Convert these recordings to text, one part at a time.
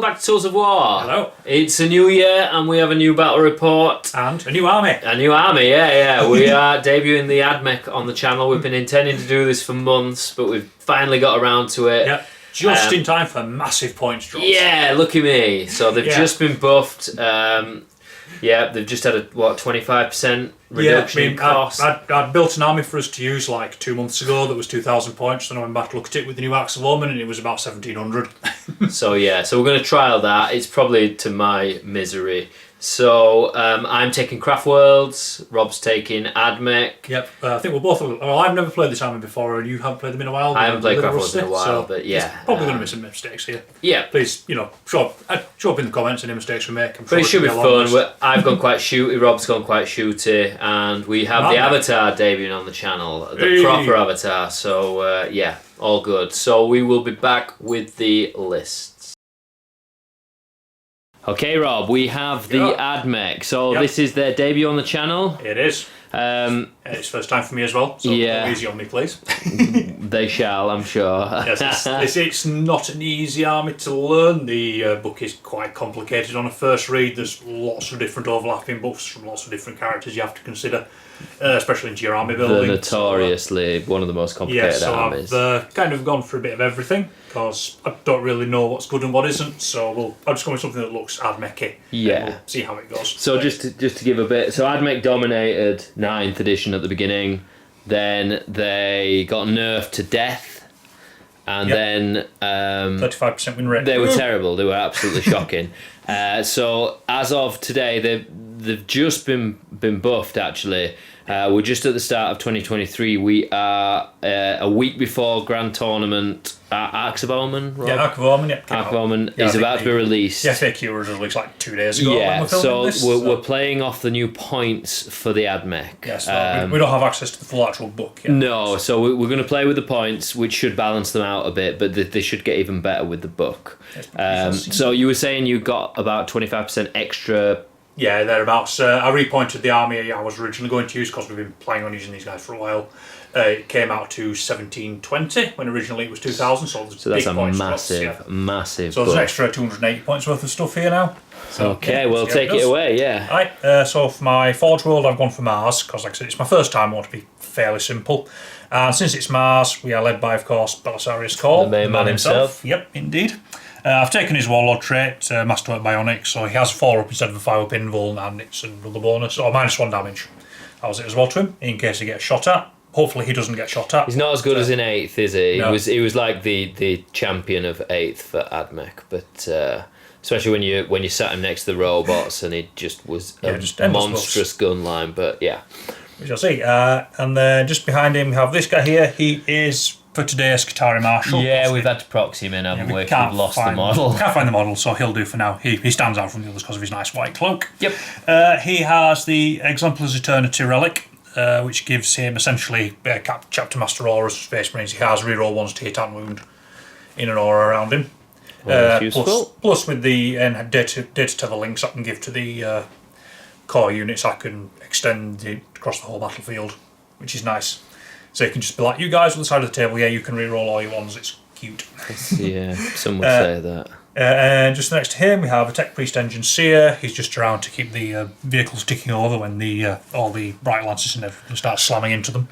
welcome back to Tools of War. Hello. It's a new year and we have a new battle report. And a new army. A new army, yeah. We are debuting the Ad Mech on the channel. We've been intending to do this for months, but we've finally got around to it. Yep. Just in time for massive points drops. Yeah, look at me. So they've just been buffed. They've just had a 25% reduction in cost. I built an army for us to use like 2 months ago that was 2,000 points. Then I went back to look at it with the new Arks of Omen and it was about 1,700. So we're going to trial that. It's probably to my misery. So I'm taking Craftworlds, Rob's taking Ad Mech. Yep, I think we're both. Well, I've never played this army before, and you haven't played them in a while. I haven't played Craftworlds in a while, but yeah, there's probably going to be some mistakes here. Yeah, please, show up in the comments any mistakes we make. But it should be fun. I've gone quite shooty, Rob's gone quite shooty, and we have the avatar debuting on the channel, the proper avatar. So all good. So we will be back with the lists. Okay, Rob, we have the Ad Mech. So this is their debut on the channel. It is. It's first time for me as well, so go easy on me, please. They shall, I'm sure. Yes, it's not an easy army to learn. The book is quite complicated on a first read. There's lots of different overlapping buffs from lots of different characters you have to consider, especially into your army building. They're notoriously one of the most complicated armies. I've kind of gone for a bit of everything, because I don't really know what's good and what isn't, so I'll just go with something that looks Ad Mech-y. Yeah. We'll see how it goes. So just to give a bit, so Ad Mech dominated 9th edition at the beginning, then they got nerfed to death, and then 35% win rate. They were terrible. They were absolutely shocking. So as of today, they've just been buffed. Actually, we're just at the start of 2023. We are a week before Grand Tournament. Arks of Omen, Rob? Yeah, Ark of Omen. Ark of Omen is about to be released. The FAQ was released like 2 days ago. Yeah, when we're so we're playing off the new points for the Ad Mech. Yes, we don't have access to the full actual book yet. No, so we're going to play with the points, which should balance them out a bit, but they should get even better with the book. So you were saying you got about 25% extra. Yeah, thereabouts. I repointed the army I was originally going to use because we've been planning on using these guys for a while. It came out to 1720 when originally it was 2,000, so that's a massive. So there's an extra 280 points worth of stuff here now. So, we'll take it away, Right, so for my Forge World I've gone for Mars, because like I said, it's my first time. I want to be fairly simple. And since it's Mars, we are led by, of course, Belisarius Cole, the main man himself. Yep, indeed. I've taken his Warlord trait, Masterwork Bionic, so he has 4 up instead of a 5 up invul, and it's another bonus, or -1 damage. How's it as well to him, in case he gets shot at. Hopefully he doesn't get shot at. He's not as good as in 8th, is he? No. He was like the champion of 8th for Ad Mech, but especially when you sat him next to the robots and he just was a monstrous gun line. But we shall see. And then just behind him we have this guy here. He is for today a Skitarii Marshal. Yeah, we've had to proxy him in, haven't we? We've lost the model. Can't find the model, so he'll do for now. He stands out from the others because of his nice white cloak. Yep. He has the Exemplar's Eternity Relic, which gives him essentially Chapter Master Aura's Space Marines. He has reroll 1s to hit and wound in an aura around him. Plus with the data tether links I can give to the core units, I can extend it across the whole battlefield, which is nice. So you can just be like, you guys on the side of the table, you can reroll all your 1s, it's cute. Yeah, some would say that. And just next to him we have a Tech Priest Engine Seer. He's just around to keep the vehicles ticking over when all the Bright Lances and everything start slamming into them.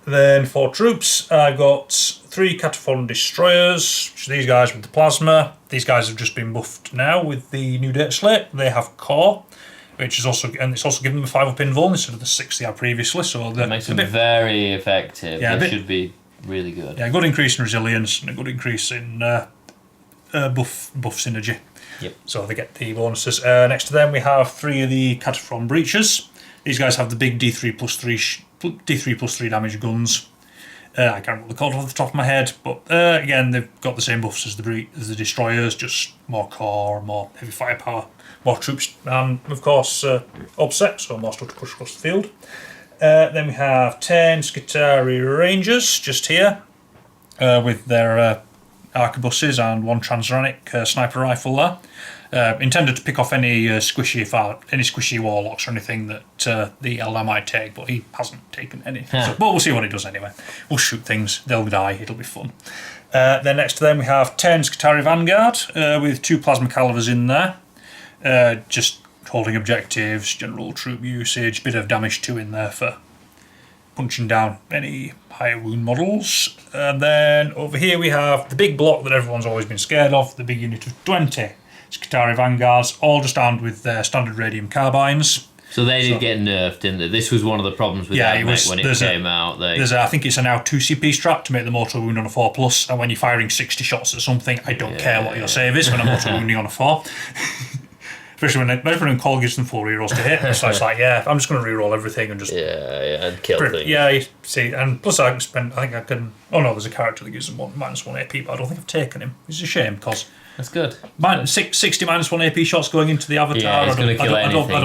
Then for troops, I've got 3 Cataphon Destroyers, which are these guys with the plasma. These guys have just been buffed now with the new data slate. They have core, which is also given them a 5 up invul instead of the 6 they had previously. So that makes them very effective. They should be really good. Yeah, good increase in resilience and a good increase in buff synergy. Yep. So they get the bonuses. Next to them we have 3 of the Cataphron Breachers. These guys have the big D3+3 damage guns. I can't remember what they're called off the top of my head, but again they've got the same buffs as the Destroyers, just more core, more heavy firepower, more troops, and of course upset, so more stuff to push across the field. Then we have 10 Skitarii Rangers just here, with their arquebuses and 1 Transuranic sniper rifle there. Intended to pick off any squishy warlocks or anything that the Eldar might take, but he hasn't taken any. So, but we'll see what he does anyway. We'll shoot things, they'll die, it'll be fun. Then next to them we have 10 Skitarii Vanguard with 2 Plasma Calivers in there. Just holding objectives, general troop usage, bit of damage 2 in there for punching down any higher wound models. And then over here we have the big block that everyone's always been scared of, the big unit of 20 Skitarii Vanguards, all just armed with their standard radium carbines. So they did get nerfed, didn't they? This was one of the problems with Ad Mech when it came out. I think it's a now 2 CP strap to make the mortal wound on a 4+, and when you're firing 60 shots at something, I don't care what your save is when I'm mortal wounding on a 4. Especially when everyone call gives them 4 rerolls to hit. So it's like, yeah, I'm just going to reroll everything and just... and kill things. Yeah, you see, and plus I can... Oh no, there's a character that gives them -1 AP, but I don't think I've taken him. It's a shame, because... That's good. 60 -1 AP shots going into the Avatar. Yeah, it's going to kill anything,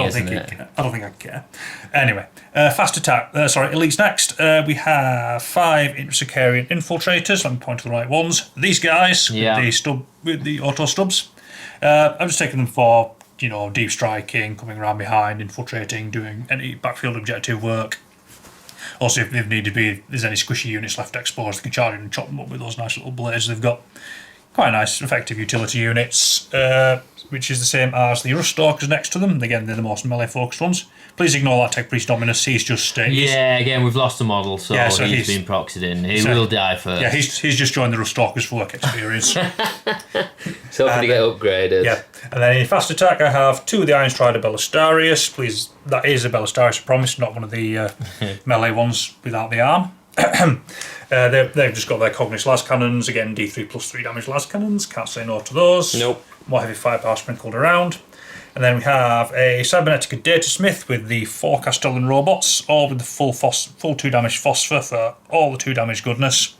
I don't think I care. Anyway, fast attack. Elites next. We have 5 Sicarian infiltrators. Let me point to the right ones. These guys with the auto stubs. I'm just taking them for, deep striking, coming around behind, infiltrating, doing any backfield objective work. Also, if there's any squishy units left exposed, they can charge in and chop them up with those nice little blades they've got. Quite nice, effective utility units, which is the same as the Rust Stalkers next to them. Again, they're the most melee-focused ones. Please ignore that Tech Priest Dominus. He's just... again, we've lost a model, so he's been proxied in. He will die first. Yeah, he's just joined the Rust Stalkers for work experience. So hoping to get upgraded. Yeah, and then in fast attack, I have 2 of the Iron Strider Ballistarius. Please, that is a Ballistarius, I promise, not one of the melee ones without the arm. They've just got their Cognis las cannons, again D3 plus 3 damage las cannons, can't say no to those. Nope. More heavy firepower sprinkled around. And then we have a Cybernetica Data Smith with the 4 Castellan robots, all with the full 2 damage phosphor for all the 2 damage goodness.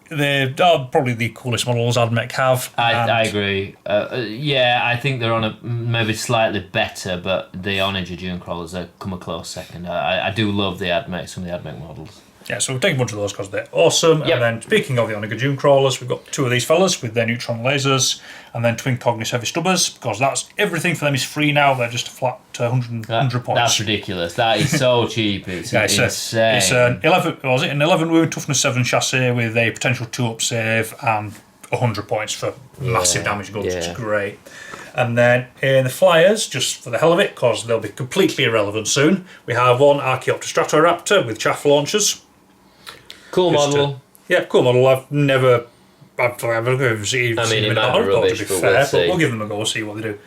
They are probably the coolest models Ad Mech have. I agree. I think they're on a maybe slightly better, but the Onager Dune Crawlers come a close second. I do love the Ad Mech, some of the Ad Mech models. Yeah, so we'll take a bunch of those because they're awesome. Yep. And then speaking of the Onager Dune Crawlers, we've got 2 of these fellas with their neutron lasers, and then twin Cognis heavy stubbers, because that's everything for them is free now. They're just a flat 100 points. That's ridiculous. That is so cheap. It's insane. It's an 11 wound toughness 7 chassis with a potential 2-up save and 100 points for massive damage guns, which is great. And then in the flyers, just for the hell of it, because they'll be completely irrelevant soon, we have 1 Archaeopter Stratoraptor with chaff launchers. Cool model. Cool model. I've never seen it might be rubbish, but we'll give them a go, see what they do.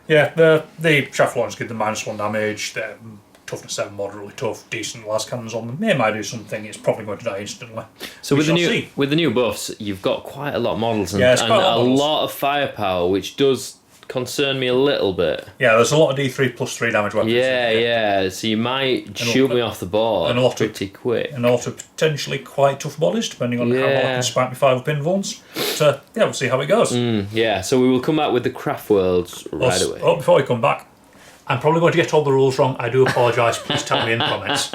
Yeah, the chaff launchers give them -1 damage. They're toughness 7, moderately tough, decent las cannons on them. They might do something. It's probably going to die instantly. So with the new buffs, you've got quite a lot of models and a lot of firepower, which does concern me a little bit. Yeah, there's a lot of D3 plus 3 damage weapons. Yeah. So you might shoot me off the board pretty quick. And also potentially quite tough bodies, depending on how well I can spike me 5-up invulns. But we'll see how it goes. So we will come back with the Craftworlds right away. Oh, before we come back, I'm probably going to get all the rules wrong. I do apologise. Please tell me in the comments.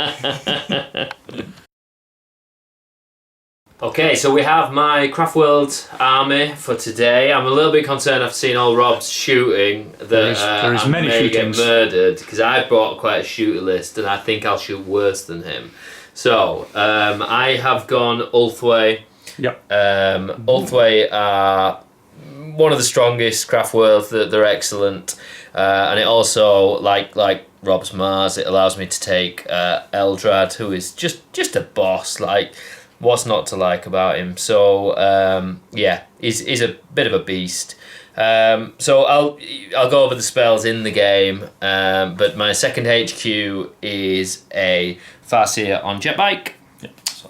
Okay, so we have my Craftworlds army for today. I'm a little bit concerned after seeing all Rob's shooting that there is many shootings. Get murdered, because I brought quite a shooter list and I think I'll shoot worse than him. So I have gone Ulthway. Yep. Ulthway are one of the strongest Craftworlds. They're excellent, and it also like Rob's Mars. It allows me to take Eldrad, who is just a boss. Like, what's not to like about him? So he's a bit of a beast. So I'll go over the spells in the game. But my second HQ is a Farseer on Jetbike.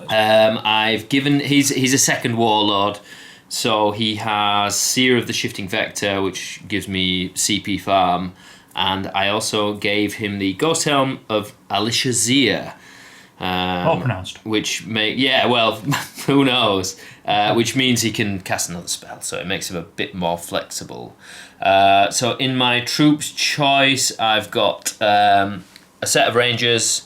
I've given he's a second warlord, so he has Seer of the Shifting Vector, which gives me CP farm, and I also gave him the Ghost Helm of Alicia Zia. Well pronounced. Which who knows? Which means he can cast another spell, so it makes him a bit more flexible. So in my troops choice, I've got a set of Rangers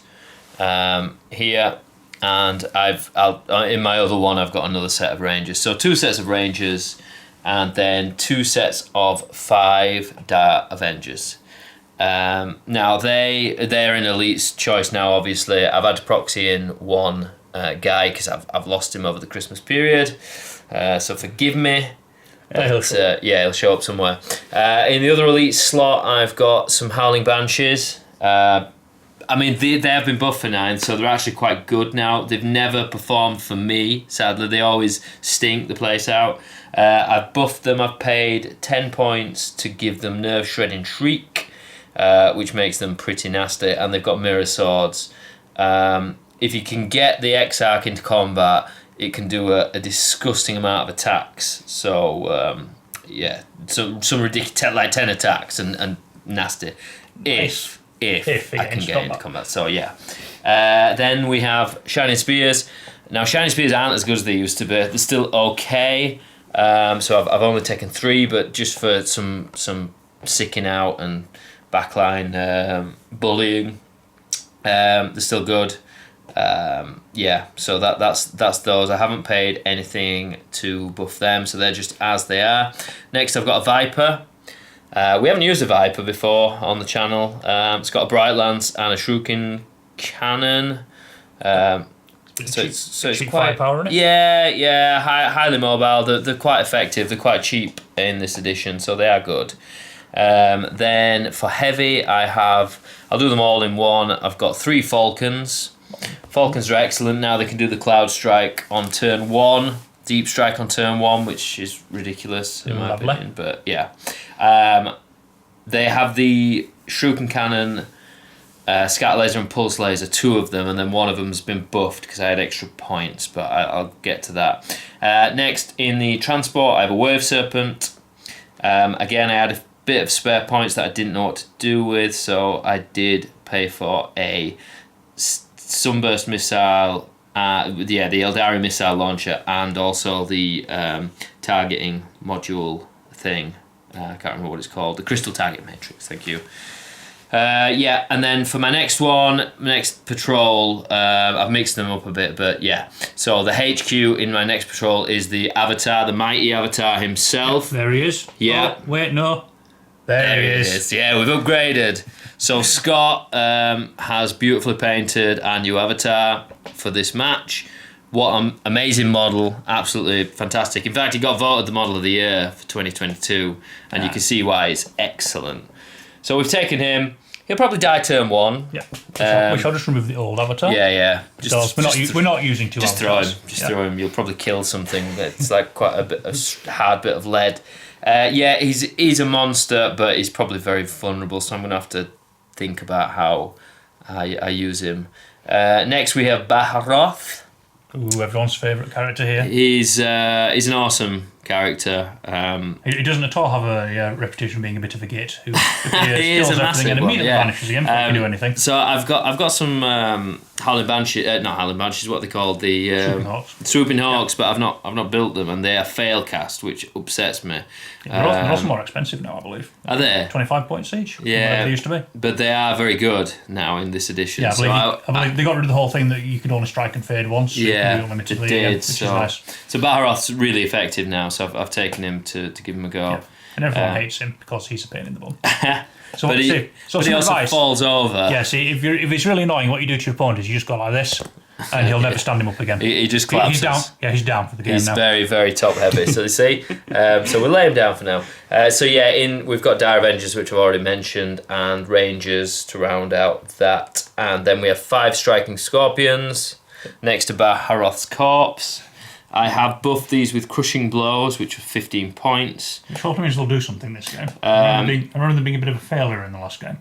here, and in my other one I've got another set of Rangers. So 2 sets of Rangers, and then 2 sets of 5 Dire Avengers. Now they're in Elite's choice now. Obviously, I've had to proxy in one guy because I've lost him over the Christmas period. So forgive me. But, he'll show up somewhere. In the other Elite slot, I've got some Howling Banshees. I mean, they have been buffed for 9, so they're actually quite good now. They've never performed for me, sadly. They always stink the place out. I've buffed them. I've paid 10 points to give them Nerve Shredding Shriek, which makes them pretty nasty, and they've got Mirror Swords. If you can get the Exarch into combat, it can do a disgusting amount of attacks. So, so some ridiculous, like 10 attacks and nasty. Nice. If I can get into combat. So, yeah. Then we have Shining Spears. Now, Shining Spears aren't as good as they used to be. They're still okay. So I've only taken 3, but just for some sicking out and backline bullying, they're still good. So that's those. I haven't paid anything to buff them, so they're just as they are. Next, I've got a Viper. We haven't used a Viper before on the channel. It's got a Bright Lance and a Shuriken Cannon. So it's quite firepower, isn't it? Yeah, highly mobile. They're quite effective. They're quite cheap in this edition, so they are good. Then for heavy, I'll do them all in one. I've got 3 Falcons. Falcons are excellent. Now they can do the Cloud Strike on turn 1, Deep Strike on turn 1, which is ridiculous in my opinion. But yeah, they have the Shuriken Cannon, Scatter Laser and Pulse Laser, 2 of them, and then one of them's been buffed because I had extra points, but I'll get to that. Next, in the Transport, I have a Wave Serpent. Again, I had a bit of spare points that I didn't know what to do with, so I did pay for a Sunburst Missile, the Eldari Missile Launcher, and also the targeting module thing. I can't remember what it's called. The Crystal Target Matrix, thank you. And then for my next patrol, I've mixed them up a bit, but yeah. So the HQ in my next patrol is the Avatar, the mighty Avatar himself. There he is. Yeah. Oh, wait, no. There he is. Yeah, we've upgraded. So Scott has beautifully painted our new Avatar for this match. What an amazing model, absolutely fantastic. In fact, he got voted the Model of the Year for 2022, and you can see why it's excellent. So we've taken him. He'll probably die turn 1. Yeah. We shall just remove the old Avatar. Yeah. We're not using 2 avatars. Throw him. You'll probably kill something that's like quite a hard bit of lead. He's a monster, but he's probably very vulnerable, so I'm going to have to think about how I use him. Next, we have Baharoth. Ooh, everyone's favourite character here. He's an awesome character. He doesn't at all have a reputation of being a bit of a git who he is steals a everything and immediately vanishes again before he can do anything. So I've got some Howling Banshees, not Howling Banshees, what they call the Swooping Hawks, but I've not built them, and they are fail cast, which upsets me. They're also more expensive now, I believe. Are they? 25 points each. Yeah, they used to be. But they are very good now in this edition. Yeah, I believe they got rid of the whole thing that you could only strike and fade once. Yeah, they did. Again, which is nice. So Baharoth's really effective now, so I've taken him to give him a go. Yeah. And everyone hates him because he's a pain in the bum. But he also falls over. Yeah, see, if it's really annoying, what you do to your opponent is you just go like this, and he'll never stand him up again. He just collapses. He's down. Yeah, he's down for the game now. He's very, very top heavy. So you see, so we'll lay him down for now. We've got Dire Avengers, which I've already mentioned, and Rangers to round out that, and then we have 5 Striking Scorpions next to Baharoth's Corpse. I have buffed these with Crushing Blows, which are 15 points. Which also means they'll do something this game. I remember them being a bit of a failure in the last game.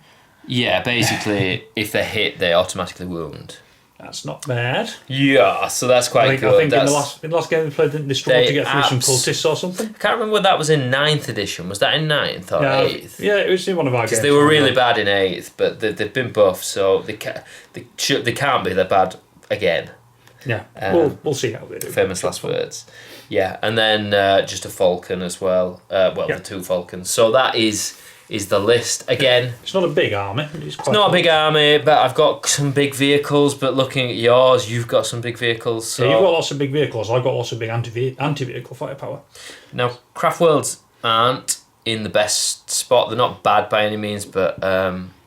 Yeah, basically, if they hit, they automatically wound. That's not bad. Yeah, so that's quite good. I think in the last game we played, they struggled to get through some cultists or something. I can't remember whether that was in 9th edition. Was that in 9th or 8th? Yeah, it was in one of our games. Because they were really bad in 8th, but they've been buffed, so they can't be that bad again. Yeah, we'll see how they do. Famous last words. Yeah, and then just a Falcon as well. The 2 Falcons. So that is is the list. Again, it's not a big army. It's not a big army, but I've got some big vehicles. But looking at yours, you've got some big vehicles. So. Yeah, you've got lots of big vehicles. I've got lots of big anti-vehicle firepower. Now, Craftworlds aren't in the best spot. They're not bad by any means, but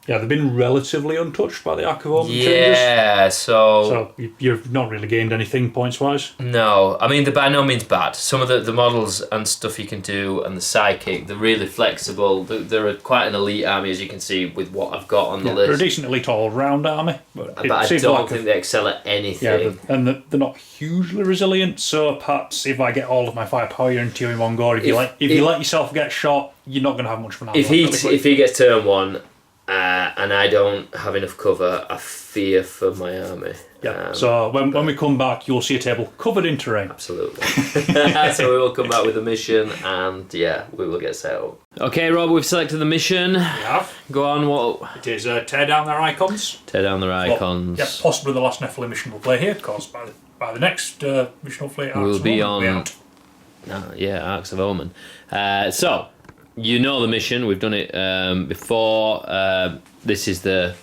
yeah, they've been relatively untouched by the Arks of Omen changes. Yeah, so you've not really gained anything points-wise. No, I mean, they're by no means bad. Some of the models and stuff you can do, and the psychic, they're really flexible. They're quite an elite army, as you can see, with what I've got on the list. They're a decent elite all-round army. But I don't think they excel at anything. Yeah, and they're not hugely resilient, so perhaps if I get all of my firepower into you in one go, if you let yourself get shot, you're not going to have much of an army. If he gets turn one, and I don't have enough cover, I fear for my army. Yeah. So when we come back, you'll see a table covered in terrain. Absolutely. So we will come back with a mission, and yeah, we will get set up. Okay, Rob, we've selected the mission. We have. Go on. What? It is tear down their icons. Tear down their icons. Yeah, possibly the last Nephilim mission we'll play here, because by the next mission, hopefully, we'll be on. Arks of Omen. So. You know the mission. We've done it before. This is the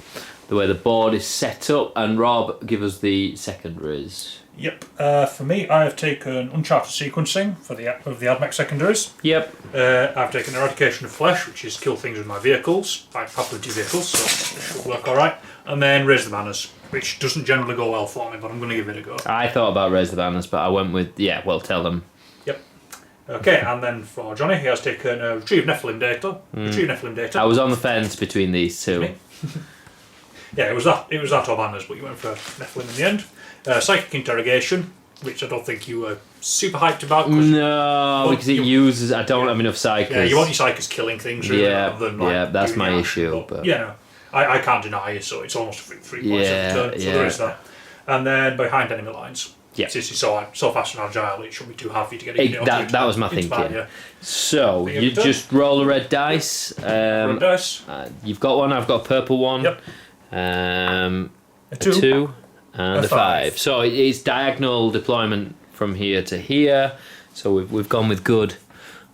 way the board is set up. And Rob, give us the secondaries. Yep. For me, I have taken Uncharted sequencing for the Ad Mech secondaries. Yep. I've taken Eradication of Flesh, which is kill things with my vehicles. I have plenty of vehicles, so it should work all right. And then Raise the Banners, which doesn't generally go well for me, but I'm going to give it a go. I thought about Raise the Banners, but I went with tell them. Yep. Okay, and then for Johnny, he has taken Retrieve Nephilim data. Retrieve Nephilim data. I was on the fence between these two. Yeah, it was that or Banners, but you went for Nephilim in the end. Psychic Interrogation, which I don't think you were super hyped about. No, because it uses. I don't have enough psychers. Yeah, you want your psychers killing things, really, rather than that's my issue. But yeah, no, I can't deny you, so it's almost 3 points every turn. So there is that. And then Behind Enemy Lines. Yeah. Since it's so fast and agile, it shouldn't be too hard for you to get it. That was my thinking. So you just roll a red dice. Red dice. You've got one. I've got a purple one. Yep. A 2 and a 5. So it's diagonal deployment from here to here. So we've gone with good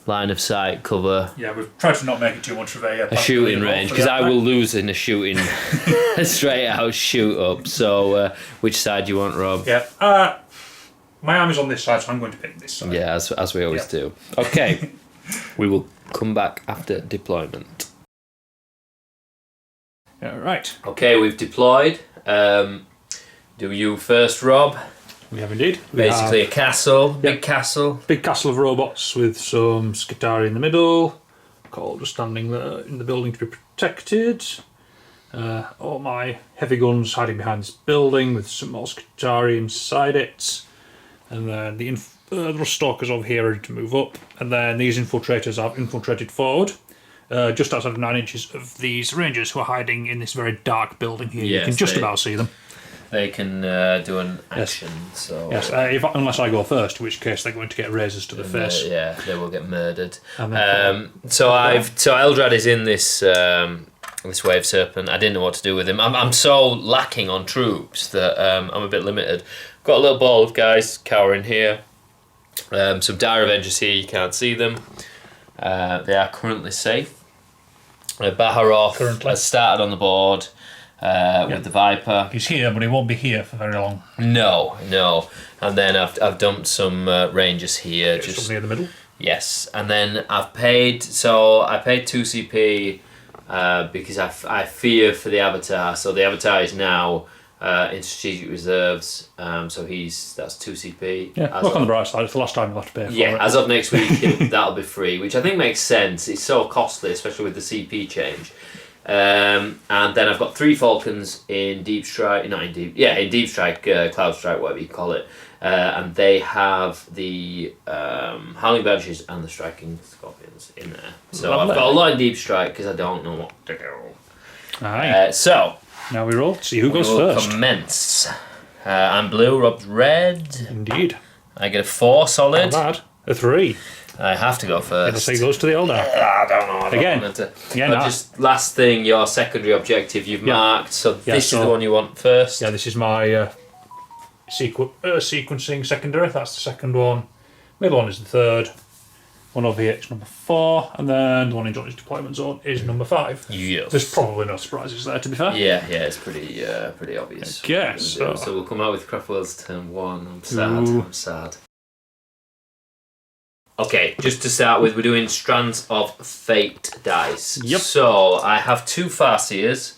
line of sight cover. Yeah, we've tried to not make it too much of a shooting range, because I will lose in a shooting straight out shoot up. So which side do you want, Rob? Yeah. My arm is on this side, so I'm going to pick this side. Yeah, as we always do. Okay. We will come back after deployment. Right. Okay, we've deployed. Do you first, Rob? We have indeed. Basically a castle, big castle. Big castle of robots with some Skitarii in the middle. Call just standing there in the building to be protected. All my heavy guns hiding behind this building with some more Skitarii inside it. And then the Ruststalkers over here ready to move up. And then these infiltrators have infiltrated forward. Just outside of 9 inches of these Rangers who are hiding in this very dark building here. Yes, you can just about see them. They can do an action. Yes. So yes, unless I go first, in which case they're going to get razors to the face. They will get murdered. So Eldrad is in this this Wave Serpent. I didn't know what to do with him. I'm so lacking on troops that I'm a bit limited. Got a little ball of guys cowering here. Some Dire Avengers here. You can't see them. They are currently safe. Baharoth has started on the board. With the Viper. He's here, but he won't be here for very long. No. And then I've dumped some Rangers here. Just near the middle? Yes. And then I paid 2 CP because I fear for the Avatar. So the Avatar is now in strategic reserves. So that's 2 CP. Yeah, look on the bright side, it's the last time you'll have to pay for it. Yeah, as of next week, that'll be free, which I think makes sense. It's so costly, especially with the CP change. And then I've got 3 Falcons in Deep Strike, in Deep Strike, Cloud Strike, whatever you call it. And they have the Howling Banshees and the Striking Scorpions in there. So I've got a lot in Deep Strike because I don't know what to do. Alright. So now we roll. See who goes first. Commence. I'm blue, Rob's red. Indeed. I get a 4 solid. Not bad. A 3. I have to go first. It'll say goes to the Eldar. I don't know. Again. Just last thing, your secondary objective you've marked. So this is the one you want first. Yeah, this is my sequencing secondary. That's the second one. Middle one is the third. One over here is number 4, and then the one in Johnny's deployment zone is number 5. Yes. There's probably no surprises there, to be fair. Yeah, it's pretty obvious. Okay, so we'll come out with Craftworlds turn 1. I'm sad. Okay, just to start with, we're doing Strands of Fate dice. Yep. So I have 2 Farseers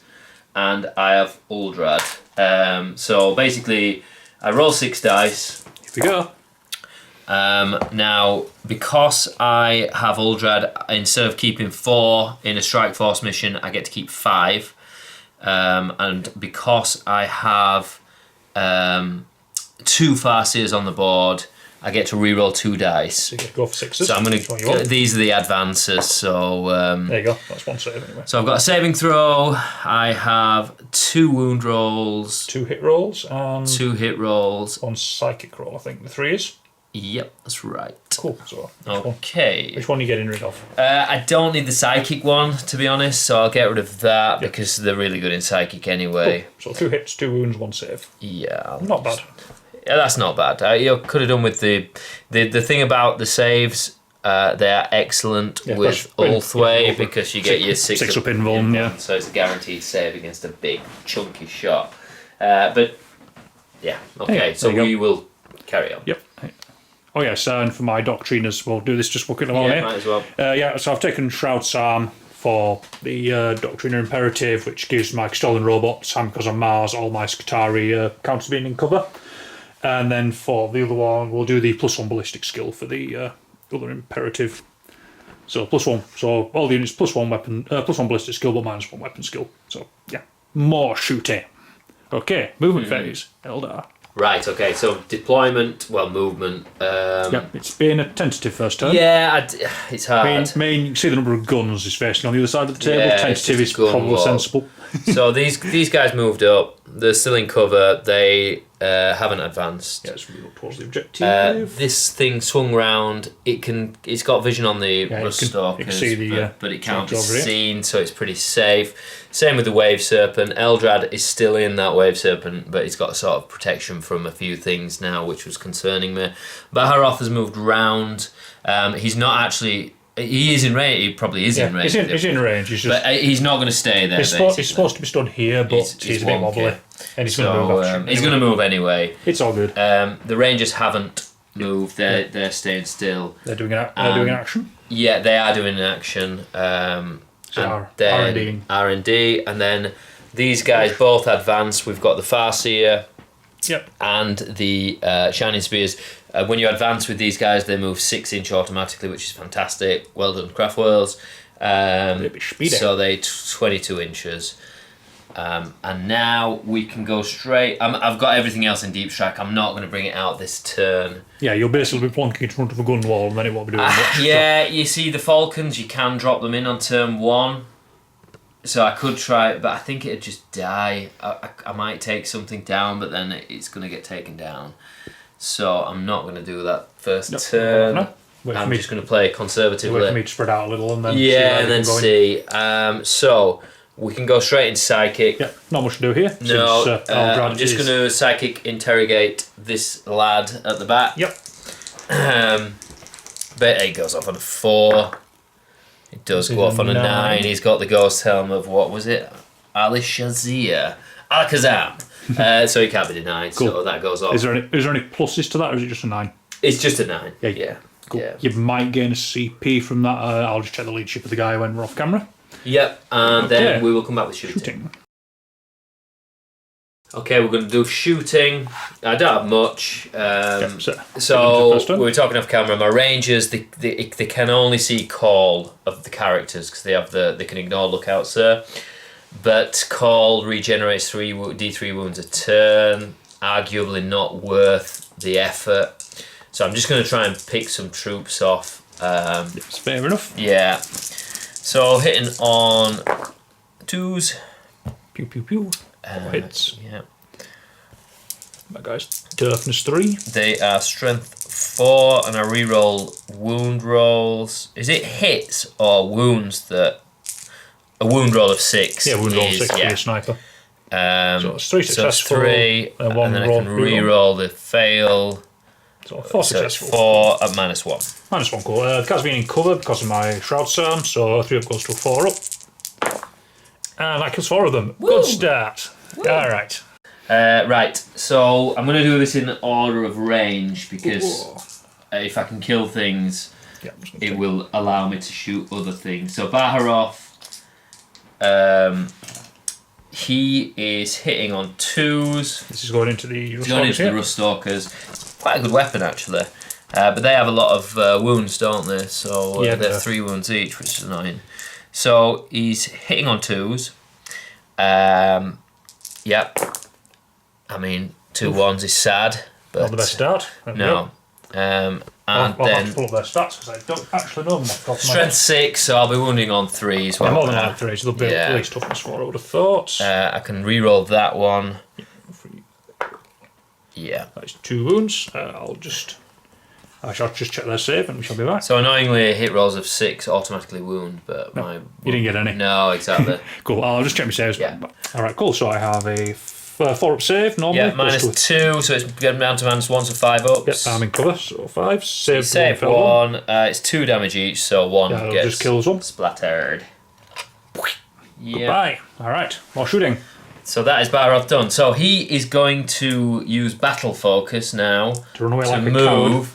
and I have Uldrad. So basically, I roll 6 dice. Here we go. Now, because I have Uldrad, instead of keeping 4 in a Strike Force mission, I get to keep 5. And because I have 2 Farseers on the board, I get to reroll 2 dice. So you get to go for 6s. So I'm going to. These are the advances. So there you go. That's 1 save anyway. So I've got a saving throw. I have 2 wound rolls. 2 hit rolls and 2 hit rolls. 1 psychic roll. I think the 3 is. Yep, that's right. Cool. So okay. which one are you getting rid of? I don't need the psychic one, to be honest. So I'll get rid of that because they're really good in psychic anyway. Cool. So 2 hits, 2 wounds, 1 save. Yeah. Not bad. Yeah, that's not bad. You could have done with the thing about the saves. They are excellent with Ulthway because you get your 6 up invuln, yeah. So it's a guaranteed save against a big chunky shot. But yeah, okay. So we will carry on. Yep. Oh yes, and for my doctriners, we'll do this just looking along here. Might as well. So I've taken Shroud's Arm for the Doctriner Imperative, which gives my Castellan robots, and because I'm Mars, all my Skitarii counters being in cover. And then for the other one, we'll do the +1 ballistic skill for the other Imperative. So +1. So all the units +1 weapon, +1 ballistic skill, but -1 weapon skill. So yeah, more shooting. Okay, movement phase, Eldar. Right, okay, so deployment, movement. It's being a tentative first turn. Yeah, it's hard. You can see the number of guns is facing on the other side of the table. Yeah, tentative is probably sensible. So these guys moved up. They're still in cover. They haven't advanced. Yeah, it's really up towards the objective. This thing swung round. It's got vision on the rust stalkers, but it can't be seen, so it's pretty safe. Same with the Wave Serpent. Eldrad is still in that Wave Serpent, but it's got sort of protection from a few things now, which was concerning me. Baharoth has moved round. He's not actually. He is in range. He probably is in range. He's in range. But he's not going to stay there. He's supposed to be stood here, but he's a bit wobbly, and he's going to move. He's going to move anyway. It's all good. The Rangers haven't moved. They're staying still. They're doing an action. Yeah, they are doing an action. R&D, and then these guys both advance. We've got the Farseer. Yep. And the Shining Spears. When you advance with these guys, they move 6 inch automatically, which is fantastic. Well done, Craftworlds. So they 22 inches. And now we can go straight. I've got everything else in Deep Strike. I'm not going to bring it out this turn. Yeah, you'll basically be plonking in front of a gun wall, and then it won't be doing much. Yeah, you see the Falcons, you can drop them in on turn 1. So I could try it, but I think it'd just die. I might take something down, but then it's going to get taken down. So I'm not going to do that first turn. I'm just going to play conservatively. Wait for me to spread out a little and then see. So we can go straight into Psychic. Yeah, not much to do here. No, I'm just going to Psychic interrogate this lad at the back. Yep. But it goes off on a 4. It does go off on a 9. He's got the ghost helm of, what was it? Al-Shazir. Al-Khazam. So he can't be denied, cool. So that goes off. Is there any pluses to that, or is it just a 9? It's just a 9, yeah. Cool. Yeah. You might gain a CP from that. I'll just check the leadership of the guy when we're off camera. Yep, and then we will come back with shooting. Okay, we're going to do shooting. I don't have much. So we were talking off camera. My Rangers, they can only see call of the characters because they can ignore Lookout Sir. But call regenerates D3 wounds a turn. Arguably not worth the effort. So I'm just going to try and pick some troops off. It's fair enough. Yeah. So hitting on 2s. Pew pew pew. Hits. Yeah. My guys, toughness 3. They are strength 4, and I reroll wound rolls. Is it hits or wounds that? A wound roll of 6. Yeah, wound roll of 6 for your sniper. So it's 3 successful. So 3, and then I can reroll the fail. So 4 So it's successful. 4 at -1. -1, cool. The cat's been in cover because of my Shroud Charm, so 3 up goes to 4 up. And that kills 4 of them. Woo! Good start. Alright. Right, so I'm going to do this in order of range because if I can kill things, it will allow me to shoot other things. So Baharov, he is hitting on 2s. This is going into the Rust Going into the Rust Stalkers. Quite a good weapon actually. But they have a lot of wounds, don't they? So Yeah, they have 3 wounds each, which is annoying. So he's hitting on 2s. Yep. I mean, 2 1s is sad, but Not the best start. no. And I'll then have to pull up their stats because I don't actually know them off the top of my strength 6, so I'll be wounding on 3 as head. well. More than like 3, so they'll be at least toughness 4, I would have thought. I can re-roll that one. Yeah. That's 2 wounds. I shall just check their save and we shall be back. So annoyingly, hit rolls of 6 automatically wound, but You didn't get any. No, exactly. Cool. I'll just check my saves. Yeah. Alright, cool. So I have a 4 up save normally. Yeah, -2, so it's getting down to -1, so 5 ups. Yep, I'm in cover, so 5. Save 1. It's 2 damage each, so 1 Yeah, it'll gets just kills 1. splattered. Yeah. Goodbye. Alright, more shooting. So that is Barov done. So he is going to use battle focus now To run away like a move, coward.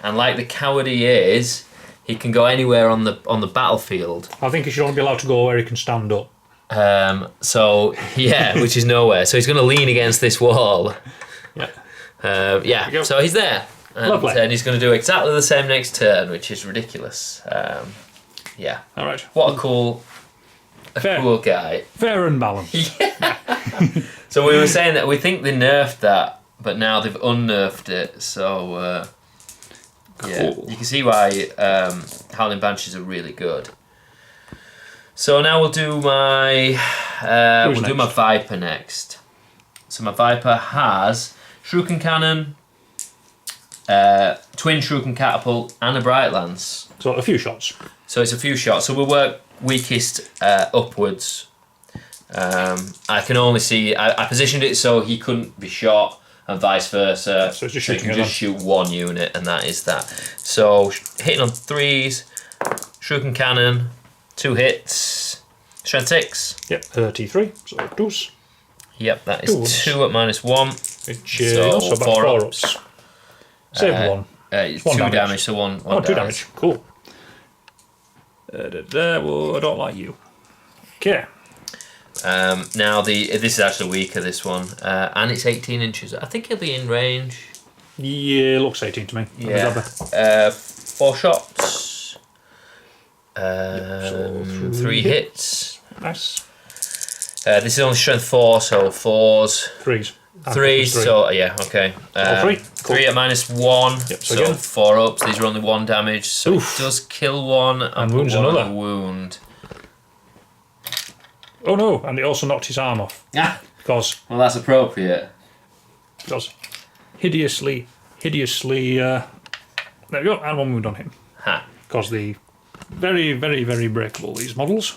and like the coward he is, he can go anywhere on the battlefield. I think he should only be allowed to go where he can stand up. So yeah, which is nowhere. So he's going to lean against this wall. Yeah. Yeah. So he's there, Lovely. and he's going to do exactly the same next turn, which is ridiculous. Yeah. Alright. What a cool guy. Fair and balanced. So we were saying that we think they nerfed that, but now they've unnerfed it. So yeah, Cool. you can see why Howling Banshees are really good. So now we'll do my do my Viper next. So my Viper has Shuriken Cannon, Twin Shuriken Catapult, and a Bright Lance. So a few shots. So it's a few shots. So we'll work weakest upwards. I can only see. I positioned it so he couldn't be shot, and vice versa. So it's just you shooting can just shoot 1 unit, and that is that. So hitting on 3s, Shuriken Cannon, 2 hits, strength 6. Yep, 33. So 2s. Yep, that is 2s. 2 at -1. Which also about 4 ups. Save 1. It's 1 2 damage, so 1 Oh, 2 dies. damage. Cool. Well, I don't like you. Okay. Now this is actually weaker, this one, and it's 18 inches. I think he'll be in range. Yeah, looks 18 to me. Yeah. 4 shots. 3 hits. Nice. This is only strength 4, so 4s. 3s. 3s, so yeah, okay. 3. Cool. 3 at -1, Yep, so so again. 4 ups. These are only 1 damage, so Oof. it does kill 1 and wounds put 1 another. on a wound. Oh no, and it also knocked his arm off. Ah, Because well, that's appropriate. hideously, there we go, and 1 wound on him. Ha. Because the very, very, very breakable, these models,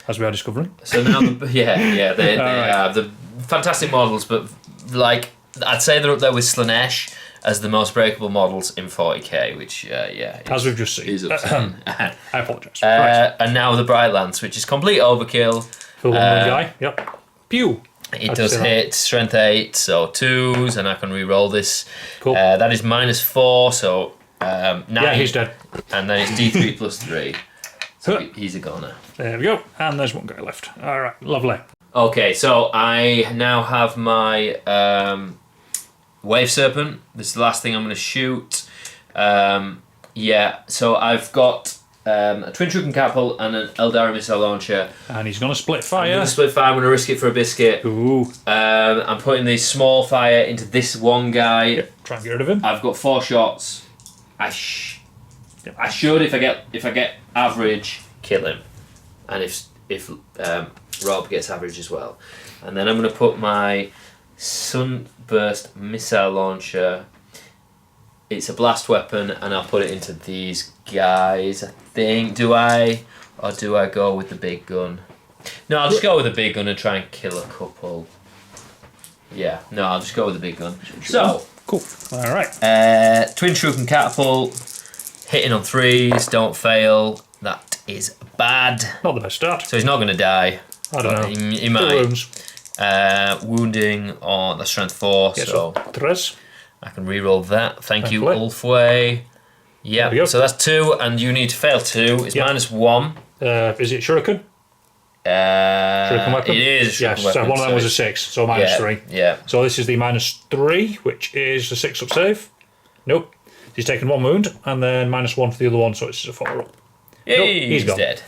as we are discovering. So now, they Alright. are the fantastic models, but like I'd say they're up there with Slanesh as the most breakable models in 40k, which As we've just seen. is upsetting. I apologise. Right. And now the Bright Lance, which is complete overkill. Full one guy. Yep. Pew. It I'd does say that. hit strength 8, so 2s, and I can re-roll this. Cool. That is -4, so 9. Yeah, he's dead. And then it's D3 plus 3. So he's a goner. There we go. And there's 1 guy left. All right. Lovely. Okay, so I now have my Wave Serpent. This is the last thing I'm going to shoot. So I've got a Twin Shuriken Catapult and an Eldari Missile Launcher. And he's going to split I'm fire. going to split fire. I'm going to risk it for a biscuit. Ooh. I'm putting the small fire into this one guy. Yep. Try and get rid of him. I've got 4 shots. I should, if I get average, kill him, and if Rob gets average as well, and then I'm going to put my Sunburst Missile Launcher. It's a blast weapon, and I'll put it into these guys. I think. Do I go with the big gun? No, I'll just go with the big gun and try and kill a couple. Yeah, no, I'll just go with the big gun. So Cool. All right. Twin Troop and Catapult. Hitting on 3s, don't fail. That is bad. Not the best start. So he's not going to die. I don't know. He might. Wounds. Wounding on the strength 4, so 3. I can reroll that. Thank you, Thankfully. Ulfway. Yeah, so that's 2, and you need to fail 2. It's -1. Is it Shuriken? Shuriken weapon? It is a shuriken yes, weapon. so one of them was a 6, so -3. Yeah. So this is the -3, which is the 6-up save. Nope. He's taken 1 wound, and then -1 for the other one, so it's a 4-up. Yay, Nope, he's gone. dead.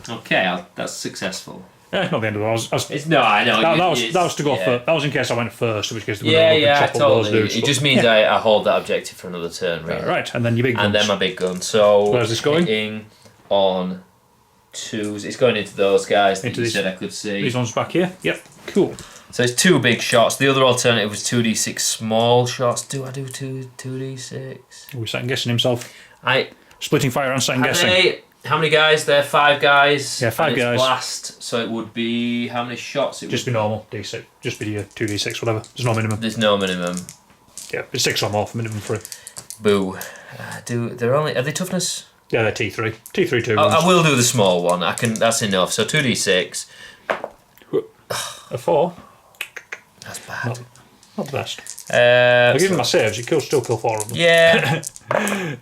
Okay, that's successful. Not the end of it. No, I know. That was to go first. That was in case I went first, in which case they were Yeah, chop up those totally. dudes. It just means I hold that objective for another turn, really. Right, and then your big guns. And then my big gun. So where's this going? Hitting on 2s. It's going into those guys that you said I could see. These ones back here. Yep. Cool. So it's 2 big shots. The other alternative was 2d6 small shots. Do I do 2d6? We're second guessing himself. I Splitting fire and second guessing. How many guys there? 5 guys. Yeah, 5 and it's guys. Blast. So it would be how many shots? It Just would be normal D6. Just be your 2d6, whatever. There's no minimum. There's no minimum. Yeah, it's 6 or more for minimum 3. Boo. Are they toughness? Yeah, they're T3. T3 2. I will do the small one. That's enough. So 2d6. A 4. That's bad. Not the best. I'll give him my saves. It still kill 4 of them. Yeah.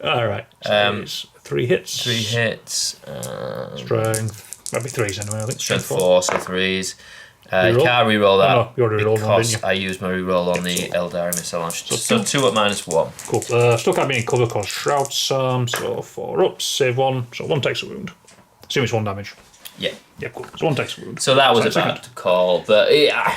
Alright. So it's 3 hits. 3 hits. Strength. That'd be 3s anyway, I think. Strength 4, so 3s. Reroll? Can't reroll that. Oh, no, you already rerolled one, because didn't you? I used my reroll on the Eldari missile. So 2 at -1. Cool. Still can't be in cover because Shroud Sam, so 4 up, save 1, so 1 takes a wound. Assume it's 1 damage. Yeah. Yeah, cool. So 1 takes a wound. So that was a bad call, but yeah,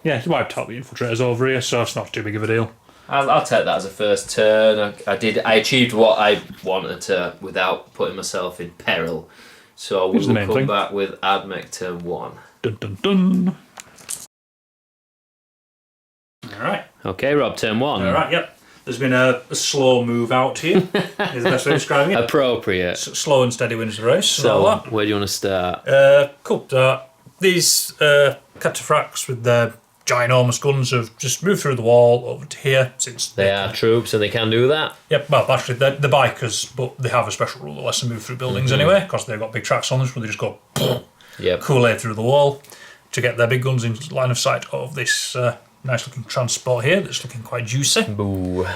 you wiped out the infiltrators over here, so it's not too big of a deal. I'll take that as a first turn. I achieved what I wanted to without putting myself in peril. So we will come back with Ad Mech turn 1. Dun dun dun. Alright. Okay, Rob, turn 1. Alright, yep. There's been a slow move out here, is the best way of describing it. Appropriate. Slow and steady wins the race. So, where do you want to start? Cool. These cataphracts with their ginormous guns have just moved through the wall over to here. Since they are troops and they can do that? Yep, well, actually, they're bikers, but they have a special rule that lets them move through buildings anyway, because they've got big tracks on them, so they just go Kool-Aid through the wall to get their big guns in line of sight of this nice looking transport here that's looking quite juicy. Boo.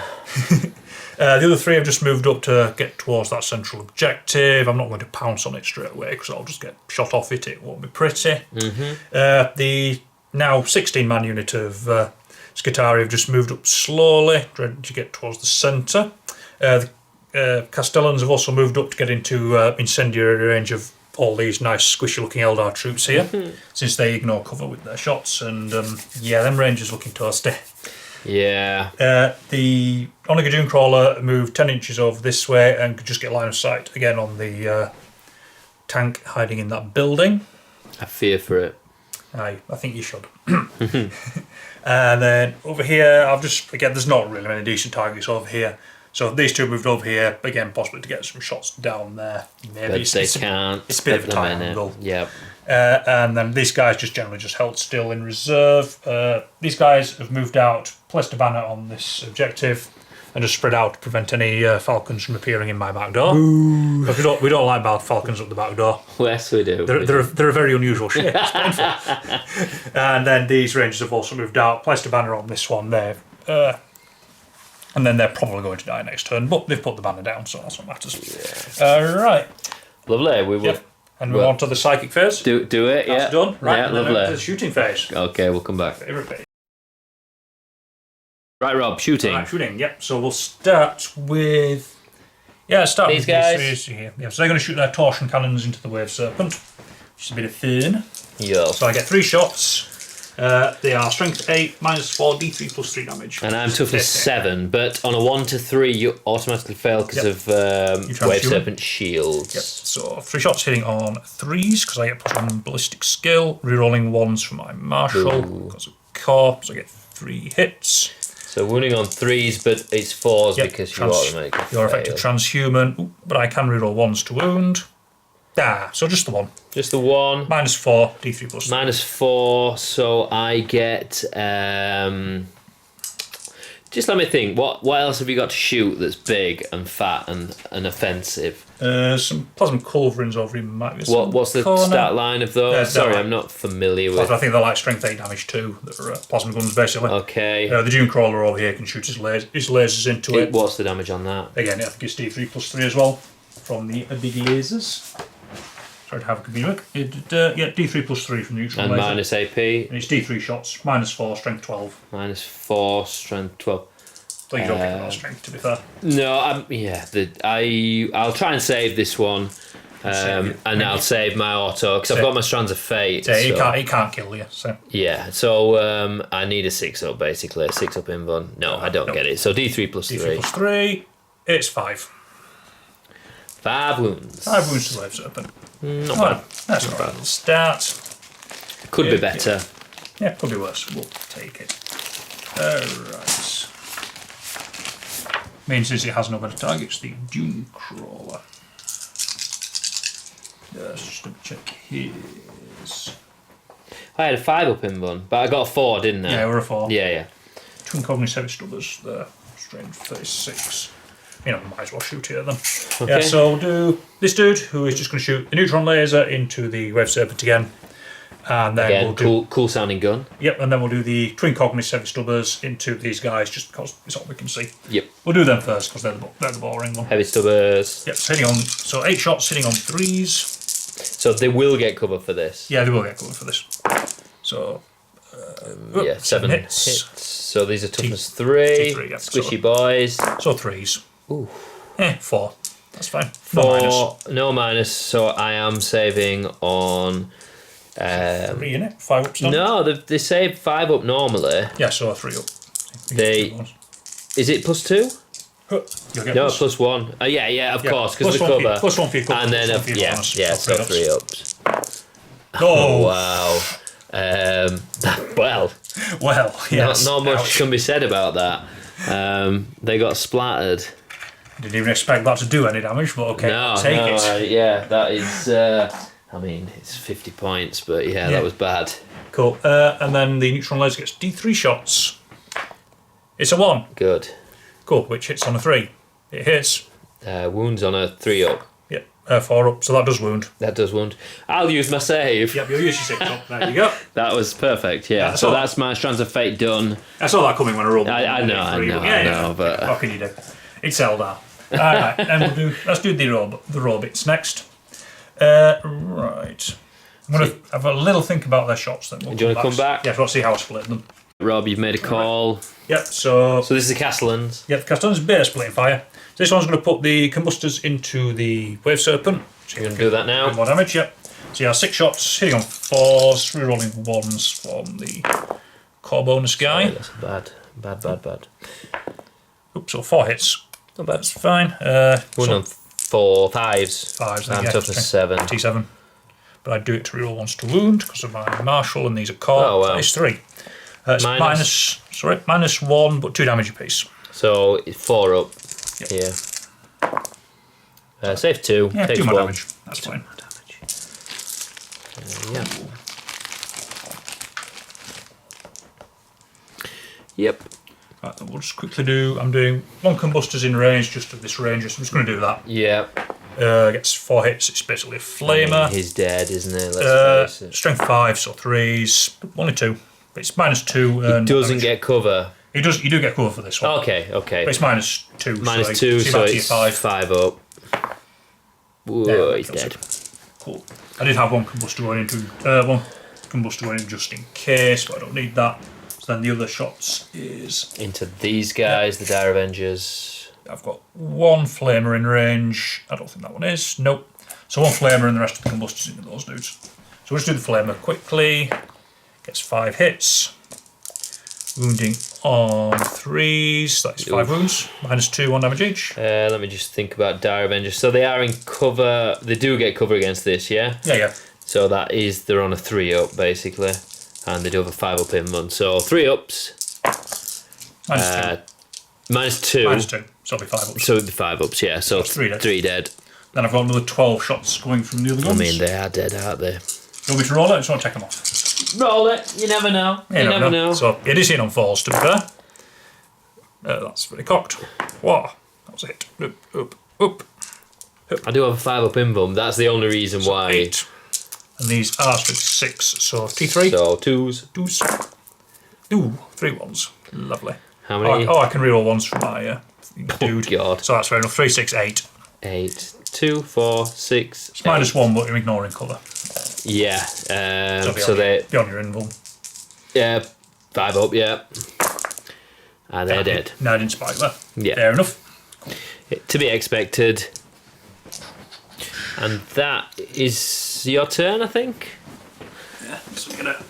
The other 3 have just moved up to get towards that central objective. I'm not going to pounce on it straight away because I'll just get shot off it. It won't be pretty. The now 16-man unit of Skitarii have just moved up slowly to get towards the centre. The Castellans have also moved up to get into incendiary range of all these nice squishy looking Eldar troops here, since they ignore cover with their shots, and yeah, them rangers looking toasty. Yeah. The Onaga Dunecrawler moved 10 inches over this way and could just get line of sight again on the tank hiding in that building. I fear for it. I think you should. And then over here, there's not really many decent targets over here. So these 2 moved over here, again, possibly to get some shots down there. Maybe but they can't. It's a bit of a tight angle. Yep. And then these guys generally just held still in reserve. These guys have moved out, placed a banner on this objective, and just spread out to prevent any falcons from appearing in my back door. Because we don't like bad falcons up the back door. Yes, we do. They're a very unusual shape. It's painful. And then these rangers have also moved out, placed a banner on this one there. And then they're probably going to die next turn, but they've put the banner down, so that's what matters. Right. Lovely. We will. Yep. And we're on to the psychic phase. Do it, That's done. Right, yeah, and then lovely. to the shooting phase. Okay, we'll come back. Favourite phase. Right, Rob, shooting. Right, shooting, yep. So we'll start with... These guys. These here. Yeah, so they're going to shoot their torsion cannons into the Wave Serpent, which is a bit of fun. Yeah. So I get 3 shots. They are strength 8, -4, d3 plus 3 damage. And I'm toughness 7, but on a 1 to 3, you automatically fail because of Wave Serpent shields. Yep. So 3 shots hitting on 3s because I get +1 ballistic skill. Rerolling 1s for my marshal because of corps. So I get 3 hits. So wounding on 3s, but it's 4s because you automatically You're effective transhuman, but I can reroll 1s to wound. So just the 1. Just the 1. -4, d3 plus 3. -4, so I get Just let me think. What else have you got to shoot that's big and fat and offensive? Some plasma culverins over in Magnus. What's the stat line of those? Sorry, I'm not familiar with. I think they're like strength 8 damage too. They're plasma guns basically. Okay. The Dune Crawler over here can shoot his lasers into it. What's the damage on that? Again, I think it's D3+3 as well from the big lasers. Sorry to have a computer. D3+3 from the neutral and laser. minus AP. And it's D3 shots. -4, strength 12. -4, strength 12. So you don't get a lot of strength, to be fair. No, I'll try and save this one, and I'll save my auto because I've got my Strands of Fate. So he can't kill you. So yeah, so I need a 6-up basically, a 6-up invuln. No, I don't get it. So D3+3. D3+3. It's 5. 5 wounds. 5 wounds to Slave Serpent. Not bad. That's a right little start. Could be better. Yeah, could be worse. We'll take it. Alright. Main says it has no better targets, the Dune Crawler. Let's just double check his. I had a 5-up invuln, but I got a 4, didn't I? Yeah, we're a 4. Yeah. Twin Cognitive Heavy Stubbers there. Strength 36. You know, might as well shoot here then. Okay. Yeah, so we'll do this dude who is just going to shoot a neutron laser into the Web Serpent again. And then we'll do cool sounding gun. Yep, and then we'll do the Twin Cognitive Heavy Stubbers into these guys just because it's all we can see. Yep. We'll do them first because they're the boring one. Heavy stubbers. Yep, so 8 shots hitting on 3s. So they will get cover for this. Yeah, they will get covered for this. So, 7 hits. So these are toughness 3. T3, yeah. Squishy boys. So 3s. Ooh. 4. That's fine. 4. No minus. No minus. So I am saving on. 3 in it. 5 up. No, they save 5 up normally. Yeah, so 3 up. Is it +2? You'll get No, +1. Yeah, of course, because the cover. +1 for your cover. And then so 3 ups. Oh wow. Well, yes. Not much can be said about that. They got splattered. Didn't even expect that to do any damage, but okay, take it. Yeah, that is. I mean, it's 50 points, but yeah, that was bad. Cool. And then the neutron laser gets D3 shots. It's a 1. Good. Cool, which hits on a 3. It hits. Wounds on a 3-up. Yep, 4 up, so that does wound. That does wound. I'll use my save. Yep, you'll use your 6 up. There you go. That was perfect, yeah. So that's my Strands of Fate done. I saw that coming when I rolled. I know, but what can you do? It's Eldar. Alright, and let's do the raw bits next. Right. I'm going to have a little think about their shots then. Do you want to come back? Yeah, so I'll see how I split them. Rob, you've made a call. Right. Yep, so this is the Castellans. Yep, the Castellans beta splitting fire. So this one's going to put the combustors into the Wave Serpent. So you're going to do that now? More damage, yep. So you have 6 shots, hitting on 4s, re-rolling 1s from the core bonus guy. Sorry, that's bad. Oops, so 4 hits. Not bad. That's fine. One on 4, 5s. 5s, and toughness 7. T7. But I do it to reroll once to wound because of my martial, and these are core. Oh, wow. It's 3. It's -1, but 2 damage apiece. So it's 4 up. Yep. Yeah. Save 2. Yeah, takes 2 more 1. damage. That's fine. Yep. Right, then we'll just quickly do. I'm doing 1 combustors in range, just of this range. So I'm just going to do that. Yeah. Gets 4 hits. It's basically a flamer. He's dead, isn't he? Let's face it. Strength 5, so 3s. Only 2. But it's -2. He doesn't get cover. You do get cover for this one. Okay. But it's -2. -2, so it's 5 up. Whoa, he's dead. Cool. I did have 1 combustor going into one combustor going in just in case, but I don't need that. So then the other shots is into these guys, the Dire Avengers. I've got 1 flamer in range. I don't think that one is. Nope. So 1 flamer and the rest of the combustors into those dudes. So we'll just do the flamer quickly. Gets 5 hits. Wounding on 3s. That's 5 wounds. -2, 1 damage each. Let me just think about Dire Avengers. So they are in cover. They do get cover against this, yeah? Yeah. So they're on a 3 up basically. And they do have a 5 up in one. So 3 ups. -2. -2. -2. So it'll be 5 ups. So it'd be 5 ups, yeah. So that's 3 dead. 3 dead. Then I've got another 12 shots going from the other guns. I mean, they are dead, aren't they? You want me to roll it? I just want to take them off. Roll it. You never know. You never know. So it is hitting on 4s, to be fair. That's very cocked. Wow, that was a hit. Up. I do have a 5-up invuln. That's the only reason why. 8. And these are 6, so T3. So 2s. 2s. Ooh, 3 ones. Lovely. How many? Oh, I can reroll ones from my dude. God. So that's fair enough. 3, 6, 8. 8. 2, 4, 6. It's -1, but you're ignoring colour. Yeah. So they. Beyond your invuln. Yeah. 5-up. Yeah. And they're dead. No, I didn't spike there. Yeah. Fair enough. To be expected. And that is your turn, I think. Yeah, so we get a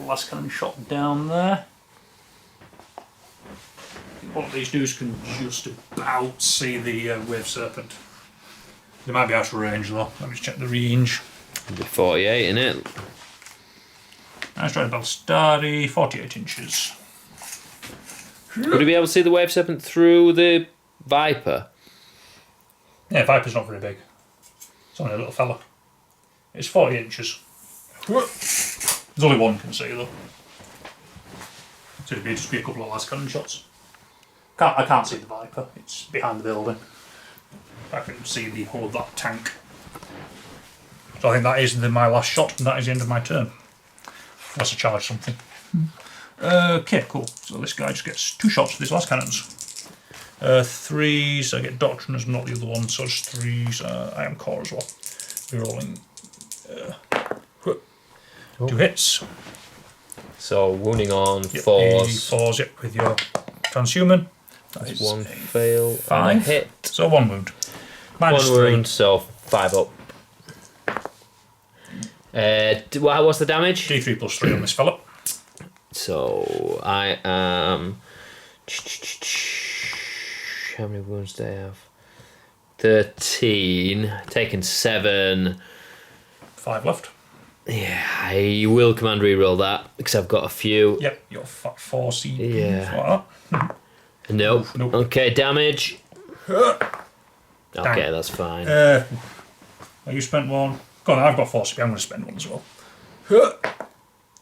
last cannon shot down there. One of these dudes can just about see the wave serpent. They might be out of range though. Let me just check the range. 48, innit? Nice try about Starry, 48 inches. Would you be able to see the wave serpent through the Viper? Yeah, Viper's not very big. It's only a little fella. It's 40 inches. There's only one can see though. So it'd just be a couple of last cannon shots. I can't see the Viper, it's behind the building. I can see the whole of that tank. So I think that is my last shot, and that is the end of my turn. Unless I charge something. Okay, cool. So this guy just gets 2 shots with his last cannons. 3s, I get Doctriners, not the other one, so just 3s. I am core as well. We're rolling 2 hits. So wounding on Yep, 4s. 4s, yep, with your transhuman. That is 1 fail. 5. And a hit. So 1 wound. One -3. wound, so 5-up. What's the damage? D3 plus 3 on this fella. So I am. How many wounds do I have? 13. Taken 7. 5 left. Yeah, I will command reroll that because I've got a few. Yep, you're 4 CP. Yeah. Like Nope. Nope. Okay, damage. Okay, Dang. that's fine. Well, you spent 1. Go on, I've got 4 CP. I'm going to spend 1 as well.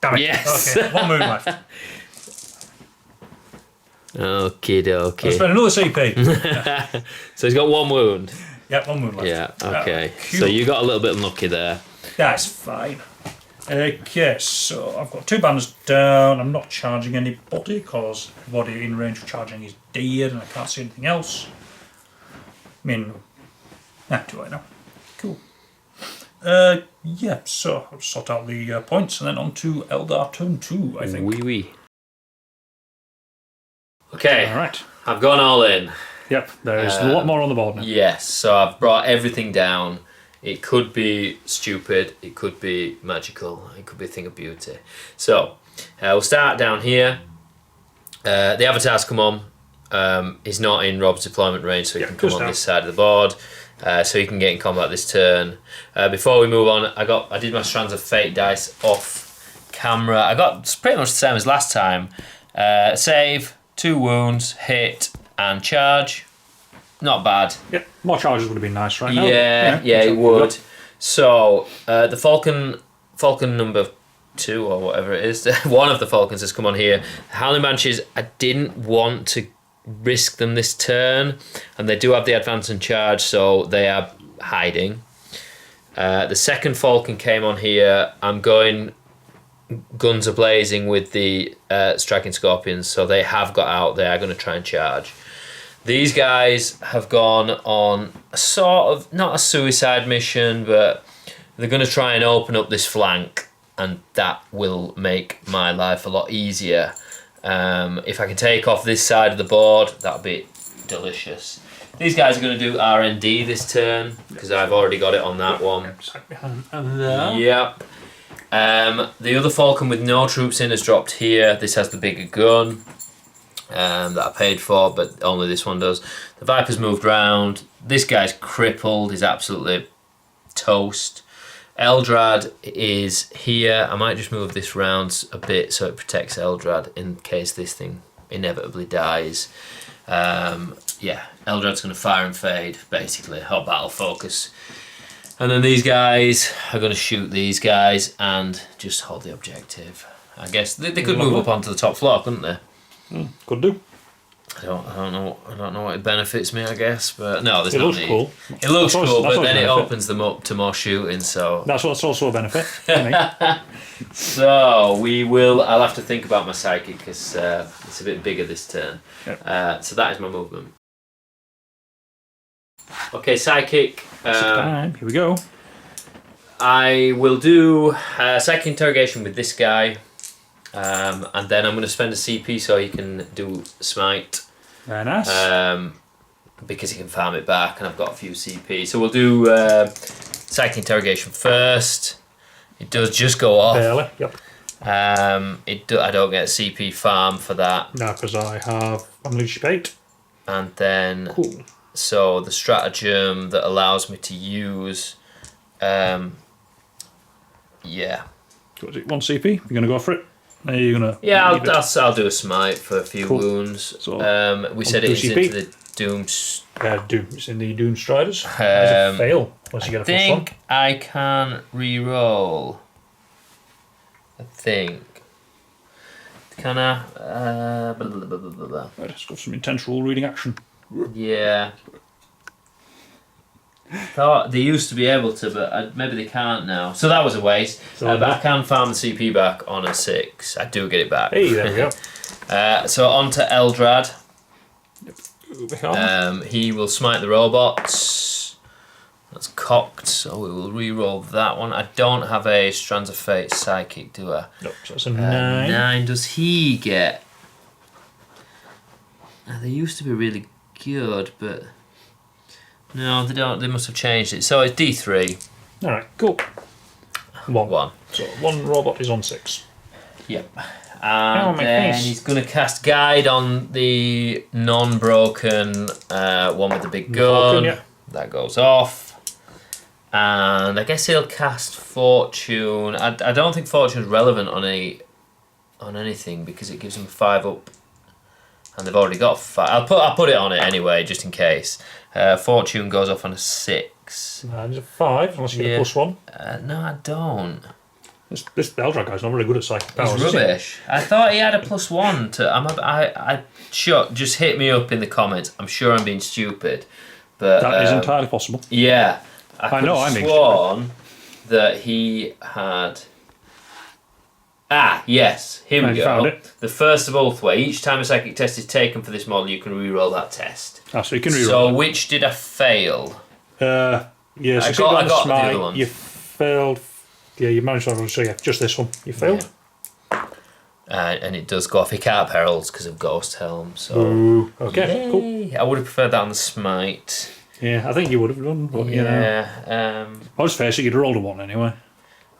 Damn it. Yes. Okay, 1 wound left. Okie I'll dokie. spend another CP. So he's got 1 wound. Yep, 1 wound left. Yeah, okay. Cute. So you got a little bit unlucky there. That's fine. Okay, so I've got 2 banners down. I'm not charging anybody because everybody in range of charging is dead and I can't see anything else. I mean, do I now? Cool. Yeah, so I'll sort out the points and then on to Eldar turn 2, I think. Wee wee. Okay, Alright. I've gone all in. Yep, there's a lot more on the board now. Yes, so I've brought everything down. It could be stupid, it could be magical, it could be a thing of beauty. So, we'll start down here. The avatar's come on. He's not in Rob's deployment range, so he can come on this side of the board. So he can get in combat this turn. Before we move on, I did my Strands of Fate dice off camera. I got pretty much the same as last time. Save, 2 wounds, hit, and charge. Not bad. Yeah, more charges would have been nice right now. Yeah, it would. So the Falcon number 2 or whatever it is, one of the Falcons has come on here. Howling Banshees, I didn't want to risk them this turn, and they do have the advance and charge, so they are hiding. The second Falcon came on here. I'm going guns a-blazing with the Striking Scorpions, so they have got out. They are going to try and charge. These guys have gone on a sort of, not a suicide mission, but they're going to try and open up this flank, and that will make my life a lot easier. If I can take off this side of the board, that'll be delicious. These guys are going to do RND this turn, because I've already got it on that one. Yep. The other Falcon with no troops in has dropped here. This has the bigger gun. That I paid for, but only this one does. The Viper's moved round. This guy's crippled. He's absolutely toast. Eldrad is here. I might just move this round a bit so it protects Eldrad in case this thing inevitably dies. Yeah, Eldrad's going to fire and fade, basically. Hot battle focus. And then these guys are going to shoot these guys and just hold the objective. I guess they could move up onto the top floor, couldn't they? Could do. I don't know what it benefits me, I guess, but no, there's It no looks need. cool. It looks That's cool, always but then it benefit. opens them up to more shooting. So That's what's also a benefit. I mean. So I'll have to think about my psychic because it's a bit bigger this turn. Yep. So that is my movement. Okay, psychic. Time. Here we go. I will do psychic interrogation with this guy, and then I'm going to spend a CP so he can do smite. Very nice. Because he can farm it back, and I've got a few CP. So we'll do psychic interrogation first. It does just go off. Barely. Yep. I don't get a CP farm for that. No, because I have Unleash 8. And then, Cool. so the stratagem that allows me to use, yeah. What is it? 1 CP. You're gonna go for it. Are you gonna? Yeah, I'll do a smite for a few Cool. wounds. So, We said it's CP. into the Doom. Doom. It's in the Doom Striders. It's a fail. Unless you get a I plus one. think I can re-roll. I think. Can I? Blah, blah, blah, blah, blah. Right, let's go for some intense rule reading action. Yeah. Thought they used to be able to, but maybe they can't now. So that was a waste. But I can farm the CP back on a 6. I do get it back. Hey, there we go. So on to Eldrad. Over here. He will smite the robots. That's cocked, so we will re-roll that one. I don't have a Strands of Fate Psychic, do I? Nope, so that's a 9. 9 does he get? They used to be really good, but no, they don't. They must have changed it. So it's D3. Alright, cool. 1. So 1 robot is on 6. Yep. And my then face. he's going to cast Guide on the non-broken one with the big gun. Yeah. That goes off. And I guess he'll cast Fortune. I don't think Fortune's relevant on anything because it gives him 5 up. And they've already got 5. I'll put it on it anyway, just in case. Fortune goes off on a 6. He's a 5, unless you get a plus 1. No, I don't. This Eldrad guy's not very good at psychic powers. He's is he? rubbish. I thought he had a plus 1 to. Sure. Just hit me up in the comments. I'm sure I'm being stupid, but That is entirely possible. Yeah, I know, could I'm have sworn that he had. Yes, here we You go. found it. The first of Oathway. Each time a psychic test is taken for this model, you can re-roll that test. So you can reroll. So which did I fail? Yeah, so I you got the smite, other ones. you failed. Yeah, you managed to. So yeah, just this one. You failed. And it does go off. He can't perils because of Ghost Helm. So Ooh, okay, cool. Yay. I would have preferred that on the smite. Yeah, I think you would have done, but you know. Yeah. I was fair, so you'd rolled a 1 anyway.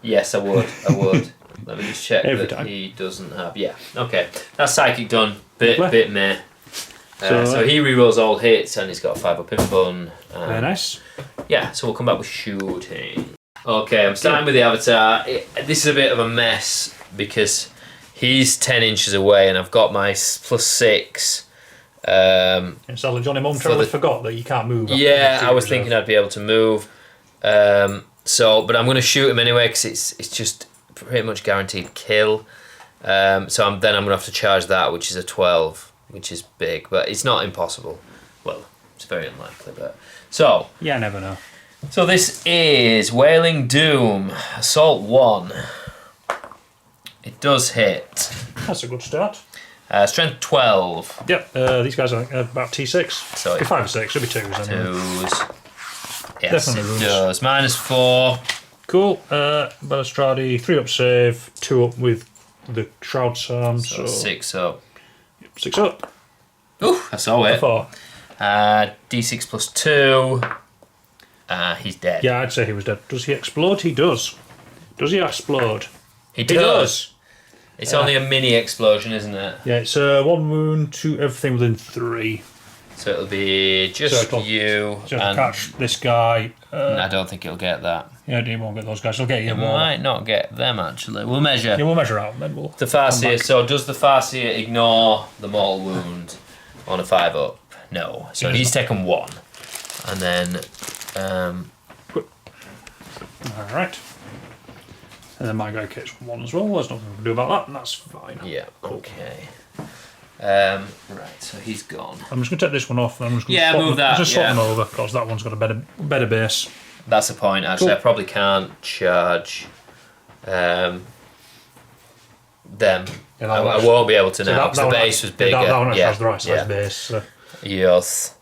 Yes, I would. Let me just check Every that time. he doesn't have. Yeah. Okay. That's psychic done. Bit meh. So he rerolls all hits and he's got a 5 up in fun. Very nice. Yeah. So we'll come back with shooting. Okay, I'm starting with the Avatar. This is a bit of a mess because he's 10 inches away and I've got my plus 6. It's like Johnny momentarily forgot that you can't move. Yeah, I was thinking I'd be able to move. But I'm going to shoot him anyway because it's just pretty much guaranteed kill. So I'm going to have to charge that, which is a 12, which is big, but it's not impossible. Well, it's very unlikely, but so Yeah, I never know. So this is Wailing Doom, Assault 1. It does hit. That's a good start. Strength 12. Yep, these guys are about T6. So 5 or 6, should be 2s anyway. 2s. Yes, Definitely it runes. does. -4. Cool. Balustrade, 3 up save, 2 up with the Shroud Charm. So 6 up. 6 up. Ooh, I saw it. 4. D6 plus 2. He's dead. Yeah, I'd say he was dead. Does he explode? He does. Does he explode? He does. It's only a mini explosion, isn't it? Yeah, it's 1 wound to everything within 3. So it'll be just So it'll- you. So And catch this guy. I don't think it'll get that. Yeah, he won't get those guys. He'll get you It more. might not get them, actually. We'll measure. Yeah, we'll measure out and then we'll. The Farseer, so does the Farseer ignore the mortal wound on a 5 up? No. So he's taken 1. And then. Alright. And then my guy gets 1 as well. There's nothing we can do about that, and that's fine. Yeah, okay. Right, so he's gone. I'm just going to take this one off. And I'm just going Yeah, move that. Just swap them over because that one's got a better base. That's the point, actually. Cool. I probably can't charge them. Yeah, I won't be able to now because the base was bigger. That one has the right size base. So. Yes.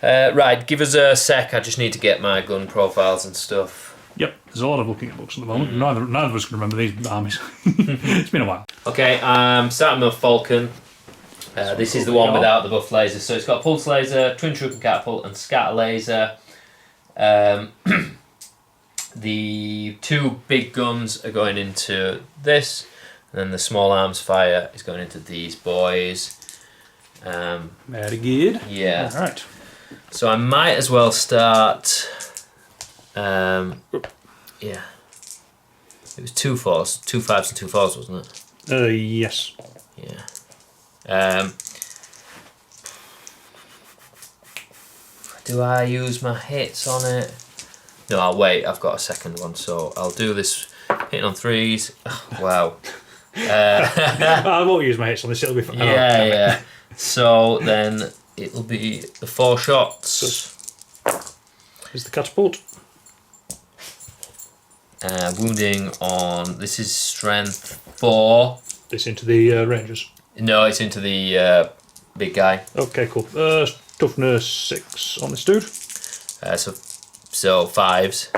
Right, give us a sec. I just need to get my gun profiles and stuff. Yep, there's a lot of looking at books at the moment. Neither of us can remember these armies. It's been a while. Okay, I'm starting with Falcon. This is the one without the buff lasers. So it's got pulse laser, twin troop and catapult, and scatter laser. The two big guns are going into this, and then the small arms fire is going into these boys. Very good. Yeah. All right. So I might as well start. Yeah. It was 2 4s, 2 5s and 2 4s, wasn't it? Yes. Yeah. Do I use my hits on it? No, I'll wait. I've got a second one, so I'll do this hitting on 3s. Oh, wow. I won't use my hits on this. It'll be fine. Yeah. So then it'll be the 4 shots. Is the catapult? Wounding on. This is strength 4. This into the rangers. No, it's into the big guy. Okay, cool. Toughness 6 on this dude. So 5s.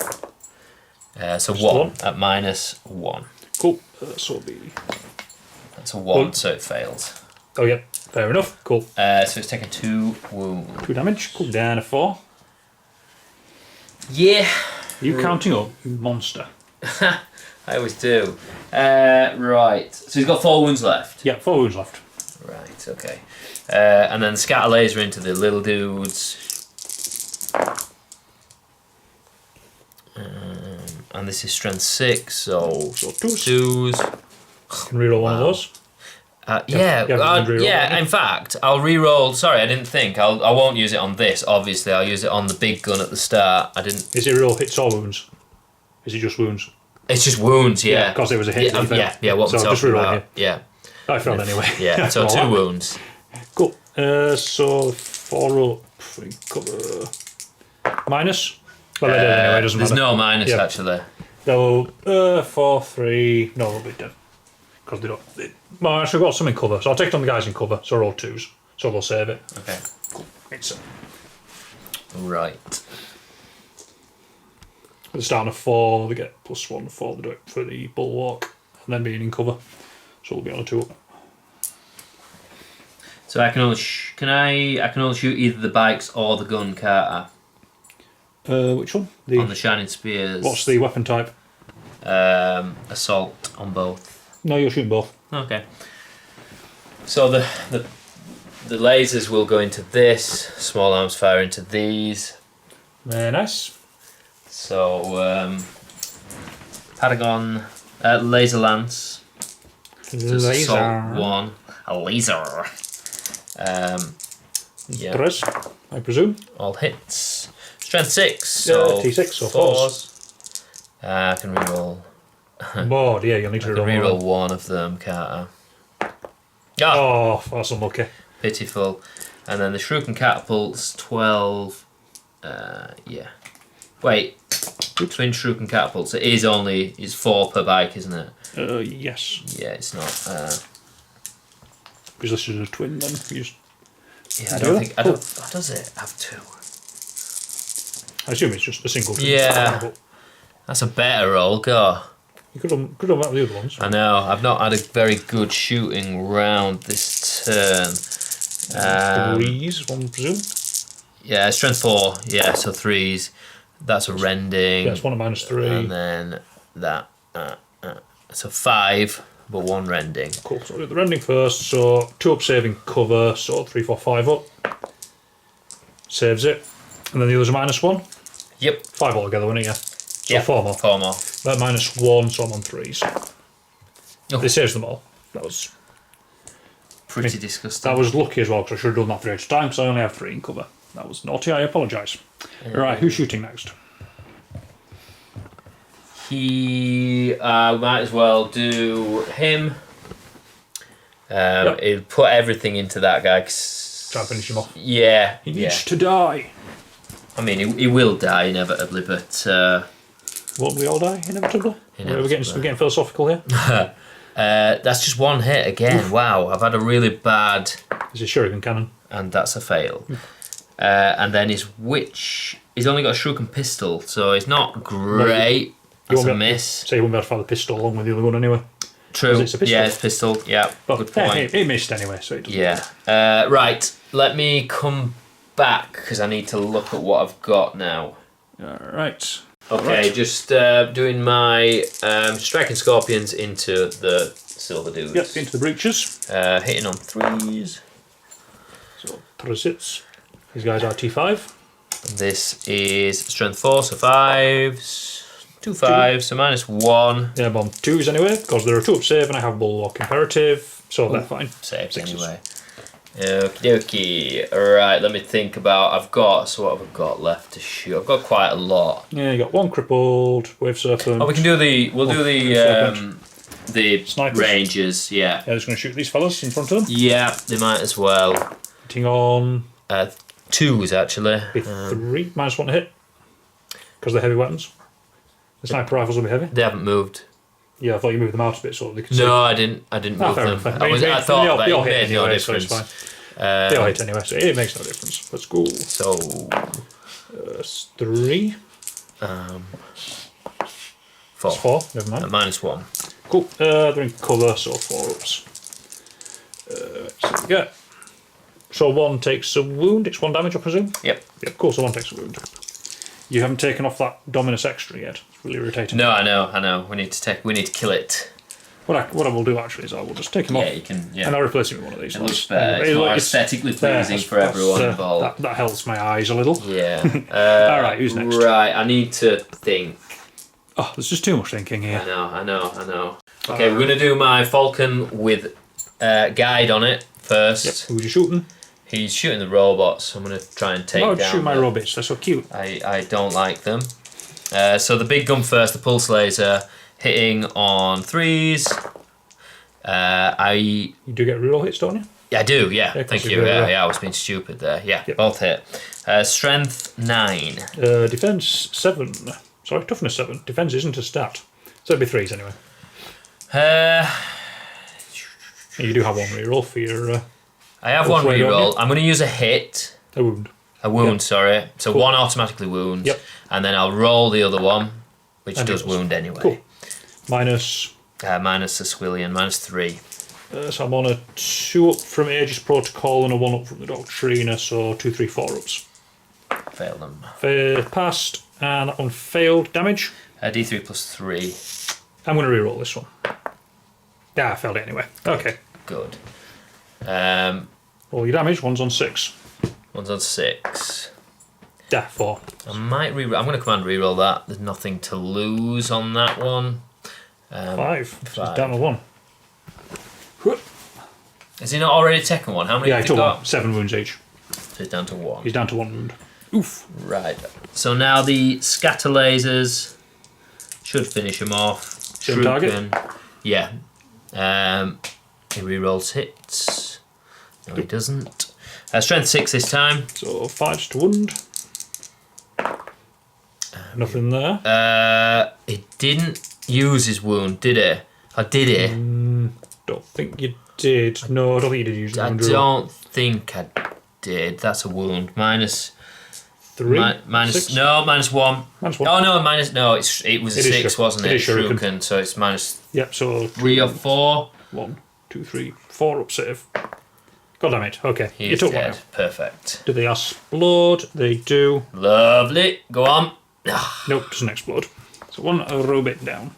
So Just 1 one. at -1. Cool. So it'll be. That's a 1, so it fails. Oh yeah, fair enough. Cool. So it's taken 2 wounds. 2 damage. Cool. Down to 4. Yeah. You counting up, you monster. I always do. Right. So he's got 4 wounds left. Yeah, 4 wounds left. Right. Okay. And then scatter laser into the little dudes. And this is strength 6, so 2s. Can reroll one of those. In fact, I'll re-roll. Sorry, I didn't think. I won't use it on this. Obviously, I'll use it on the big gun at the start. I didn't. Is it reroll hits or wounds? Is it just wounds? It's just wounds, yeah. Because it was a hit. What we're talking about. Yeah. I failed anyway. Yeah. So 2 wounds. Cool. So 4 up. Cover. Minus. Well, they did anyway. It doesn't there's matter. no minus actually. No. 4 3. No, they'll be dead. Because they don't. Well, I actually got some in cover, so I'll take it on the guys in cover. So roll 2s, so they'll save it. Okay. Cool. It's right. At the start of 4, they get +1 for the bulwark, and then being in cover, so we'll be on a 2 up. So I can only I can only shoot either the bikes or the gun, can't I? Which one? On the shining spears. What's the weapon type? Assault on both. No, you're shooting both. Okay. So the lasers will go into this. Small arms fire into these. Very nice. So Patagon laser lance. Assault 1. A laser. Yeah. Tres, I presume. All hits. Strength 6. So T6 or 4s. I can reroll. Board, yeah, you'll need to reroll one of them, can't I? Oh, that's unlucky. Pitiful. And then the shuriken catapults, 12. Yeah. Wait. Twin shuriken catapults. It's 4 per bike, isn't it? Yes. Yeah, it's not. Because this is a twin, then. I don't think. Does it have 2? I assume it's just a single twin. Yeah. That's a better roll, go. You could have that with the other ones. I know. I've not had a very good shooting round this turn. 3s, one presume. Yeah, strength 4. Yeah, so 3s. That's a rending. Yeah, it's 1 at -3. And then that. So 5, but 1 rending. Cool. So we'll do the rending first. So 2 up saving cover. So 3, 4, 5 up. Saves it. And then the others are -1. Yep. 5 altogether, wasn't it? Yeah. So Yeah. 4 more. 4 more. That -1, so I'm on 3s. Oh. It saves them all. That was Pretty disgusting. That was lucky as well, because I should have done that 3 extra times, so I only have 3 in cover. That was naughty, I apologise. Right, who's shooting next? He might as well do him. He'll put everything into that guy. Try and finish him off. Yeah. He needs to die. I mean, he will die inevitably, but... Won't we all die inevitably? We're getting philosophical here. That's just one hit again. Oof. Wow, I've had a really bad... Is it shuriken cannon? And that's a fail. And then his witch... He's only got a shuriken pistol, so it's not great. That's a miss. So you won't be able to fire the pistol along with the other one anyway. True. It's a pistol. Yeah, it's pistol. Yeah, but good point. He missed anyway, so it doesn't matter. Right, let me come back, because I need to look at what I've got now. Alright. Okay, just doing my striking scorpions into the silver dudes. Yep, into the breaches. Hitting on 3s. So 3 These guys are T5. This is strength 4, so 5s. 2 5s, so -1. Yeah, I'm on 2s anyway, because they're a 2-up save and I have bulwark imperative, so they're fine. Saves anyway. Okie dokie. Alright, let me think about... what have I got left to shoot? I've got quite a lot. Yeah, you got 1 crippled, wave serpent. Oh, we can do the... We'll do the snipers. Rangers, yeah. Yeah, they're just going to shoot these fellas in front of them. Yeah, they might as well. Hitting on... 2s, actually. 3, -1 to hit. Because they're heavy weapons. The sniper rifles will be heavy. They haven't moved. Yeah, I thought you moved them out a bit so they could see. No, I didn't move them. I thought that it made no difference. So they all hit anyway, so it makes no difference. Let's go. So... 3. 4. It's 4, never mind. -1. Cool. They're in cover, so 4-ups. So we go. So 1 takes a wound. It's 1 damage, I presume? Yep. Yep, cool, so 1 takes a wound. You haven't taken off that Dominus extra yet. It's really irritating. No, I know. We need to kill it. What I will do actually is I will just take him off. Yeah, you can. Yeah. And I'll replace him with one of these. It looks better. It's more aesthetically pleasing for everyone involved. That helps my eyes a little. Yeah. Alright, who's next? Right, I need to think. Oh, there's just too much thinking here. I know. Okay, we're going to do my Falcon with guide on it first. Yep. Who's you shooting? He's shooting the robots, so I'm going to try and take down... shoot my robots, they're so cute. I don't like them. So the big gun first, the pulse laser, hitting on 3s. You do get reroll hits, don't you? Yeah, I do, yeah. Thank you. Yeah, I was being stupid there. Yeah, yep. Both hit. Strength 9. Defense 7. Sorry, toughness 7. Defense isn't a stat. So it'd be 3s anyway. You do have 1 reroll for your... I have 1 reroll. I'm going to use a hit. A wound. Yep. Sorry. So cool. 1 automatically wounds. Yep. And then I'll roll the other one, which does wound anyway. Cool. Minus... minus the Swillian, -3. So I'm on a 2-up from Aegis Protocol and a 1-up from the Doctrina, so 2, 3, 4-ups. Failed them. Passed, and that one failed. Damage? D3 +3. I'm going to reroll this one. Yeah, I failed it anyway. Okay. Good. All your damage, 1's on 6. 1's on 6. Yeah, 4. I'm going to command reroll that. There's nothing to lose on that one. 5. So it's down to 1. Has he not already taken 1? How many have he took got? 1. 7 wounds each. So he's down to 1. He's down to 1 wound. Oof. Right. So now the scatter lasers should finish him off. Same target? Yeah. He rerolls hits. No, he doesn't. Strength 6 this time. So 5's to wound. Nothing there. He didn't use his wound, did he? Or did he? Don't think you did. No, I don't think you did use the wound. I don't think I did. That's a wound. -3. -6? No, -1. -1. Oh no, it was a 6, wasn't it? Shuriken, so it's minus. Yep. So 3 or 4. 1, 2, 3, 4 up save. God damn it. Okay, He's you took dead. 1 out. Perfect. Do they explode? They do. Lovely. Go on. Nope, doesn't explode. So 1 robot down.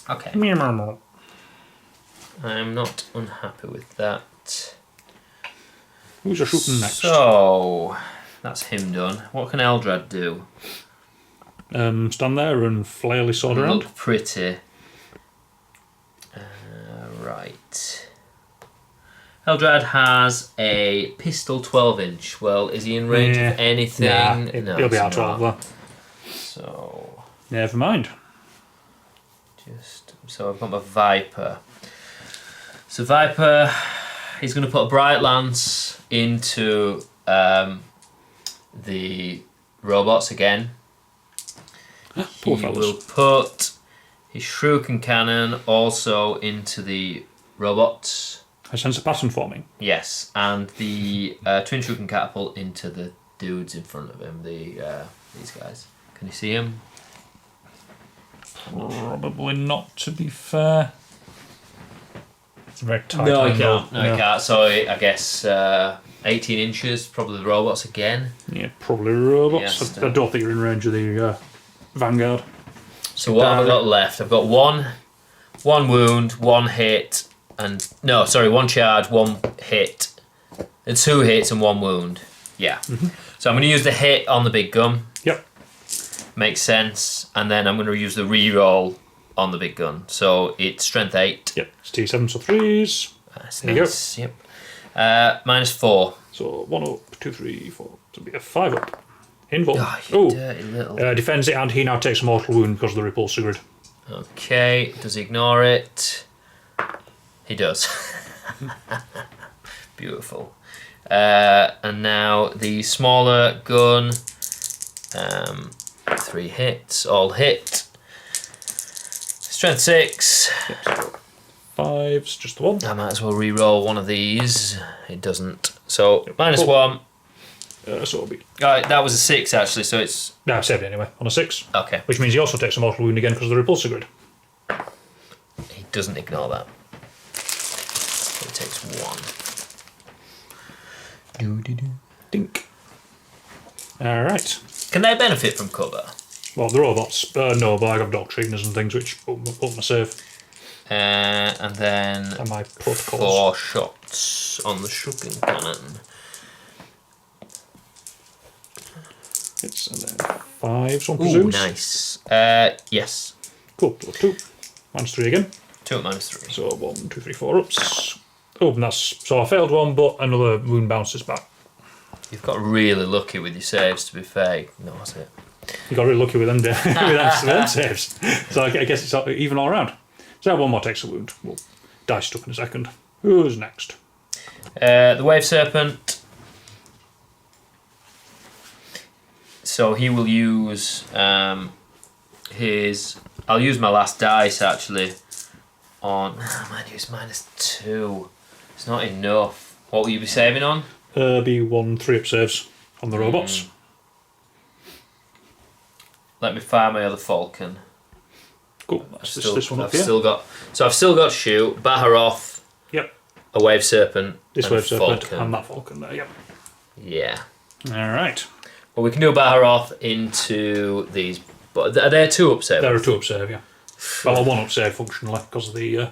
Okay. Meow. I'm not unhappy with that. Who's your shooting next? So that's him done. What can Eldrad do? Stand there and flail his sword around. Look pretty. Right. Eldrad has a pistol 12-inch. Well, is he in range of anything? Nah, no, he'll be out 12 there. So never mind. So I've got my Viper. So Viper, he's going to put a Bright Lance into the robots again. He will put his Shuriken Cannon also into the robots. I sense a pattern forming. Yes, and the Twin Shuriken Catapult into the dudes in front of him, these guys. Can you see him? Probably not, to be fair. It's a very tight No, he window. can't. No, he can't. So I guess 18 inches, probably the robots again. Yeah, probably robots. Yes, I don't think you're in range of the Vanguard. So what have I got left? I've got one wound, one hit, and no, sorry, one charge, one hit, and 2 hits and 1 wound. Yeah. Mm-hmm. So I'm going to use the hit on the big gun. Yep. Makes sense. And then I'm going to use the reroll on the big gun. So it's strength 8. Yep. It's T7, so 3s. That's there nice. you go. Yep. -4. So 1 up, 2, 3, 4. So it'll be a 5 up. Invul. Oh, you dirty little... defends it, and he now takes a mortal wound because of the repulsor grid. Okay. Does he ignore it? He does. Beautiful. And now the smaller gun, 3 hits, all hit. Strength 6. Yep, so 5's just the 1. I might as well re-roll one of these. It doesn't. So -1. So it'll be... Alright, that was a 6 actually, so it's... No, I saved it anyway, on a 6. Okay. Which means he also takes a mortal wound again because of the repulsor grid. He doesn't ignore that. So it takes 1. Dink. Alright. Can they benefit from cover? Well, the robots, no, but I have doctriners and things which up my save. And then And my protocols. 4 shots on the Shuriken Cannon. It's, and then 5s, one Ooh, presumes. nice. Yes. Cool, so 2. -3 again. 2 at -3. So 1, 2, 3, 4 ups. Oh, and that's... So I failed one, but another wound bounces back. You've got really lucky with your saves, to be fair. No, that's it. You got really lucky with them, with them saves. So I guess it's even all around. So one more takes a wound. We'll dice it up in a second. Who's next? The Wave Serpent. So he will use his... I'll use my last dice, actually, on... I might use -2. It's not enough. What will you be saving on? Be 1 3-up saves on the robots. Let me fire my other Falcon. Cool. That's this one up here. I've still got shoot, Baharoth, Yep. a Wave Serpent, This and Wave Serpent Falcon. and that Falcon there, yep. Yeah. Alright. Well, we can do a Baharoth into these, but are they a 2-up save? They're a 2-up save, yeah. Well, a 1-up save functionally because of the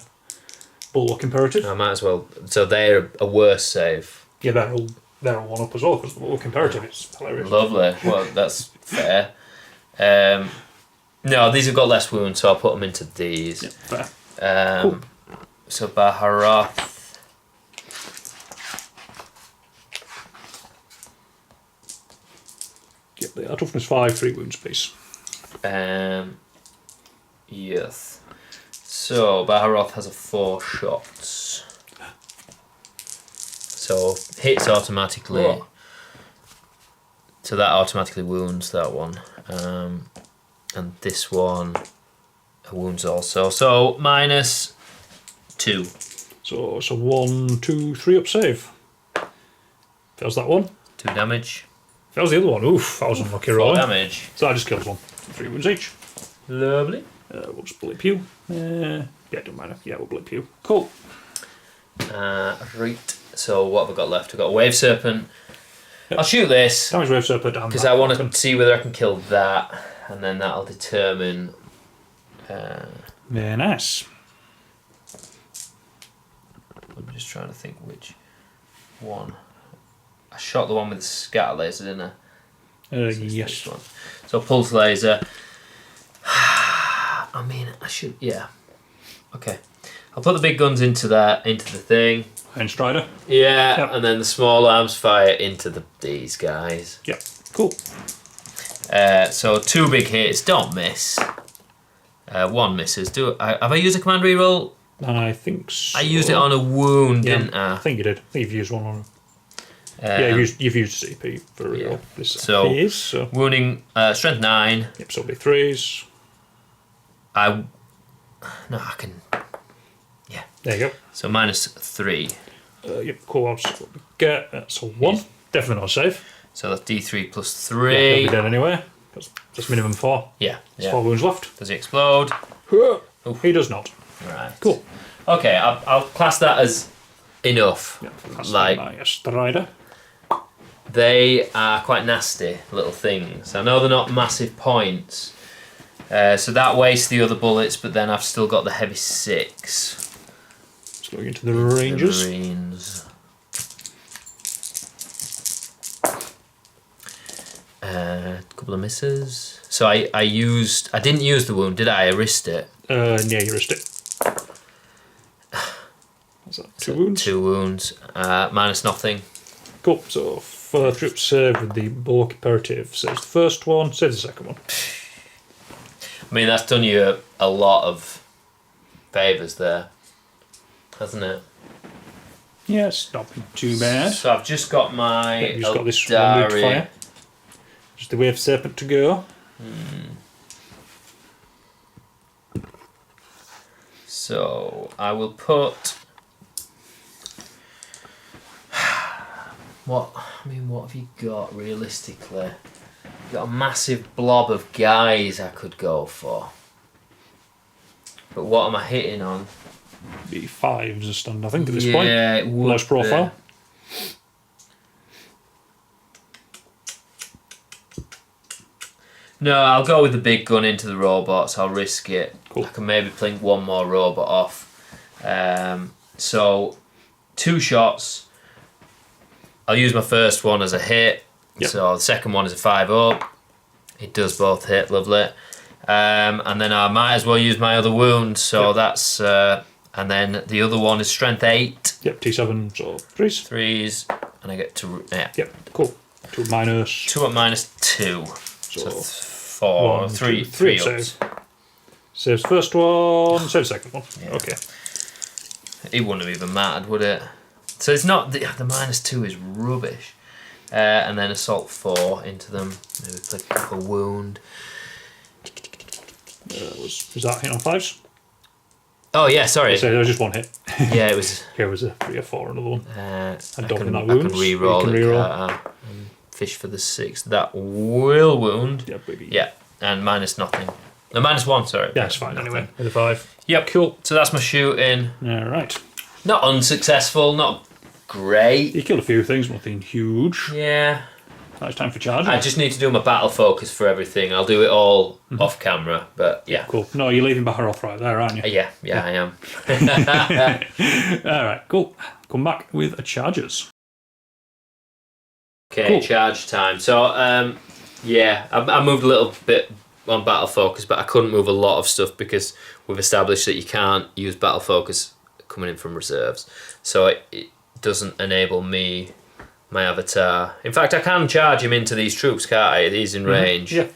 Bulwark Imperative. I might as well. So they're a worse save. Yeah, they're all 1-up as well because of the Bulwark Imperative. It's hilarious. Lovely. Well, that's fair. No, these have got less wounds, so I'll put them into these. Yeah, fair. Cool. So Baharoth. Yep, they are toughness 5, 3 wounds apiece. Yes. So Baharoth has a 4 shots. So hits automatically. Oh. So that automatically wounds that one. And this one wounds also. So -2. So it's a 1, 2, 3-up save. Fails that one. 2 damage. Fails the other one. Oof, that was unlucky 4 rolling. damage. So I just killed one. 3 wounds each. Lovely. We'll just blip you. Yeah, don't matter. Yeah, we'll blip you. Cool. Right. So what have I got left? I've got a Wave Serpent. Yep. I'll shoot this Damage Wave Serpent down. because I want to see whether I can kill that, and then that'll determine. Very nice. I'm just trying to think which one. I shot the one with the scatter laser, didn't I? So it's Yes. this one. So Pulse Laser. I mean, I should. Yeah. Okay. I'll put the big guns into the thing. And Strider. Yeah, Yep. and then the small arms fire into these guys. Yep. Cool. So 2 big hits, don't miss. 1 misses. Have I used a command reroll I think so. I used it on a wound, Yeah, didn't I? I think you did. I think you've used one on. Yeah, you've used CP for real. This So, is so. Wounding, strength 9. Yep, so it'll be 3s. I can. Yeah. There you go. So -3. Yep, cool. That's what we get. That's a 1. Definitely not safe. So that's D3 plus Yeah, 3. he'll be dead anyway. That's minimum 4. Yeah. There's 4 wounds left. Does he explode? He does not. Right. Cool. Okay, I'll class that as enough. Yep, that's Like, my Strider. they are quite nasty little things. I know they're not massive points. So that wastes the other bullets, but then I've still got the heavy 6. Let's go into the Rangers. The Marines. A couple of misses. So I didn't use the wound, did I? I risked it. Yeah, you risked it. What's that? 2 wounds? 2 wounds. Minus nothing. Cool. So, for troops saved with the bulk imperative, saves the first one, saves the second one. I mean, that's done you a lot of favours there, hasn't it? Yeah, it's not been too bad. So I've just got my You've just got this one to fire. Just the Wave Serpent to go. So I will put. What have you got realistically? You've got a massive blob of guys I could go for. But what am I hitting on? Be 5s a stand, I think, at this point. Yeah, it would. Lowest profile. No, I'll go with the big gun into the robots. I'll risk it. Cool. I can maybe plink one more robot off. So 2 shots. I'll use my first one as a hit. Yep. So the second one is a 5 up. It does both hit, lovely. And then I might as well use my other wound. So that's and then the other one is strength 8. Yep, T7, so 3s. 3s, and I get to Yep, cool. 2 minus. 2 at -2. So One, 3 2, 3 ups. saves. Saves first one, saves second one. Yeah. Okay. It wouldn't have even mattered, would it? So it's not the -2 is rubbish. And then assault 4 into them. Maybe pick up a wound. Was that hit on 5s? Oh yeah, sorry. So there was just one hit. Yeah, it was. Here was a 3 or 4 another one. I don't can, know I wounds. can re-roll You can it. re-roll. And fish for the 6. That will wound. Yeah, baby. Yeah, and minus nothing. No, -1. Sorry. Yeah, it's fine Nothing. anyway. With a 5. Yep. Cool. So that's my shooting. All right. Not unsuccessful. Not great. You killed a few things, nothing huge. Yeah. Now it's time for charge. I just need to do my battle focus for everything. I'll do it all off camera, but yeah. Cool. No, you're leaving Baharoth right there, aren't you? Yeah, I am. All right, cool. Come back with a charges. Okay, Cool. charge time. So, yeah, I moved a little bit on battle focus, but I couldn't move a lot of stuff because we've established that you can't use battle focus coming in from reserves. So it doesn't enable my avatar. In fact, I can charge him into these troops, can't I? He's in range. Yeah.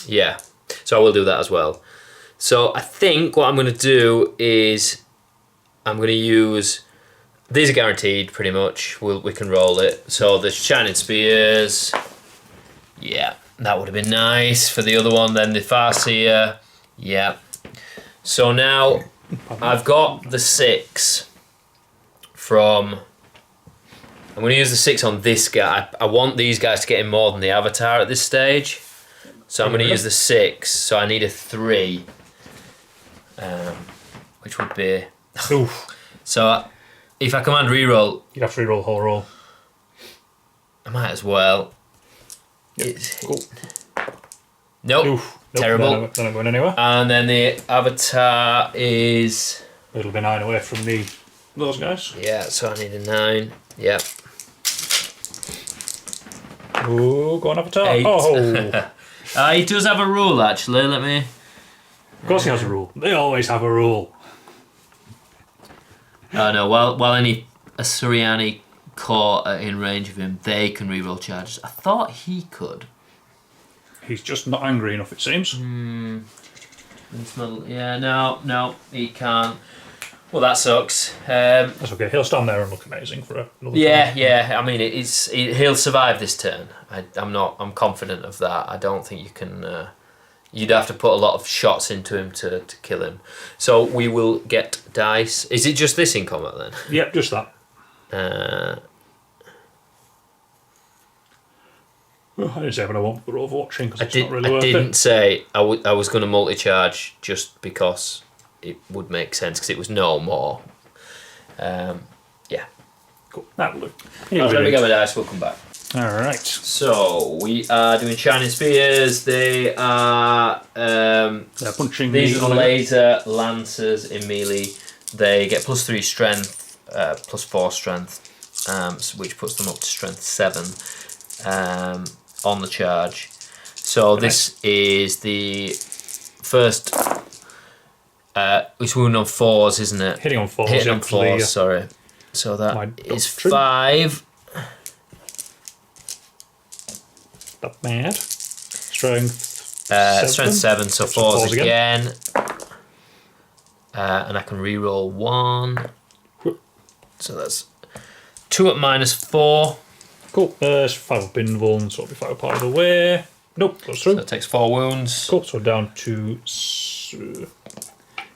Yeah. So I will do that as well. So I think what I'm going to do is I'm going to use. These are guaranteed, pretty much. We can roll it. So the Shining Spears. Yeah, that would have been nice for the other one. Then the Farseer. Yeah. So now I've got the 6 from. I'm going to use the 6 on this guy. I want these guys to get in more than the Avatar at this stage. So I'm going to use the 6. So I need a 3. Which would be. Oof. So if I command reroll, You'd have to reroll the whole roll. I might as well. Yep. Cool. Nope. Oof. Nope, Terrible. They're not going anywhere. And then the Avatar is. It'll be 9 away from those guys. Yeah, so I need a 9. Yep. Oh, go on, Avatar. 8. Oh. He does have a rule, actually. Let me. Of course he has a rule. They always have a rule. Oh no, while any Asuryani Corps are in range of him, they can reroll charges. I thought he could. He's just not angry enough, it seems. Yeah, no, he can't. Well, that sucks. That's okay. He'll stand there and look amazing for another Yeah, turn. yeah. I mean, he'll survive this turn. I'm confident of that. I don't think you can. You'd have to put a lot of shots into him to kill him. So we will get dice. Is it just this in combat then? Yep, just that. Well, I didn't say what I want for Overwatching because it's not really worth it. I didn't say I was going to multi-charge just because it would make sense because it was no more. Yeah. Cool. That will do. Let me get my dice. We'll come back. Alright. So we are doing Shining Spears. They are They're punching. these are the laser lancers in melee. They get +3 strength, +4 strength, which puts them up to strength 7 on the charge. So this is the first. It's wound on 4s, isn't it? Hitting on 4s. Hitting on 4s. Sorry. So that is 5. Not bad. Strength. Strength 7, so 4s again. And I can reroll 1. So that's 2 at -4. Cool. 5 up invuln, so it'll be 5 up either way. Nope, goes through. So that takes 4 wounds. Cool, so down to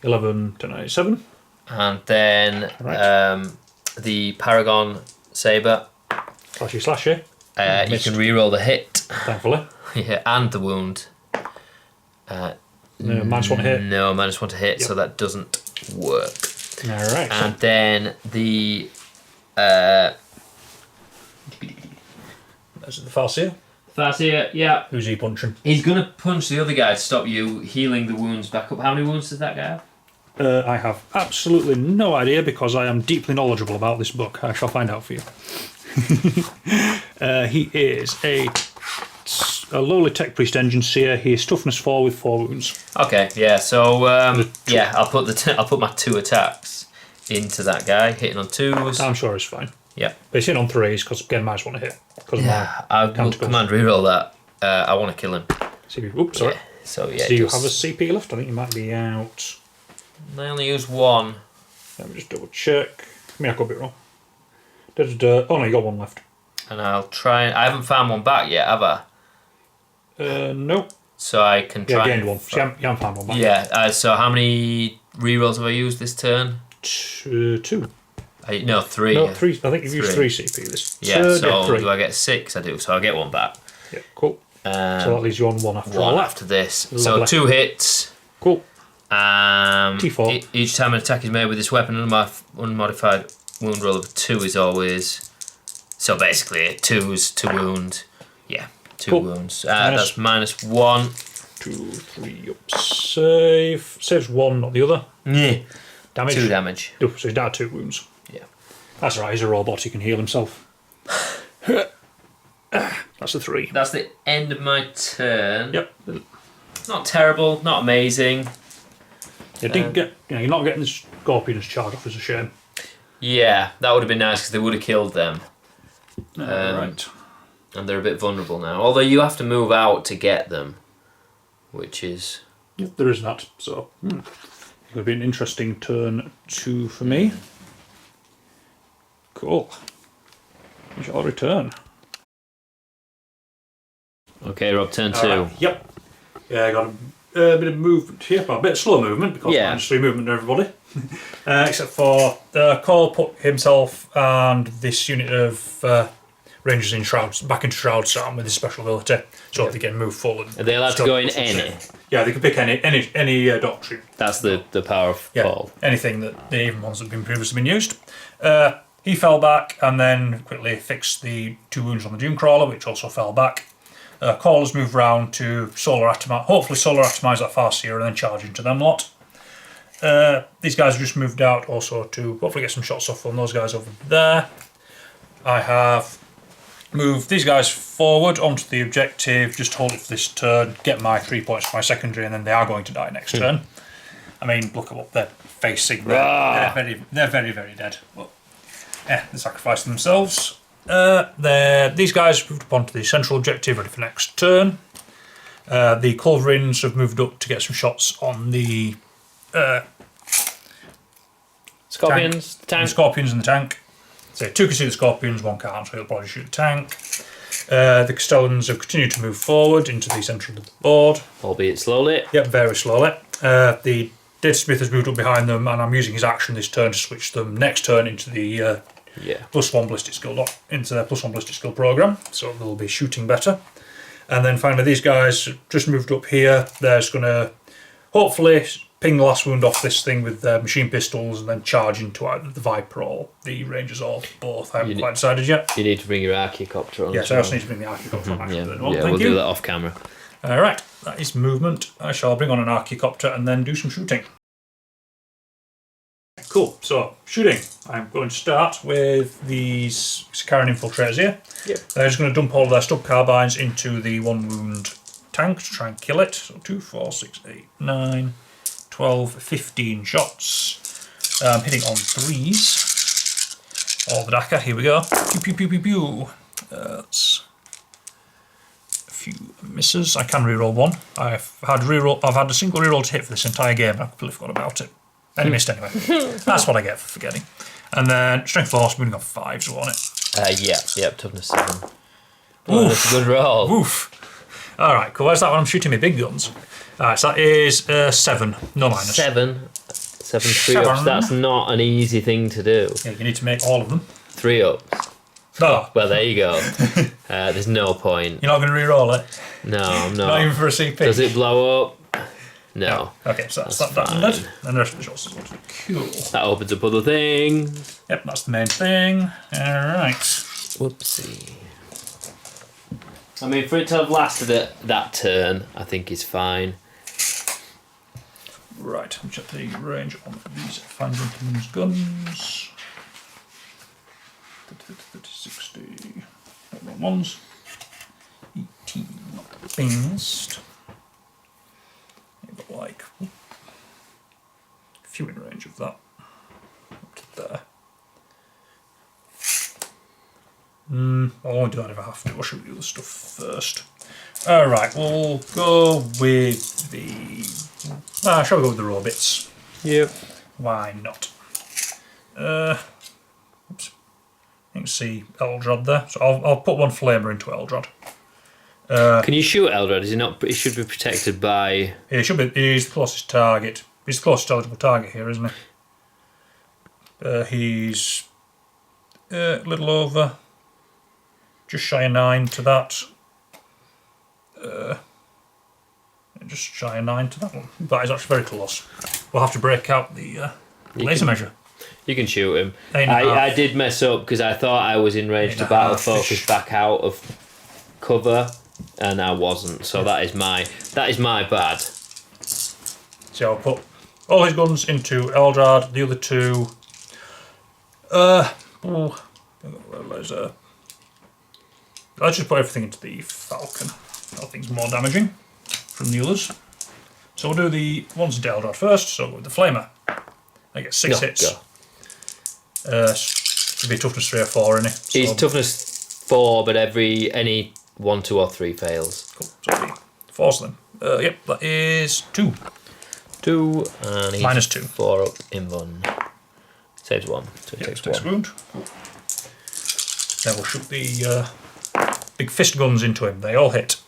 11 to 97. And then the Paragon Sabre. Slashy. You can reroll the hit. Thankfully. Yeah, and the wound. No, -1 to hit. No, -1 to hit, so that doesn't work. Alright. And then the... There's the Farseer. Farseer, yeah. Who's he punching? He's going to punch the other guy to stop you healing the wounds back up. How many wounds does that guy have? I have absolutely no idea because I am deeply knowledgeable about this book. I shall find out for you. He is a lowly tech priest engine seer. He is toughness 4 with 4 wounds. Okay, yeah. So yeah, I'll put my 2 attacks into that guy, hitting on 2s. I'm sure it's fine. Yeah, but he's hitting on 3s because again, might want to hit. Yeah, I will command reroll that. I want to kill him. Oops, sorry. Yeah, so yeah. Do you have a CP left? I think you might be out. I only use 1. Let me just double check. I mean, I could be wrong. Oh no, you got 1 left. And I'll try. I haven't found one back yet, have I? No. So I can try. Yeah, gained 1. So you haven't found one back. Yeah. So how many rerolls have I used this turn? 2. No, 3. No, 3. I think you've used 3 CP this turn. Yeah. So 3. do I get 6? I do. So I'll get 1 back. Yeah. Cool. So that leaves you on 1 after one all. after this. Lovely. So 2 hits. Cool. T4. Each time an attack is made with this weapon, unmodified wound roll of 2 is always. So basically, 2s to wound. Yeah, 2 wounds. That's -1. 2, 3 up. Save. Saves 1, not the other. Yeah. Damage. 2 damage. Oh, so he's down 2 wounds. Yeah. That's right, he's a robot, he can heal himself. That's a 3. That's the end of my turn. Yep. Not terrible, not amazing. You didn't get. You're not getting the Scorpion's charge off is a shame. Yeah, that would have been nice because they would have killed them. Right. And they're a bit vulnerable now. Although you have to move out to get them, which is... Yep, there is that. So, it's going to be an interesting turn 2 for me. Cool. We shall return. Okay, Rob, turn 2. Right. Yep. Yeah, I got a bit of movement here, but a bit of slow movement because minus 3 movement to everybody. Except for Cole put himself and this unit of Rangers in Shrouds back into Shroud Sam with his special ability, so they can move forward. Are they allowed to go in any? Yeah, they can pick any doctrine. That's the power of Paul. Anything that the even ones that have been previously been used. He fell back and then quickly fixed the 2 wounds on the Doomcrawler, which also fell back. Call has moved round to Solar Atomize, hopefully Solar Atomize that Farseer and then charge into them lot. These guys have just moved out also to hopefully get some shots off on those guys over there. I have moved these guys forward onto the objective, just hold it for this turn, get my 3 points for my secondary, and then they are going to die next turn. I mean, look at what they're facing. They're very, very dead. But, they're sacrificing themselves. These guys moved up onto the central objective, ready for next turn. The culverins have moved up to get some shots on the Scorpions, tank. The scorpions in the tank. So 2 can see the scorpions, 1 can't, so he'll probably shoot the tank. The Castellans have continued to move forward into the centre of the board. albeit slowly. Yep, very slowly. The Datesmith has moved up behind them, and I'm using his action this turn to switch them next turn into the +1 ballistic skill into their +1 ballistic skill program, so they'll be shooting better. And then finally, these guys just moved up here. They're just going to hopefully ping the last wound off this thing with their machine pistols and then charge into either the Viper or the Rangers or both. I haven't quite decided yet. You need to bring your Archicopter on. Yes, I also need to bring the Archicopter on. We'll do that off camera. Alright, that is movement. I shall bring on an Archicopter and then do some shooting. Cool, so shooting. I'm going to start with these Sicarian infiltrators here. Yep. They're just going to dump all of their stub carbines into the 1 wound tank to try and kill it. So 2, 4, 6, 8, 9, 12, 15 shots. Hitting on 3s. All the Dakar, here we go. Pew, pew, pew, pew, pew. That's a few misses. I can reroll 1. I've had a single reroll to hit for this entire game. I completely forgot about it. And he missed anyway. That's what I get for forgetting. And then strength force moving on 5s, on it. Yep, toughness 7. Oh, that's a good roll. Oof. Alright, cool. Where's that when I'm shooting my big guns? Alright, so that is 7, no minus. 7 3-ups. That's not an easy thing to do. Yeah, you need to make all of them. 3-ups. Oh. Well, there you go. There's no point. You're not going to re-roll it? No, I'm not. Not even for a CP? Does it blow up? No. Okay, so that's that done. And the rest of the shots is what. Cool. That opens up other things. Yep, that's the main thing. Alright. Whoopsie. I mean, for it to have lasted that turn, I think is fine. Right, we'll check the range on these Fan Gentleman's guns. 30, 60. Wrong ones. 18. Not the best. But like a few in range of that. Up to there. I'll only do that if I have to. I'll show you the stuff first. Alright, we'll go with the... shall we go with the raw bits? Yep. Why not? Oops. You can see Eldrad there. So I'll put 1 flamer into Eldrad. Can you shoot Eldrad? Is he not? He should be protected by... He should be. He's the closest target. He's the closest eligible target here, isn't he? He's a little over... Just shy of 9 to that. Just shy of 9 to that one. That is actually very close. We'll have to break out the laser measure. You can shoot him. I did mess up because I thought I was in range to battle focus back out of cover, and I wasn't. So that is my bad. So I'll put all his guns into Eldrad. The other 2. Let's just put everything into the Falcon. Nothing's more damaging from the others. So we'll do the ones into Eldrad first. So with the Flamer, I get 6 hits. Should be toughness 3 or 4, isn't it? So he's toughness 4, but any 1, 2, or 3 fails. Cool. So it'll be 4 then. Yep, that is 2. 2 and he's minus 2. 4 up in 1. Saves 1. So he takes 1. Wound. Cool. Then we'll shoot the big fist guns into him. They all hit.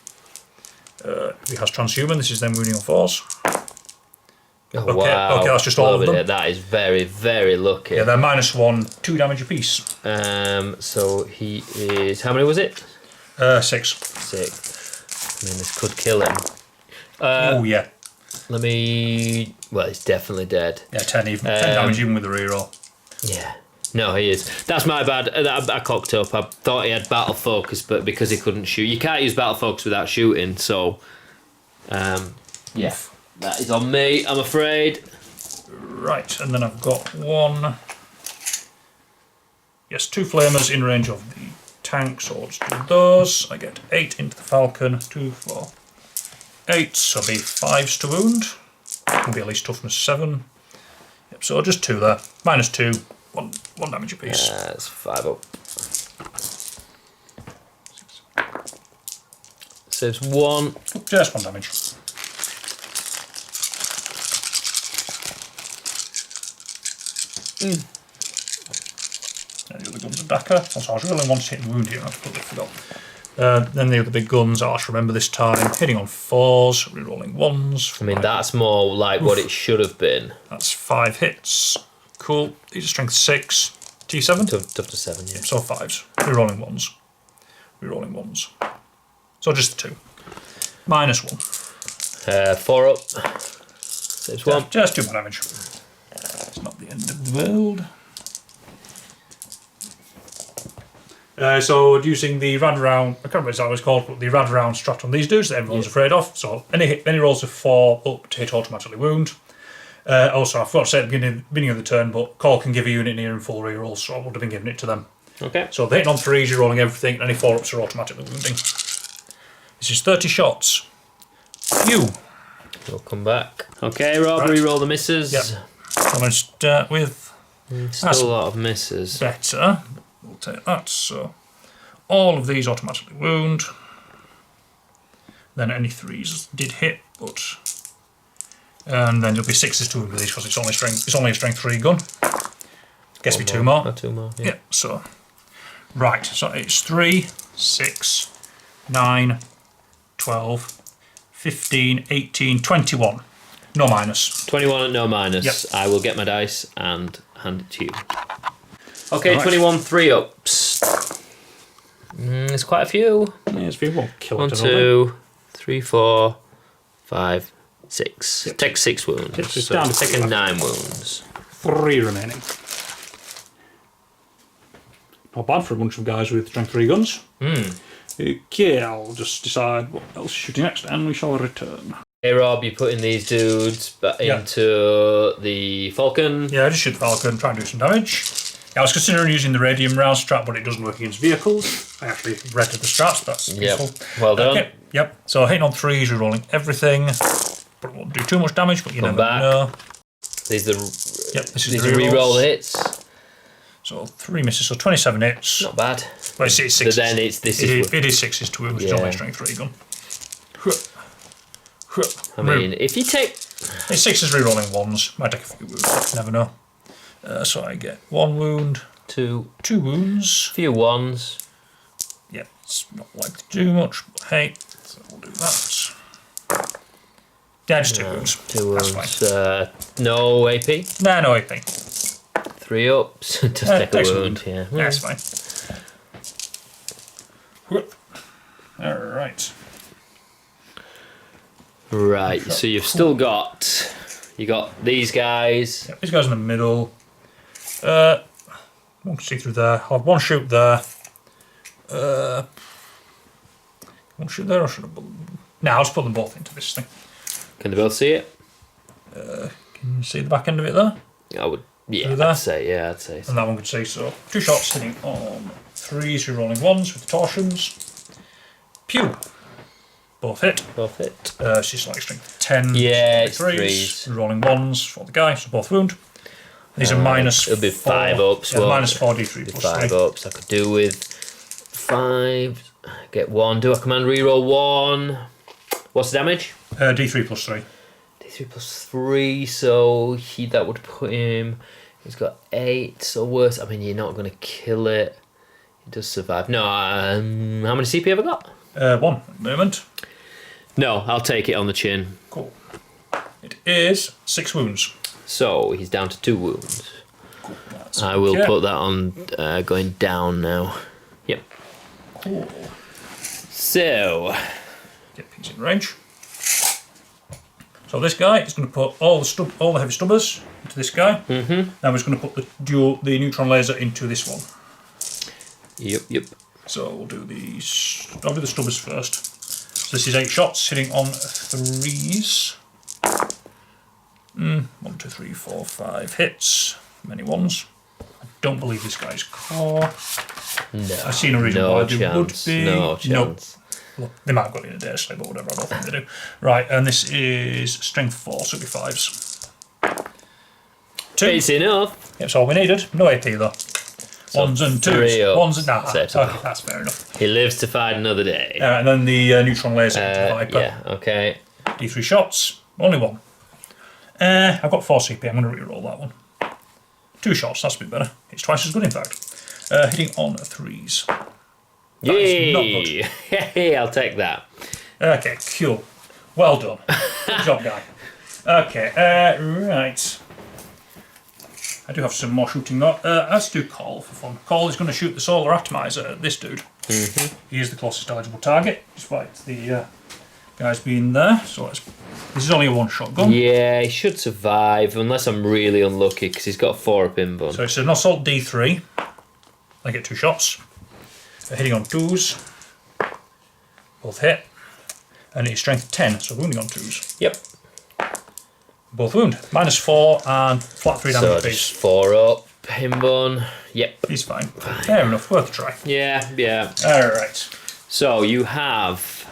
He has transhuman. This is them wounding on 4s. Oh, okay, wow. Okay, that's just all of them. That is very, very lucky. Yeah, they're -1, 2 damage apiece. So he is... How many was it? 6. 6. I mean, this could kill him. Oh, yeah. Let me... Well, he's definitely dead. Yeah, 10 even. 10 damage even with the reroll. Yeah. No, he is. That's my bad. I cocked up. I thought he had battle focus, but because he couldn't shoot... You can't use battle focus without shooting, so... yeah. That is on me, I'm afraid. Right, and then I've got 1... Yes, 2 flamers in range of the tank, so I'll just do those. I get 8 into the Falcon. 2, 4, 8, so it'll be 5s to wound. Can be at least toughness 7. Yep, so just 2 there. -2, 1 damage apiece. That's 5 up. Saves 1. just 1 damage. And the other gun's a Daka. Also, I was rolling 1 to hit and wound here, I completely forgot. Then the other big guns, I should remember this time, hitting on 4s, rerolling 1s. I mean, that's more like what it should have been. That's 5 hits. Cool. These are strength 6. T7? Tough to 7, yeah. So 5s. Rerolling 1s. Rerolling 1s. So just the 2. Minus 1. 4 up. Saves 1. Just 2 more damage. It's not the end of the world. So using the rad round, I can't remember what it's called, but the rad round strat on these dudes that everyone's afraid of. So any rolls of 4 up to hit automatically wound. Also, I forgot to say at the beginning of the turn, but Call can give a unit near and full rerolls, so I would have been giving it to them. Okay. So they're hitting on 3s, you're rolling everything, and any 4-ups are automatically wounding. This is 30 shots. You. We'll come back. Okay, Rob, Right. re-roll the misses. Yep. I'm going to start with Still a lot of misses. better. We'll take that. So all of these automatically wound. Then any 3s did hit, but and then there'll be 6s to wound with these because it's only a strength 3 gun. Guess me 2 more. Oh, 2 more. Yeah. Yeah. So right. So it's 3, 6, 9, 12, 15, 18, 21. No minus. 21 and no minus. Yep. I will get my dice and hand it to you. Okay, All right. 21 3-ups. There's quite a few. Yes, we won't kill 1, it. 2, 3, 4, 5, 6. Yep. Take 6 wounds. It's So down to taking 3 9 wounds. 3 remaining. Not bad for a bunch of guys with strength 3 guns. Okay, I'll just decide what else shooting next, and we shall return. Hey Rob, you're putting these dudes back Yeah. into the Falcon. Yeah, I just shoot the Falcon, try and do some damage. Yeah, I was considering using the radium round strat, but it doesn't work against vehicles. I actually read the strats, that's Yep. useful. Well done. Okay, yep, so hitting on 3s, rerolling everything. But it won't do too much damage, but you Come never back. know. These are Yep, this is these the are re-roll rerolls. hits. So 3 misses, so 27 hits. Not bad. Well, it's 6. But then this It is 6s to wound, which is Yeah. only a strength 3 gun. I mean, if you take It's 6s rerolling 1s. Might take a few wounds, never know. So I get 1 wound, 2 2 wounds. few ones, Yep, it's not likely to do much, but hey, so we'll do that. Yeah, just 2 wounds. 2 That's wounds, fine. no AP, Nah, no AP. 3 ups, just take a takes a wound. Yeah. That's fine. Alright. Right. So you've still got these guys. Yep, these guys in the middle. One can see through there. I'll have 1 shoot there. 1 shoot there, or should I? No, I'll just put them both into this thing. Can they both see it? Can you see the back end of it there? I would. Yeah, Through there? I'd say. Yeah, I'd say. So. And that one could see, so 2 shots hitting on 3s, you're rolling 1s with the torsions. Pew! Both hit. Both hit. She's like strength 10. Yeah, it's 3s. 3s. You're rolling 1s for the guy, so both wound. These are minus It'll be 4. 5 ups. Yeah, won't minus it? 4d3 It'll be plus 5 3. ups. I could do with 5. Get 1. Do a command reroll 1. What's the damage? D3 plus 3. D3 plus 3. So that would put him. He's got 8. So worse. I mean, you're not going to kill it. He does survive. No. How many CP have I got? 1 at the moment. No, I'll take it on the chin. Cool. It is 6 wounds. So he's down to 2 wounds. Cool. That's I will okay. put that on going down now. Yep. Cool. So Get these in range. So this guy is going to put all the heavy stubbers into this guy. Mm-hmm. Now he's going to put the neutron laser into this one. Yep. So we'll do these. I'll do the stubbers first. So this is 8 shots hitting on 3s. 1, 2, 3, 4, 5 hits. Many ones. I don't believe this guy's core. No. I see no reason no why they would chance. be. No chance. Nope. Well, they might have got it in a day sleep or whatever, I don't think they do. Right, and this is strength 4, so it'll be 5s. 2. It's enough. That's all we needed. No AP though. Ones and twos. Three up. Ones and... Nah, Acceptable. okay, that's fair enough. He lives to fight another day. And then the neutron laser into Viper. Yeah, okay. D3 shots. Only one. I've got 4 CP. I'm going to reroll that one. 2 shots. That's a bit better. It's twice as good, in fact. Hitting on 3s. That is not good. Yay! I'll take that. Okay, cool. Well done. Good job, guy. Okay, right. I do have some more shooting though. Let's do Call for fun. Call is going to shoot the solar atomizer at this dude. He is the closest eligible target, despite the guys being there. So this is only a one-shot gun. Yeah, he should survive, unless I'm really unlucky, because he's got 4 up in bun. So it's an assault D3. I get 2 shots. Hitting on 2s. Both hit. And it's strength 10, so wounding on 2s. Yep. Both wound. -4 and flat 3 damage So apiece. just 4 up, in bun. Yep. He's fine. Fair enough, worth a try. Yeah. Alright. So you have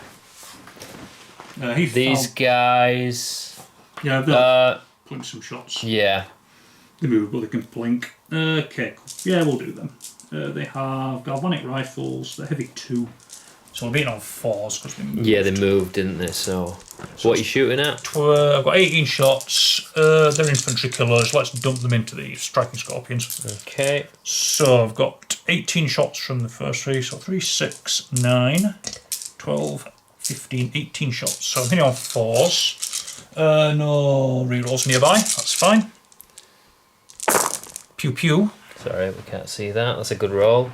these guys. Yeah, they'll plink some shots. Yeah. They move, but they can plink. Okay, cool. Yeah, we'll do them. They have galvanic rifles, they're heavy 2. So we're beating on 4s because they moved. Yeah, they moved, didn't they? So what are you shooting at? I've got 18 shots. They're infantry killers. Let's dump them into the striking scorpions. Okay. So I've got 18 shots from the first 3. So 3, 6, 9, 12, 15, 18 shots. So I'm hitting on 4s. No rerolls nearby. That's fine. Pew pew. Sorry, we can't see that. That's a good roll.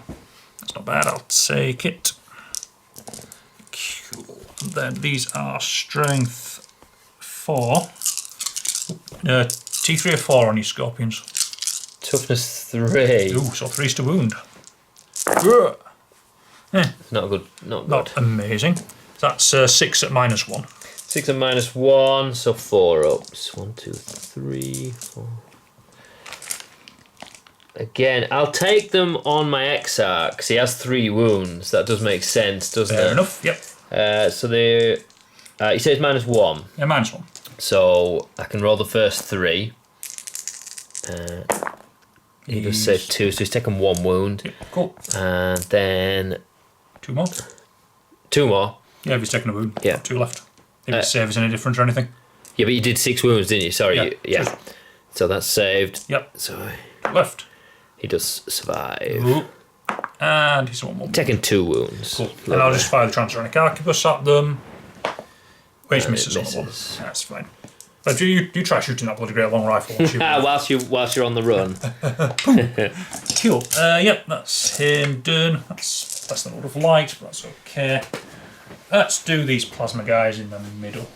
That's not bad. I'll take it. Cool. And then these are strength 4. T3 or 4 on your scorpions. Toughness 3. Ooh, so 3's to wound. Not good. Not good. Not amazing. That's 6 at -1. 6 and -1, so 4 ups. 1, 2, 3, 4. Again, I'll take them on my XR because he has 3 wounds. That does make sense, doesn't it? Fair enough, yep. So they, he says -1. Yeah, -1. So I can roll the first 3. He does save 2, so he's taken 1 wound. Yep, cool. And then 2 more. 2 more. Yeah, if he's taken a wound. Yeah. 2 left. If his save is any different or anything. Yeah, but you did 6 wounds, didn't you? Sorry. Yeah. Yeah. So that's saved. Yep. So Left. he does survive. Ooh. And he's 1 more. Taking 2 wounds. Cool. And I'll just fire the Transonic Arquebus at them. Which misses on the 1. misses. That's fine. But you try shooting that bloody great long rifle. whilst you're on the run. Cool. Yep, that's him done. That's less than I would have liked, but that's okay. Let's do these plasma guys in the middle.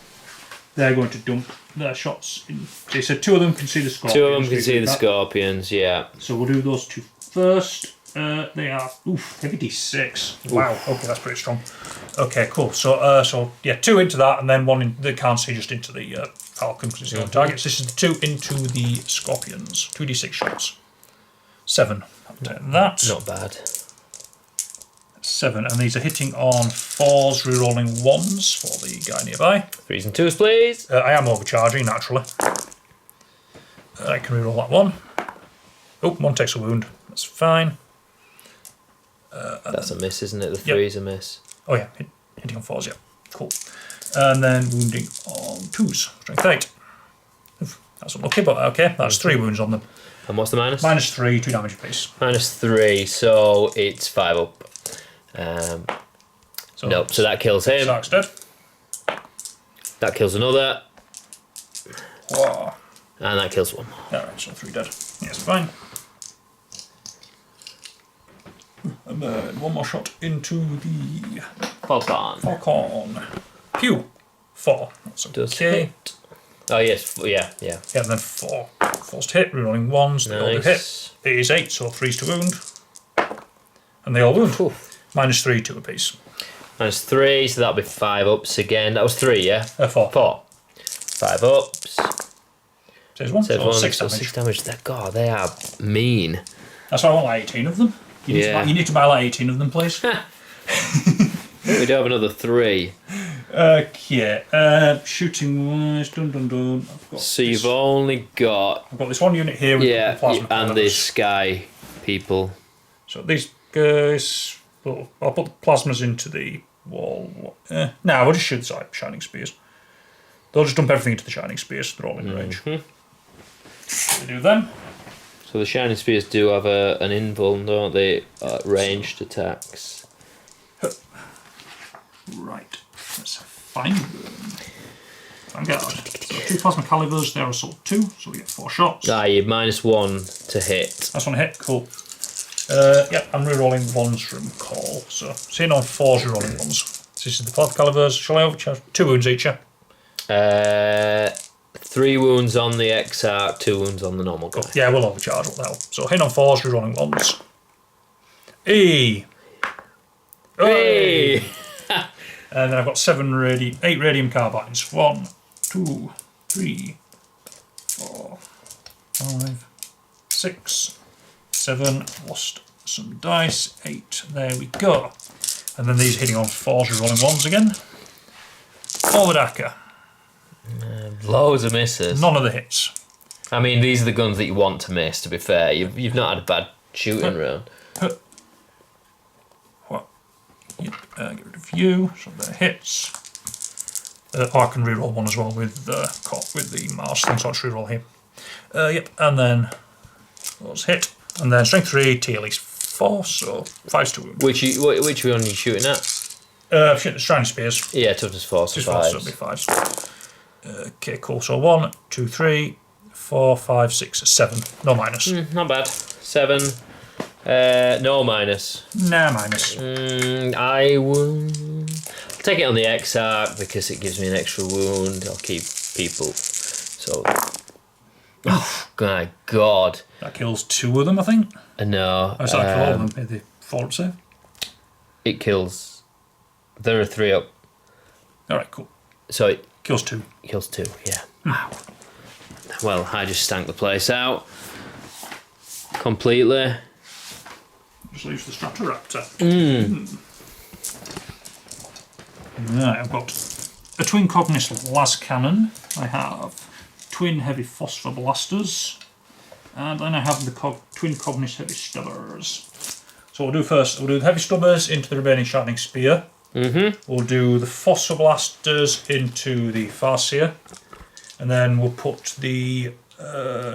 They're going to dump their shots in. They said 2 of them can see the scorpions. 2 of them can see the scorpions, yeah. So we'll do those 2 first. They are heavy D6. Wow. Okay, that's pretty strong. Okay, cool. So yeah, 2 into that, and then 1 in, they can't see just into the Falcon because it's the only target. So this is the 2 into the scorpions. 2d6 shots. 7. I'll take that. Not bad. 7, and these are hitting on 4s, rerolling 1s for the guy nearby. 3s and 2s, please. I am overcharging naturally. I can reroll that 1. Oh, 1 takes a wound. That's fine. That's a miss, isn't it? The 3's a miss. Oh yeah, hitting on 4s, yeah. Cool. And then wounding on 2s. Strength 8. Oof, that's unlucky, but okay. That's 3 wounds on them. And what's the minus? -3, 2 damage apiece. -3, so it's 5 up. Nope, so that kills him. Sark's dead. That kills another. Whoa. And that kills 1 more. Alright, so 3 dead. Yes, fine. And then 1 more shot into the Falcon. Pew. 4. That's Does okay. hit. Oh, yes. Yeah. Yeah, and then 4. 4's to hit, rerolling 1s. They all do hit. It is 8, so 3's to wound. And they all wound. Oof. -3, 2 apiece. -3, so that'll be 5 ups again. That was 3, yeah? 4. 4. 5 ups. Saves 1, Saves so 1, 6 so damage. 6 damage. God, they are mean. That's why I want like 18 of them. You need to buy like 18 of them, please. We do have another 3. Okay, shooting wise, dun. So you've only got... I've got this 1 unit here with the plasma and cannons. the sky people. So these guys, well, I'll put the plasmas into the wall. Nah, we'll just shoot the shining spears. They'll just dump everything into the shining spears. They're all in range. So we do them. So the shining spears do have an invuln, don't they? Ranged attacks. Right. Let's find them. Vanguard. So 2 plasma calibers. They're assault 2, so we get 4 shots. You're -1 to hit. That's one hit. Cool. Yep, I'm re-rolling 1s from call. So seeing on 4s, re-rolling 1s. So this is the plasma calibers. Shall I overcharge? 2 wounds each, yeah? 3 wounds on the Exarch, 2 wounds on the normal guy. Cool. Yeah, we'll overcharge. What the hell? So hitting on 4s, re-rolling 1s. Hey! Hey! And then I've got 8 radium carbines. 1, 2, 3, 4, 5, 6, 7. Lost some dice. 8. There we go. And then these hitting on 4s, re-rolling 1s again. Forward Acker. Loads of misses. None of the hits. I mean, these are the guns that you want to miss, to be fair. You've not had a bad shooting round. What? Yep, get rid of you. So they're hits. I can reroll 1 as well with the Mars thing, so I'll just reroll him. Yep, and then those hit. And then strength 3, T at least 4, so 5's to wound. Which one are you shooting at? Shit, the shining spears. Yeah, toughness 4, so 5. So it'll be 5s. Okay, cool. So 1, 2, 3, 4, 5, 6, 7. No minus. Not bad. 7. No minus. Nah, minus. I will take it on the Exarch because it gives me an extra wound. I'll keep people. So, oh my god. That kills 2 of them, I think. No. Oh, so that kills all of them. The 4 up save. It kills. There are 3 up. All right, cool. So it kills 2. Kills 2. Yeah. Wow. Well, I just stank the place out completely. Just leaves the Stratoraptor. Right, I've got a twin Cognis las cannon. I have twin heavy phosphor blasters, and then I have the twin Cognis heavy stubbers. So we'll do the heavy stubbers into the remaining shining spear. We'll do the phosphor blasters into the Farseer, and then we'll put the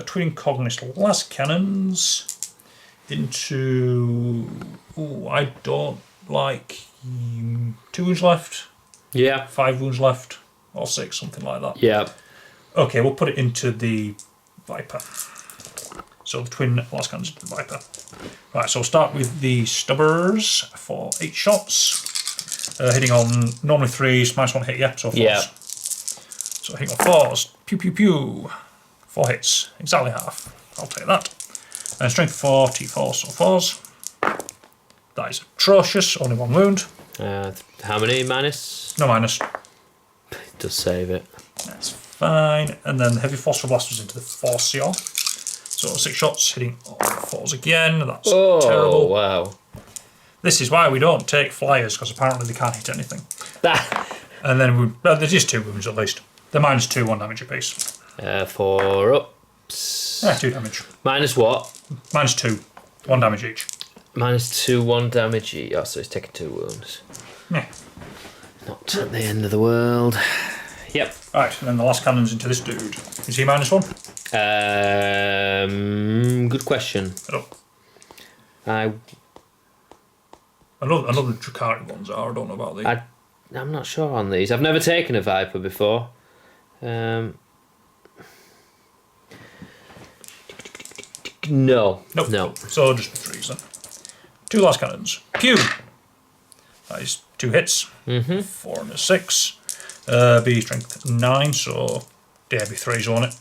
twin Cognis las cannons into. Oh, I don't like 2 wounds left. Yeah. 5 wounds left, or 6, something like that. Yeah. Okay, we'll put it into the Viper. So the twin las cannons into the Viper. Right, so we'll start with the stubbers for 8 shots. Hitting on normally 3s, -1 hit, yeah, so 4s. Yeah. So hitting on 4s, pew pew pew. 4 hits, exactly half. I'll take that. And strength 4, T4, so 4s. That is atrocious, only 1 wound. How many minus? No minus. It does save it. That's fine. And then the heavy phosphor blasters into the Farseer. So 6 shots, hitting on 4s again. That's terrible. Oh, wow. This is why we don't take flyers, because apparently they can't hit anything. And then there's just 2 wounds at least. They're -2, 1 damage apiece. 4 ups. Yeah, 2 damage. Minus what? -2, 1 damage each. -2, 1 damage each. Oh, so it's taking 2 wounds. Yeah. Not at the end of the world. Yep. Right, and then the last cannon's into this dude. Is he -1? Good question. I know the Drakari ones are. I don't know about these. I'm not sure on these. I've never taken a Viper before. No. Nope. No. So just 3s then. 2 last cannons. Pew! That is 2 hits. 4 and a 6. Be strength 9, so yeah, be 3s on it.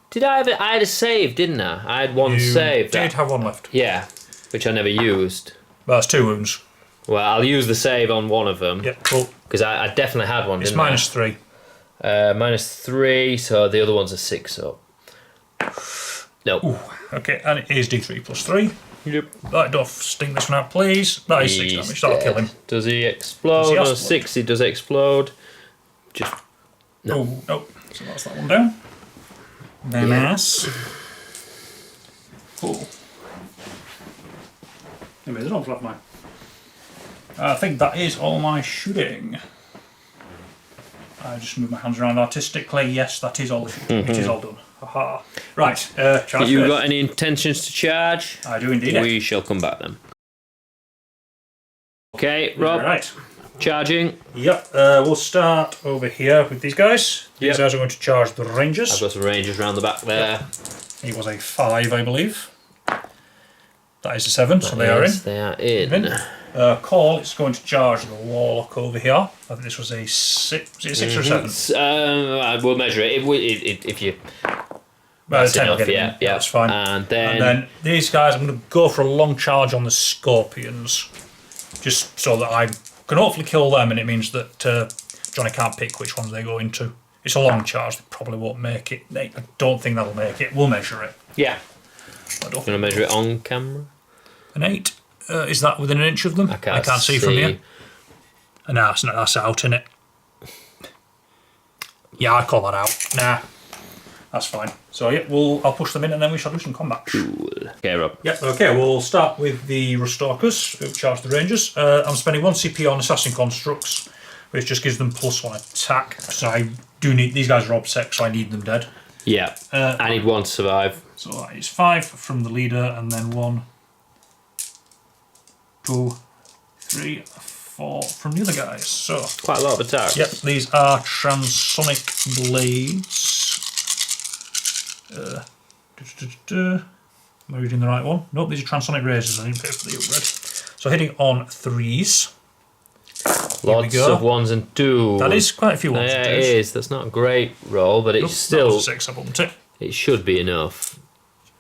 Did I have it? I had a save, didn't I? I had 1 save. You did have 1 left. Yeah, which I never used. Well, that's 2 wounds. Well, I'll use the save on one of them. Yeah, cool. Because I definitely had one, It's didn't I? -3. -3, so the other one's a 6 up. Nope. Ooh, okay, and it is D3 + 3. Yep. Right, don't stink this one out, please. That is 6 damage. That'll kill him. Does he explode? Does he No, 6, he does explode. Just. No. Oh, nope. So that's that one down. Nice. Cool. Anyway, there's no flat mine. I think that is all my shooting. I just move my hands around artistically. Yes, that is all the shooting. It is all done. Aha. Right, charge You first. got any intentions to charge? I do indeed. We shall come back then. Okay, Rob. Right. Charging. Yep, we'll start over here with these guys. These guys are going to charge the Rangers. I've got some Rangers around the back there. He was a 5, I believe. That is a 7, so they are in. They are in. Call, it's going to charge the Warlock over here. I think this was a 6. Is it a 6 or 7? We'll measure it if you. That's 10 enough, yeah, yeah. that's fine. And then these guys, I'm going to go for a long charge on the Scorpions, just so that I can hopefully kill them, and it means that Johnny can't pick which ones they go into. It's a long charge; they probably won't make it. I don't think that'll make it. We'll measure it. yeah. Going to measure it on camera. An 8. Is that within an inch of them? I can't see from here. Nah, that's out, isn't it? Yeah, I call that out. Nah, that's fine. So yeah, I'll push them in and then we shall do some combat. Cool. Okay, Rob. Yep, okay, we'll start with the Rustalkers, who charge the Rangers. I'm spending 1 CP on Assassin Constructs, which just gives them +1 attack, because I do need, these guys are obsec, so I need them dead. Yeah, I need 1 to survive. So that is 5 from the leader, and then 1, 2, 3, 4 from the other guys. So Quite a lot of attacks. yep, these are Transonic Blades. Am I reading the right one? Nope, these are Transonic Razors. I didn't pay for the upgrade. So hitting on 3s. Lots of 1s and 2s. That is quite a few 1s Yeah, and 2s. it is. That's not a great roll, but it's Nope, still. that was a 6, I bumped it. It should be enough.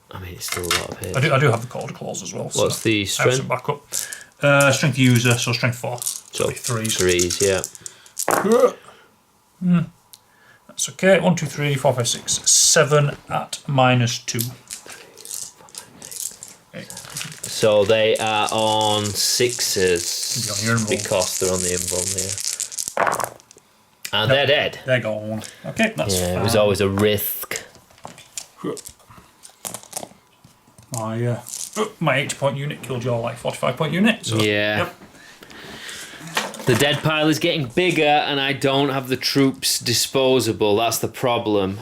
I mean, it's still a lot of hits. I do have the Quarter Claws as well. What's the I have strength? some backup. Strength user, so strength 4. So 3s. 3s, yeah. That's okay. 1, 2, 3, 4, 5, 6, 7 at -2. So they are on 6s On your invuln. because they're on the invuln, yeah. And they're dead. They're gone. Okay, that's Yeah, fine. it was always a risk. My 80-point unit killed your 45-point unit. So, Yeah. Yep. The dead pile is getting bigger and I don't have the troops disposable. That's the problem.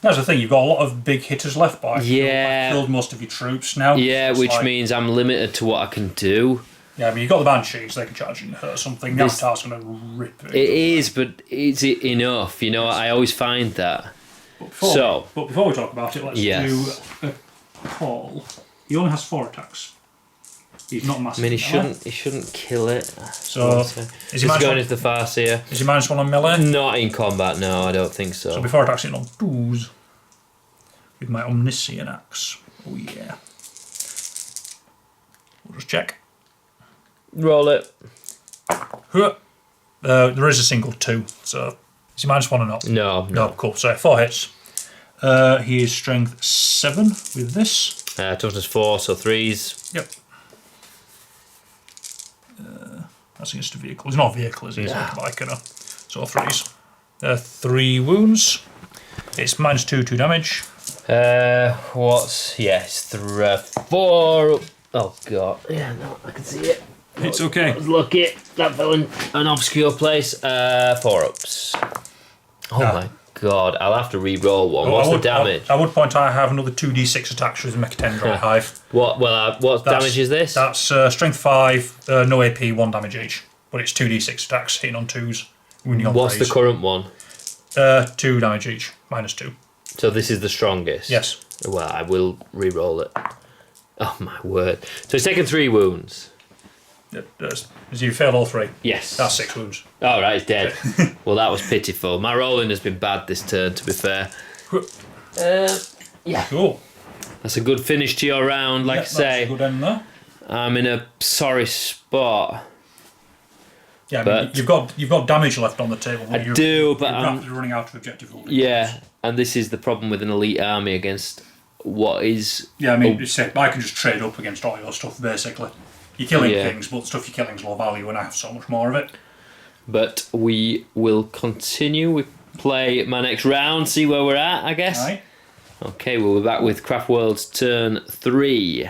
That's the thing. You've got a lot of big hitters left by. Yeah. Killed most of your troops now. Yeah, It's which means I'm limited to what I can do. Yeah, I mean, you've got the Banshees. They can charge you and hurt something. The Avatar's going to rip it. It is, but is it enough? You know, I always find that. But before we talk about it, let's do a call. He only has 4 attacks. He's not massive. I mean, he shouldn't kill it. So, is he going into the Farseer? Is he -1 on melee? Not in combat, no, I don't think so. So before attacks in on 2s with my Omniscient Axe. Oh yeah. We'll just check. Roll it. There is a single 2, so is he -1 or not? No. Cool. So 4 hits. He is strength 7 with this. Toughness 4, so 3s. Yep. That's against a vehicle. It's not a vehicle, is it? It's like a bike, you know. So 3s. 3 wounds. It's -2 damage. Yes, 4. Oh god. Yeah, no, I can see it. It's okay. I was lucky. That fell in an obscure place. 4 ups. Oh my god, I'll have to re-roll one. What's the damage? I would point out I have another 2d6 attacks with the Mechatendrite Hive. What damage is this? That's strength 5, no AP, 1 damage each. But it's 2d6 attacks, hitting on 2s, wounding on 3s. What's the current one? 2 damage each, -2. So this is the strongest? Yes. Well, I will re-roll it. Oh my word. So he's taken 3 wounds. As you failed all 3. Yes. That's 6 wounds. Oh, right, he's dead. Well, that was pitiful. My rolling has been bad this turn, to be fair. Yeah. Cool. That's a good finish to your round, like I say. That's a good end there. I'm in a sorry spot. Yeah, I mean, you've got damage left on the table. I do, but you're I'm rapidly running out of objective holding. Yeah, and this is the problem with an elite army against what is... Yeah, I mean, I can just trade up against all your stuff, basically. You're killing things, but the stuff you're killing is low value, and I have so much more of it. But we will continue. We play my next round, see where we're at, I guess. Right. Okay, we'll be back with Craftworlds turn 3.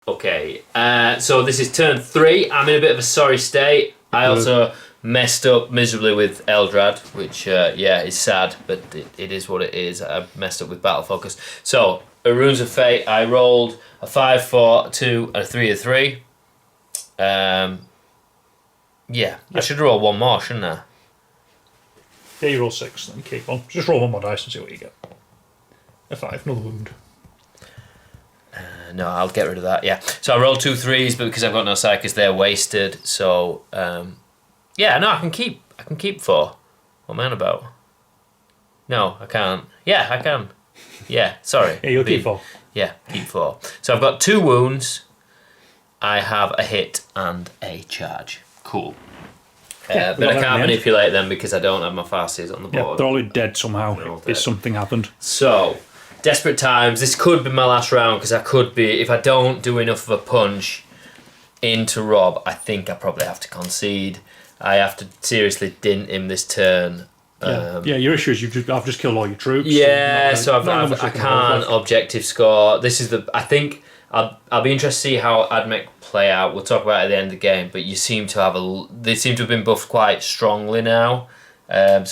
Okay, so this is turn 3. I'm in a bit of a sorry state. I also messed up miserably with Eldrad, which, is sad, but it is what it is. I messed up with Battle Focus. So, Runes of Fate, I rolled a 5, 4, 2, and a 3, a 3. I should roll one more, shouldn't I? Yeah, you roll 6, then keep on. Just roll one more dice and see what you get. A 5, another wound. No, I'll get rid of that, yeah. So I rolled 2 3s, but because I've got no psychics, they're wasted. So, I can keep 4. What am I on about? No, I can't. Yeah, I can. Yeah, sorry. Yeah, you'll keep 4. Yeah, keep 4. So I've got 2 wounds. I have a hit and a charge. Cool. But I can't manipulate them because I don't have my farces on the board. Yeah, they're all dead somehow. If something happened. So, desperate times. This could be my last round because I could be, if I don't do enough of a punch into Rob, I think I probably have to concede. I have to seriously dint him this turn. Your issue is I've just killed all your troops. Yeah, so I can't objective score. This is I think I'll be interested to see how Ad Mech play out. We'll talk about it at the end of the game, but they seem to have been buffed quite strongly now. I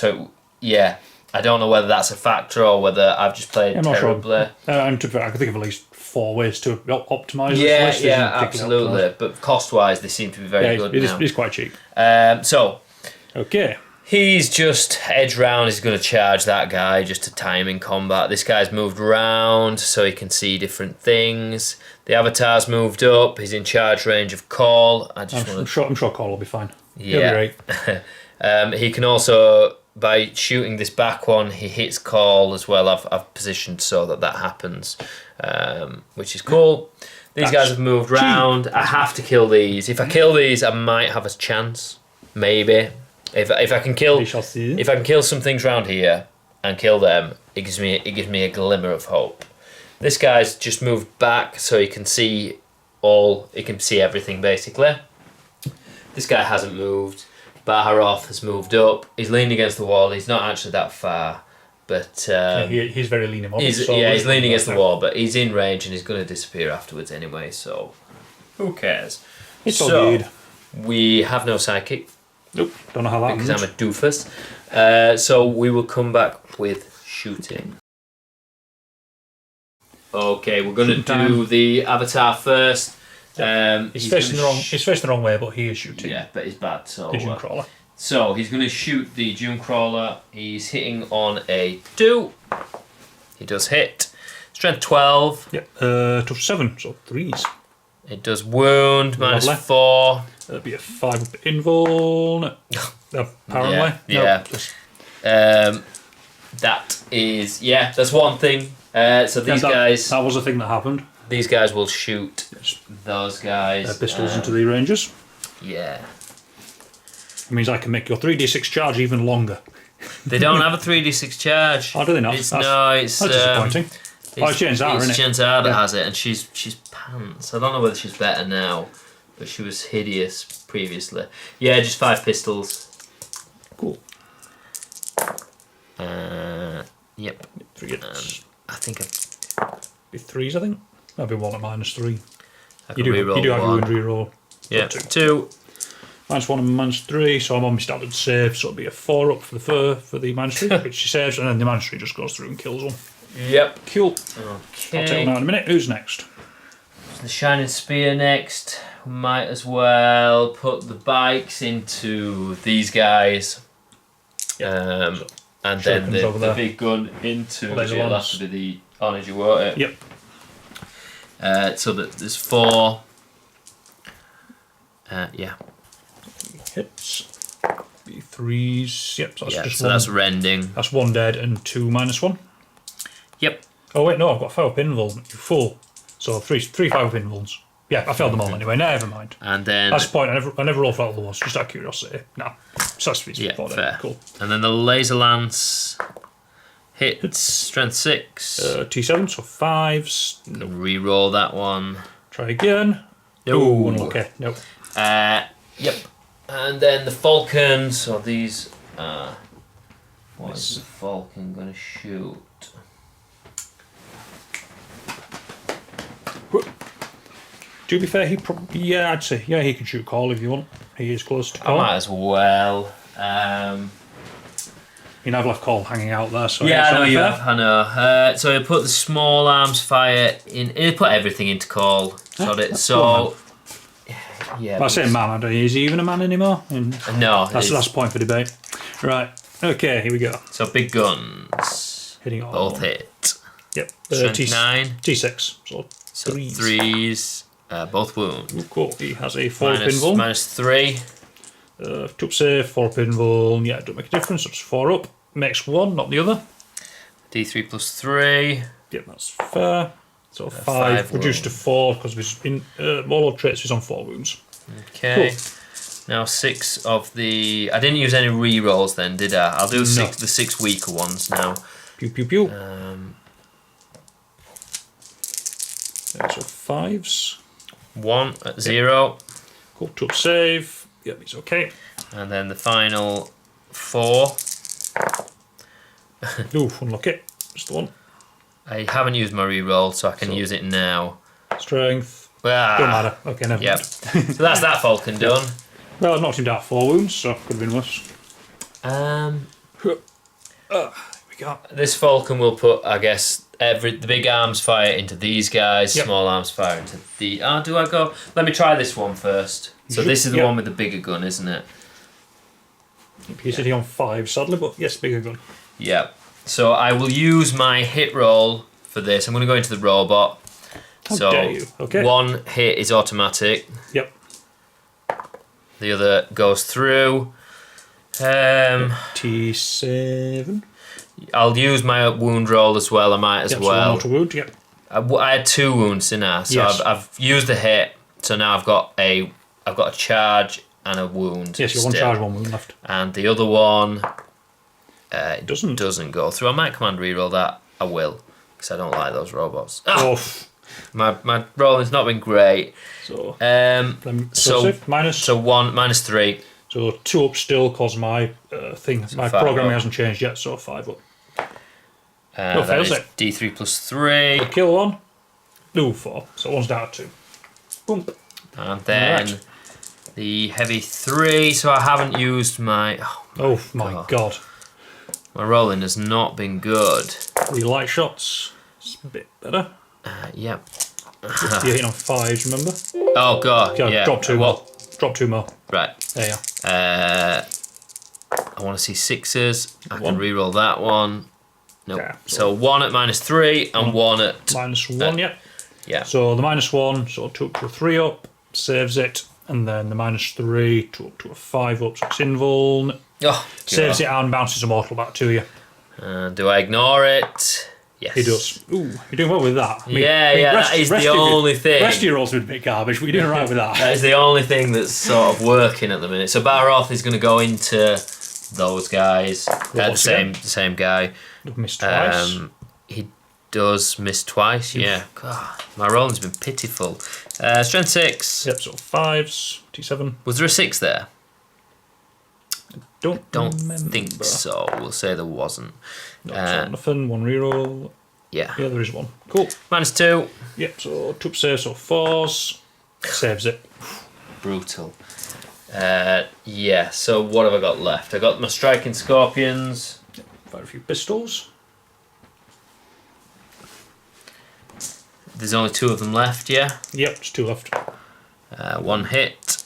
don't know whether that's a factor or whether I've just played terribly. I can think of at least 4 ways to optimise this list. Yeah, absolutely. But cost-wise, they seem to be very good now. It's quite cheap. Okay. He's just edge round. He's going to charge that guy just to time in combat. This guy's moved around so he can see different things. The avatar's moved up. He's in charge range of Call. I'm sure Call will be fine. Yeah. He'll be great. He can also, by shooting this back one, he hits Call as well. I've positioned so that happens, which is cool. These guys have moved round. I have to kill these. If I kill these, I might have a chance. Maybe. If I can kill some things around here and kill them, it gives me a glimmer of hope. This guy's just moved back so he can see everything basically. This guy hasn't moved. Baharoth has moved up. He's leaning against the wall. He's not actually that far, but he's very leaning. He's leaning against the wall, but he's in range and he's going to disappear afterwards anyway. So who cares? It's all good. We have no psychic. Nope, don't know how that because I'm a doofus. So we will come back with shooting. Okay, we're going to do the avatar first. He's facing the wrong way, but he is shooting. Yeah, but he's bad. So the Dune Crawler. So he's going to shoot the Dune Crawler. He's hitting on a 2. He does hit. Strength 12. Yeah, tough 7, so 3s. It does wound, -4. That'd be a 5 up invuln. Apparently. Yeah. That is, that's one thing. So these guys... That was a thing that happened. These guys will shoot those guys. Their pistols into the rangers. Yeah. It means I can make your 3d6 charge even longer. They don't have a 3d6 charge. Oh, do they not? That's disappointing. It's Jenzar, isn't it? It's Jenzar that has it, and she's pants. I don't know whether she's better now, but she was hideous previously. Yeah, just 5 pistols. Cool. Yep. 3 hits. I think be 3s, I think. That'd be 1 at -3. You do have your wound reroll. Yeah, 2. -1 and -3, so I'm on my standard save, so it'll be a 4 up for the -3, which she saves, and then the -3 just goes through and kills one. Yep. Cool. Okay. I'll take one out in a minute. Who's next? The Shining Spear next. Might as well put the bikes into these guys. Yep. And then the big gun into it'll have to be the energy, won't it? Yep. So that there's 4. Hits. Be 3s. Yep. So that's that's rending. That's 1 dead and 2 -1. Yep. Oh wait, no, I've got 5 up invuln. You fool. So 3 5 up invulns. Yeah, I failed them all anyway. Never mind. And then that's the point. I never rolled for all the ones, just out of curiosity. No, so that's fair. Cool. And then the laser lance hits strength 6. T7, so 5s. Nope. Reroll that one. Try again. No. Ooh, unlucky. Nope. Yep. And then the Falcon. So these. What is the Falcon going to shoot? To be fair, he probably... Yeah, I'd say, yeah, he can shoot call if you want. He is close to call. I might as well. I've left call hanging out there, so... Yeah, I know you have, I know. So he'll put the small arms fire in... He'll put everything into call. Got it. So... Yeah. I say man, I don't... Is he even a man anymore? No. That's the last point for debate. Right. Okay, here we go. So big guns. Hitting all. Both hit. Yep. Strength 9. T6. So threes. Both wound. Ooh, cool. He has a 4 pinball. -3. 2 up save, 4 pinball. Yeah, don't make a difference. It's 4 up. Makes 1, not the other. D3 +3. Yep, that's fair. So 5 reduced to 4 because warlord traits is on 4 wounds. Okay. Cool. Now 6 of the... I didn't use any re-rolls then, did I? I'll do the 6 weaker ones now. Pew pew pew. So 5s. 1 at 0. Cool, 2 up save. Yep, it's okay. And then the final 4. Ooh, unlucky. Just the one. I haven't used my re-roll, so I can use it now. Strength. Ah. Don't matter. Okay, never Yep. mind. So that's that Falcon done. Well, I knocked him down 4 wounds, so could have been worse. Here we go. This Falcon will put, I guess, the big arms fire into these guys, small arms fire into the... do I go... Let me try this one first. So this is the one with the bigger gun, isn't it? He's sitting on 5, sadly, but yes, bigger gun. Yeah. So I will use my hit roll for this. I'm going to go into the robot. How dare you? Okay. 1 hit is automatic. Yep. The other goes through. T7. I'll use my wound roll as well. I might as well. So wound, yep. I had 2 wounds, didn't I? So yes. I've used the hit. So now I've got a charge and a wound. Yes, you've 1 charge, 1 wound left. And the other one it doesn't go through. I might command reroll that. I will, because I don't like those robots. My rolling's not been great. So minus 3. So 2 up still, cause my my programming hasn't changed yet. So 5 up. That is D3 +3. Kill 1. No 4. So 1's down to 2. Boom. And then the heavy 3. So I haven't used my. Oh my god. My rolling has not been good. The light shots. It's a bit better. Yep. You're hitting on 5s, remember? Oh god. Yeah. Drop 2 more. Drop 2 more. Right. There you are. I want to see 6s. I can reroll that one. Nope. Yeah, so 1 at -3 and 1 at -1. Yep. Yeah. So the -1, so 2 up to a 3 up, saves it, and then the -3, 2 up to a 5 up, so it's invuln. Saves it and bounces a mortal back to you. Do I ignore it? Yes. He does. Ooh, you're doing well with that. That is the only thing. The rest of your rolls have been a bit garbage, but you're doing right with that. That is the only thing that's sort of working at the minute. So Baroth is going to go into those guys. The same guy. Missed twice. He does miss twice, yeah. God, my rolling's been pitiful. Strength 6. Yep, so 5s, T7. Was there a 6 there? Don't think so. We'll say there wasn't. Nothing. 1 reroll. Yeah. Yeah, there is 1. Cool. -2. Yep, so 2 up save, so 4s. Saves it. Brutal. Yeah, so what have I got left? I got my striking scorpions. Fire a few pistols. There's only 2 of them left, yeah? Yep, just 2 left. 1 hit.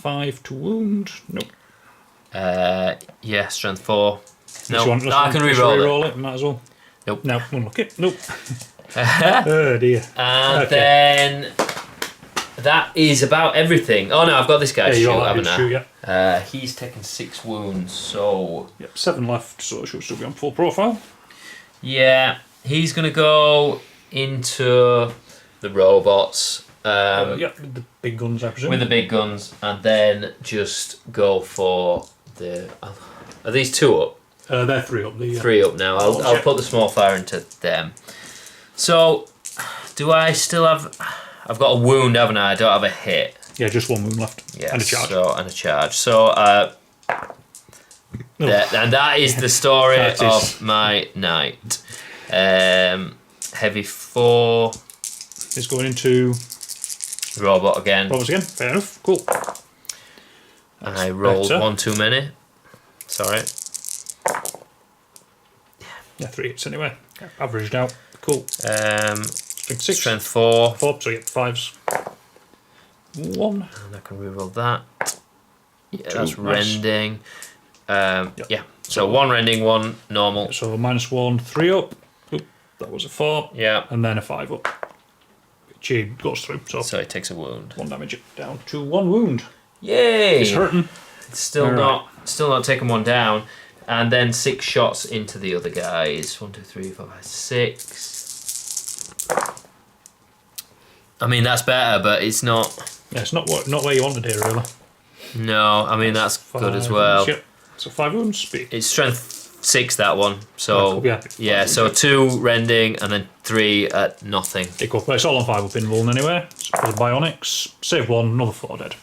5 to wound. Nope. Yeah, strength 4. No, I can reroll it. Might as well. Nope. No, unlucky. Nope. Oh dear. And then that is about everything. Oh no, I've got this guy to shoot, haven't I? He's taken 6 wounds, so... Yep, 7 left, so it should still be on full profile. Yeah, he's going to go into the robots. Yep, with the big guns, I presume. With the big guns, and then just go for the... Are these 2 up? They're 3 up. 3 up now. I'll put the small fire into them. So, do I still have... I've got a wound, haven't I? I don't have a hit. Yeah, just 1 wound left. Yeah, and a charge. And a charge. So, and that is the story of my night. Heavy 4. It's going into Robot again. Robots again. Fair enough. Cool. And I rolled better. one too many. Sorry. Yeah, 3 hits anyway. Averaged out. Cool. Strength 6. Strength 4. 4, so you get 5s. 1. And I can reroll that. Yeah, 2, that's nice. rending. Yeah. So 1 rending, 1 normal. So -1, 3 up. Oop, that was a 4. Yeah. And then a 5 up. Which he goes through. So it takes a wound. 1 damage down to 1 wound. Yay! It's hurting. It's still not taking 1 down. And then 6 shots into the other guys. 1, 2, 3, 4, 5, 6. I mean, that's better, but it's not. Yeah, it's not where you wanted here, really. No, I mean, that's good as well. Wounds, yep. So 5 wounds. Speak. It's strength 6, that one. So, yeah, so 2 rending and then 3 at nothing. Equal. But it's all on 5 up in Vuln anyway. So for the bionics, save 1, another 4 dead.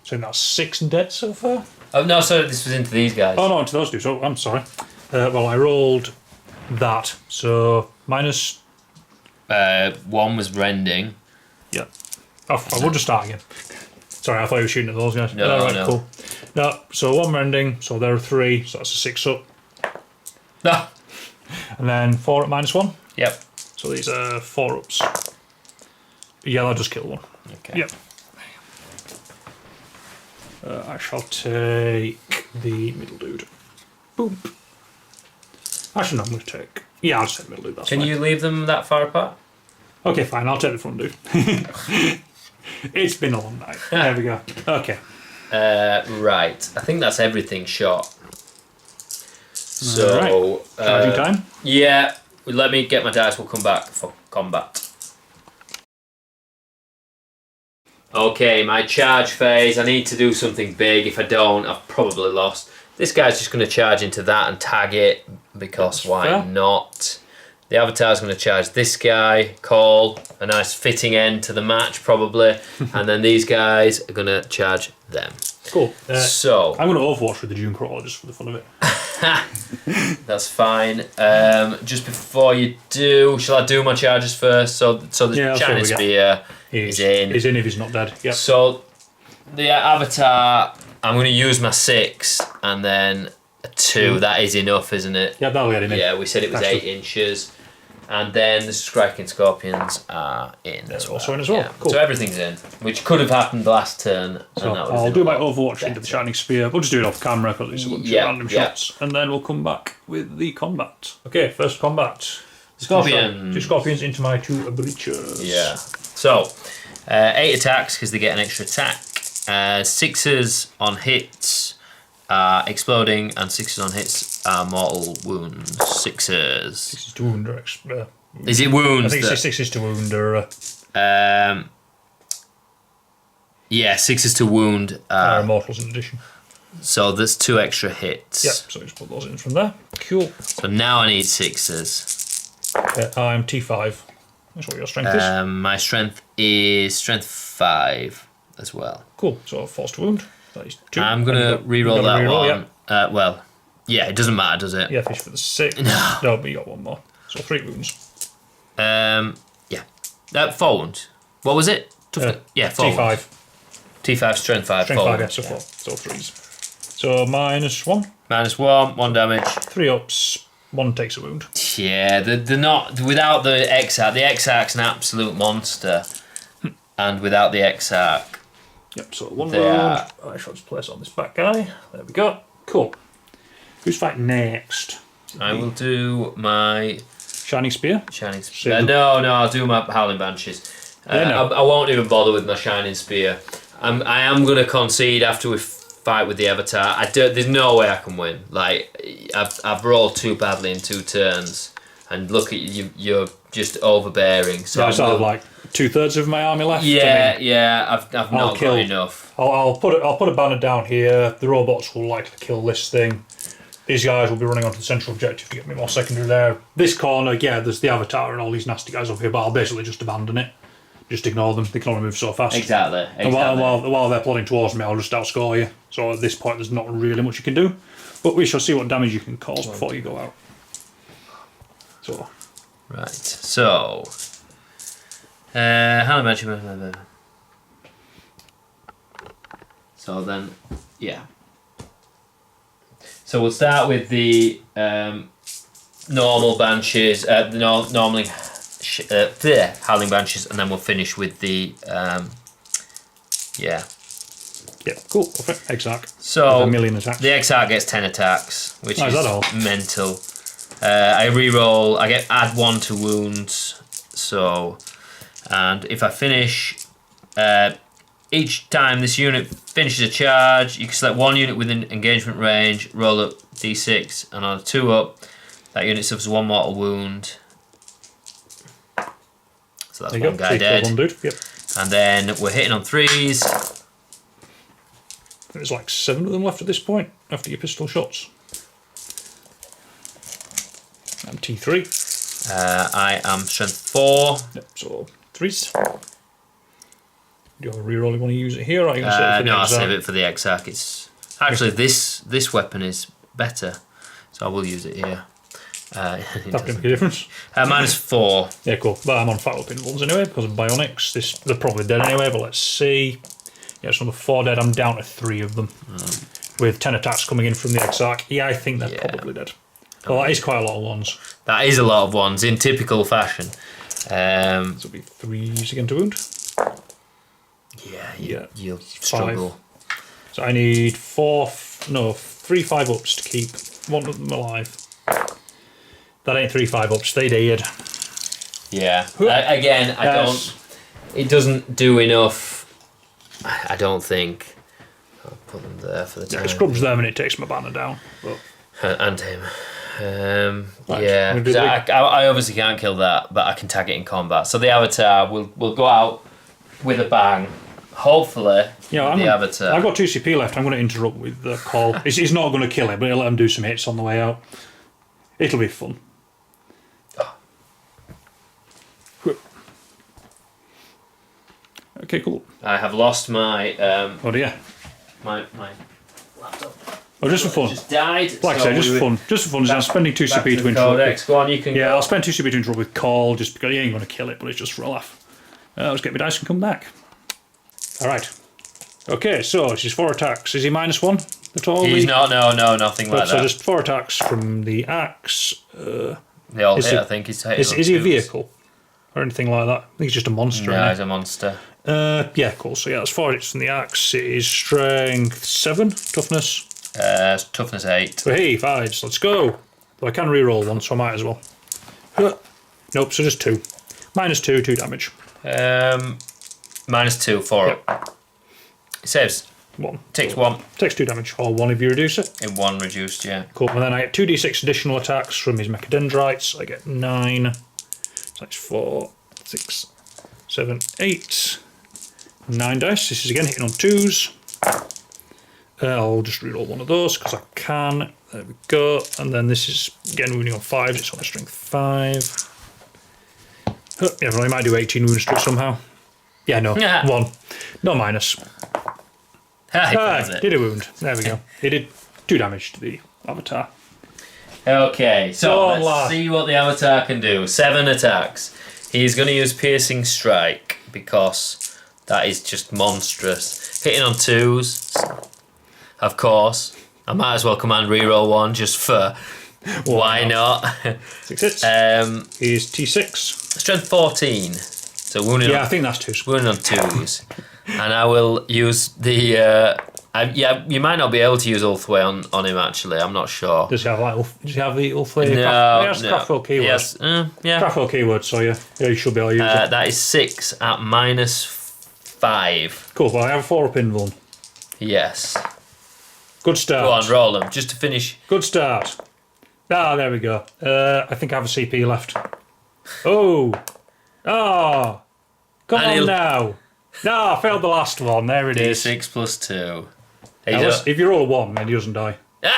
So that's 6 dead so far. Oh, no, so this was into these guys. Oh, no, into those two. So I'm sorry. Well, I rolled that. So minus. 1 was rending. Yeah. Oh, I will just start again. Sorry, I thought you were shooting at those guys. No, right, no. Cool. No, so 1 rending. So there are 3. So that's a 6 up. No. And then 4 at -1. Yep. So these are 4 ups. Yeah, I'll just kill 1. Okay. Yep. I shall take the middle dude. Boom. Actually, no, I'm going to take. Yeah, I'll just take the middle dude. That's Can fine. you leave them that far apart? Okay, fine. I'll take the front dude. It's been a long night. There we go. Okay. Right. I think that's everything shot. So, Right. Charging time. Yeah. Let me get my dice. We'll come back for combat. Okay, my charge phase. I need to do something big. If I don't, I've probably lost. This guy's just going to charge into that and tag it because why fair. not? The avatar's going to charge this guy, call a nice fitting end to the match probably, and then these guys are going to charge them. Cool. So I'm going to Overwatch with the Dune Crawler just for the fun of it. that's fine. Just before you do, shall I do my charges first? So the Shining Spear is in. He's in if he's not dead. Yep. So the avatar, I'm going to use my 6 and then a 2. That is enough, isn't it? Yeah, that'll get him in. Yeah, we said it was Excellent. 8 inches. And then the Striking Scorpions are in. That's as well. also in as well. Yeah. Cool. So everything's in, which could have happened last turn. So and that was I'll do my a lot Overwatch into the better. Shining Spear. We'll just do it off camera because it's a bunch of random shots. And then we'll come back with the combat. Okay, first combat. Scorpions. 2 scorpions into my 2 breachers. Yeah. So, 8 attacks because they get an extra attack. 6s on hits are exploding, and 6s on hits are mortal wounds. 6s. 6 is to wound or Is it wounds? I think 6 is to wound or yeah, 6s to wound. mortals in addition. So there's 2 extra hits. Yep, so just put those in from there. Cool. So now I need 6s. I'm T5. That's what your strength is. My strength is strength 5 as well. Cool. So force to wound. That is 2. I'm gonna reroll that one. Well, yeah, it doesn't matter, does it? Yeah, fish for the 6. No, but you got 1 more. So 3 wounds. Yeah. 4 wounds. What was it? Yeah, 4 T5. wounds. T5, strength 5. Strength 5, yeah, wounds, so 4. So 3s. So -1. -1, 1 damage. 3 ups. 1 takes a wound. Yeah, they're not without the Exarch. The Exarch's an absolute monster, and without the Exarch, Yep, so 1 They wound. are- I shall just place it on this back guy. There we go. Cool. Who's fighting next? I will do my Shining Spear? Shining Spear. No, I'll do my Howling Banshees. Yeah, no. I won't even bother with my Shining Spear. I am going to concede after we fight with the Avatar. There's no way I can win. Like, I've rolled too badly in 2 turns, and look at you, you're just overbearing. So I still have like 2/3 of my army left. yeah, I've not got enough. I'll put a banner down here. The robots will likely kill this thing. These guys will be running onto the central objective to get me more secondary there. This corner, yeah, there's the Avatar and all these nasty guys over here, but I'll basically just abandon it. Just ignore them. They can only move so fast. Exactly. And while they're plodding towards me, I'll just outscore you. So at this point, there's not really much you can do. But we shall see what damage you can cause before you go out. So. Right. So. How much? So then, yeah. So we'll start with the normal banshees, normally howling banshees, and then we'll finish with the Yeah, cool. Perfect. Exarch. So with a million attacks. The Exarch gets 10 attacks, which is that all? mental. I reroll. I get add 1 to wounds. So, and if I finish, each time this unit finishes a charge, you can select 1 unit within engagement range, roll up d6, and on a 2 up, that unit suffers 1 mortal wound. So that's one guy dead. One dude. Yep. And then we're hitting on 3s. There's like 7 of them left at this point after your pistol shots. I'm T3. I am strength 4. Yep, so 3s. Do you have a reroll you want to use it here? Or are you going to save it for the I'll Exarch? save it for the Exarch. It's actually this weapon is better, so I will use it here. That can make a difference. -4. Yeah, cool. But I'm on fat up ones anyway because of bionics. They're probably dead anyway, but let's see. Yeah, it's number 4 dead. I'm down to 3 of them. With 10 attacks coming in from the Exarch. Yeah, I think they're probably dead. Well, that is quite a lot of ones. That is a lot of ones in typical fashion. This will be 3s again to wound. Yeah, you'll struggle. So I need 3 5-ups to keep one of them alive. That ain't 3 5-ups. They dead. Yeah. Again, I don't. It doesn't do enough. I don't think. I'll put them there for the time. It scrubs them and it takes my banner down. But. And him. Right, yeah. I obviously can't kill that, but I can tag it in combat. So the Avatar will go out with a bang. Hopefully, Avatar. I've got 2 CP left. I'm going to interrupt with the call. It's not going to kill it, but it'll let him do some hits on the way out. It'll be fun. Okay, cool. I have lost my Oh dear. my laptop. Oh, just for fun. Just died. Like I say, just for fun. Just for fun. I'm spending 2 CP to interrupt. Codex. Go on, you can. Yeah, I'll spend 2 CP to interrupt with call just because he ain't going to kill it, but it's just for a laugh. Let's get my dice and come back. Alright. Okay, so this is 4 attacks. Is he -1 at all? He's not, no, nothing like that. So just 4 attacks from the axe. They all hit, I think. Is he a vehicle? Or anything like that? I think he's just a monster. Yeah, he's a monster. Yeah, cool. So yeah, that's 4 hits from the axe. It is strength 7, toughness. Toughness 8. So hey, 5s, let's go. Though I can reroll one, so I might as well. Nope, so just 2. -2, 2 damage. -2, 4 up. It saves 1. Takes 1. Takes 2 damage, or 1 if you reduce it. In 1 reduced, yeah. Cool, and then I get 2d6 additional attacks from his mechadendrites. I get 9. So that's 4, 6, 7, 8. 9 dice. This is again hitting on 2s. I'll just reroll one of those because I can. There we go. And then this is again wounding on 5s. It's on a strength 5. Yeah, well, I might do 18 wounds to it somehow. Yeah, no. 1. No minus. Did a wound. There we go. He did 2 damage to the Avatar. Okay, so let's lad. see what the Avatar can do. 7 attacks. He's going to use Piercing Strike because that is just monstrous. Hitting on 2s, of course. I might as well command reroll 1 just for why not? 6 hits. He's T6. Strength 14. So wounded. Yeah, I think that's 2s. Wounded on 2s. And I will use the. You might not be able to use Ulthway on him actually. I'm not sure. Does he have the Ulthway? No, he has Craftworld keyword. Yes, yeah. Craftworld keyword. So yeah, you should be able to use it. That is 6 at -5. Cool. Well, I have a 4 up in one. Yes. Good start. Go on, roll them just to finish. Good start. Ah, there we go. I think I have a CP left. Oh. Oh. Come on now. No, I failed the last one. There it is. 6 plus 2. If you roll a 1, then he doesn't die. And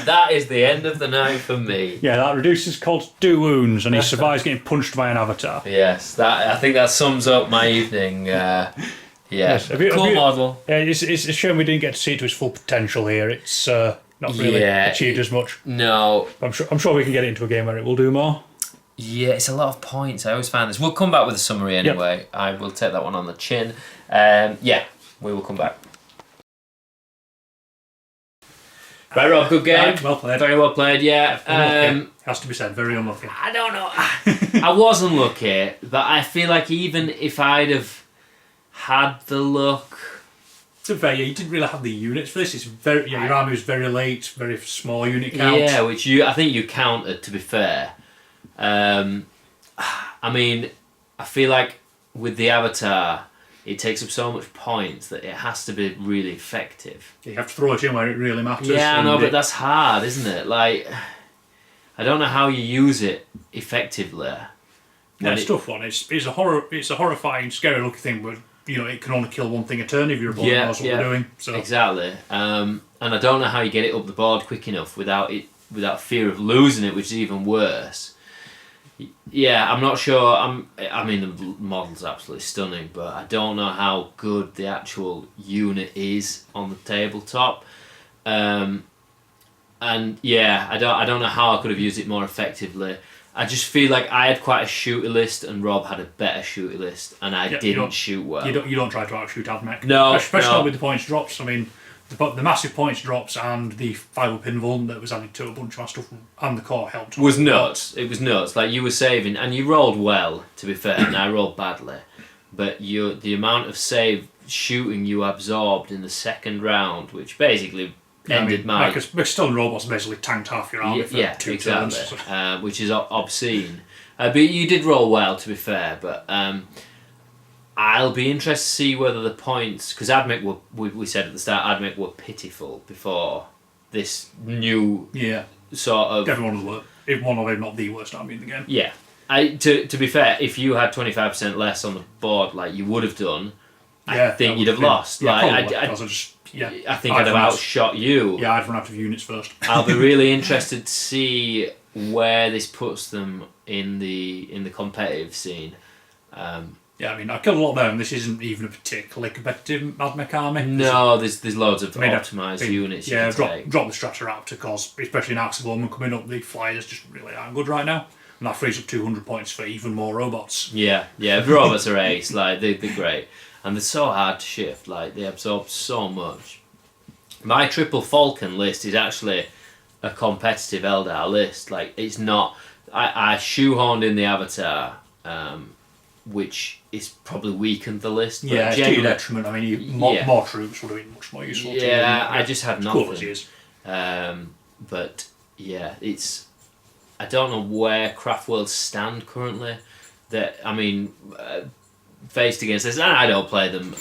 that is the end of the night for me. Yeah, that reduces cold to 2 wounds, and he survives getting punched by an Avatar. Yes, I think that sums up my evening. Yes. Cool model. Yeah, it's a shame we didn't get to see it to its full potential here. It's not really achieved as much. No. I'm sure we can get it into a game where it will do more. Yeah, it's a lot of points. I always find this. We'll come back with a summary anyway. Yep. I will take that one on the chin. Yeah. We will come back. Right, Rob, good game. Well played. Very well played, yeah. Has to be said, very unlucky. I don't know. I was unlucky, but I feel like even if I'd have had the luck... To be fair, you didn't really have the units for this. It's very your army was very late, very small unit count. Yeah, which I think you countered, to be fair. I mean, I feel like with the Avatar, it takes up so much points that it has to be really effective. You have to throw it in where it really matters. Yeah, I know, but that's hard, isn't it? Like, I don't know how you use it effectively. Yeah, it's a tough one. It's a horrifying, scary looking thing, but it can only kill one thing a turn if your opponent knows what they're doing. So. Exactly. And I don't know how you get it up the board quick enough without fear of losing it, which is even worse. Yeah, I'm not sure. I mean, the model's absolutely stunning, but I don't know how good the actual unit is on the tabletop. And yeah, I don't know how I could have used it more effectively. I just feel like I had quite a shooter list, and Rob had a better shooter list, and I didn't shoot well. You don't try to outshoot Ad Mech. No, especially not with the points drops. I mean, the massive points drops and the 5-up invuln that was added to a bunch of my stuff, and the core helped. Was nuts. It was nuts. Like, you were saving, and you rolled well, to be fair, and I rolled badly. But the amount of save shooting you absorbed in the second round, which basically ended my... Because Stone Robots basically tanked half your army for 2 turns. Which is obscene. But you did roll well, to be fair, but... I'll be interested to see whether the points, because Ad Mech we said at the start, Ad Mech were pitiful before this new sort of... If one of them not the worst army in the game. Yeah. To be fair, if you had 25% less on the board, like you would have done, I think you'd have lost. Yeah, I think I'd have outshot you. Yeah, I'd run out of units first. I'll be really interested to see where this puts them in the competitive scene. Yeah, I mean, I killed a lot of them. This isn't even a particularly competitive Ad Mech army. No, there's loads of optimised units. Yeah, drop the Stratoraptor, because especially in Arks of Omen coming up, the flyers just really aren't good right now. And that frees up 200 points for even more robots. Yeah, the robots are ace. Like, they're great. And they're so hard to shift. Like, they absorb so much. My triple Falcon list is actually a competitive Eldar list. Like, it's not... I shoehorned in the Avatar... which is probably weakened the list. Yeah, it's to your detriment. I mean, more troops would have been much more useful to you. Yeah, I just had nothing. Cool as he is. But yeah, it's... I don't know where Craftworlds stand currently. Faced against this, and I don't play them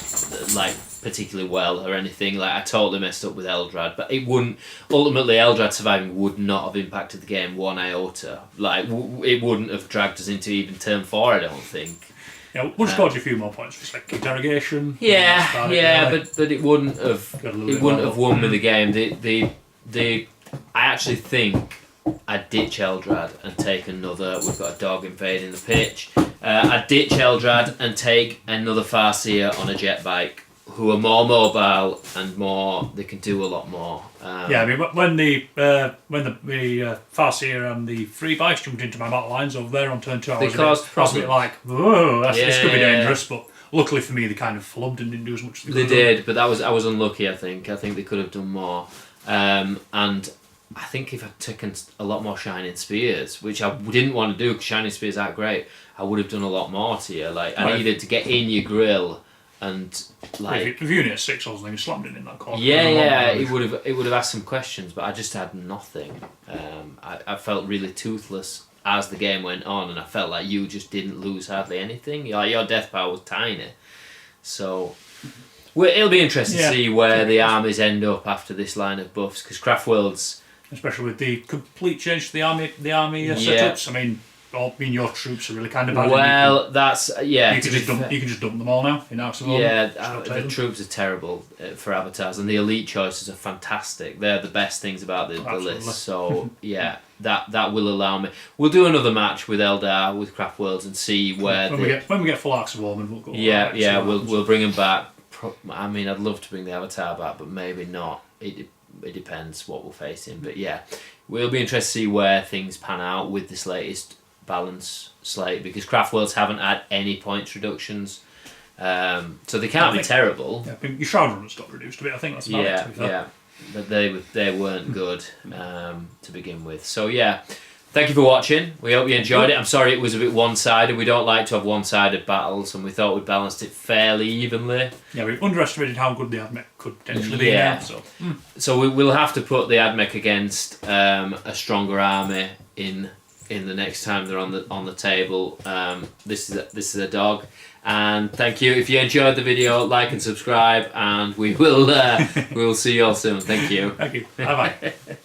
like particularly well or anything. Like, I totally messed up with Eldrad, but it wouldn't. Ultimately, Eldrad surviving would not have impacted the game one iota. Like, it wouldn't have dragged us into even turn 4. I don't think. Yeah, we'll just scored you a few more points for like interrogation. But it wouldn't have. It wouldn't have won me the game. I actually think I'd ditch Eldrad and take another... We've got a dog invading the pitch. I'd ditch Eldrad and take another Farseer on a jet bike, who are more mobile and they can do a lot more. I mean, when the Farseer and the free bikes jumped into my battle lines over there on turn 2, I was a bit like, whoa, this could be dangerous, but luckily for me, they kind of flubbed and didn't do as much as they did, but I was unlucky, I think. I think they could have done more. And I think if I'd taken a lot more Shining Spears, which I didn't want to do because Shining Spears aren't great, I would have done a lot more to you. Like, I needed to get in your grill and like... If you only 6 or something, slammed it in that corner. It would have asked some questions, but I just had nothing. I felt really toothless as the game went on, and I felt like you just didn't lose hardly anything. Your death power was tiny. So... it'll be interesting to see where the armies end up after this line of buffs, because Craftworlds... Especially with the complete change to the army setups. I mean, your troops are really kind of bad. Well, you can just dump them all now in Arks of Omen. Yeah, the troops are terrible for avatars, and the elite choices are fantastic. They're the best things about the list. So yeah, that will allow me. We'll do another match with Eldar with Craftworlds and see where when we get full Arks of Omen, we'll go. We'll bring them back. I mean, I'd love to bring the Avatar back, but maybe not. It depends what we're facing, but yeah, we'll be interested to see where things pan out with this latest balance slate, because Craftworlds haven't had any points reductions, So they can't be terrible. Yeah, your shroud runners got reduced a bit. I think that's about it. To be fair. Yeah, but they weren't good to begin with. So yeah, thank you for watching. We hope you enjoyed it. I'm sorry it was a bit one-sided. We don't like to have one-sided battles, and we thought we balanced it fairly evenly. Yeah, we underestimated how good the Ad Mech could potentially be now. So we'll have to put the Ad Mech against a stronger army in the next time they're on the table. This is a dog. And thank you. If you enjoyed the video, like and subscribe, and we will see you all soon. Thank you. Thank you. Bye bye.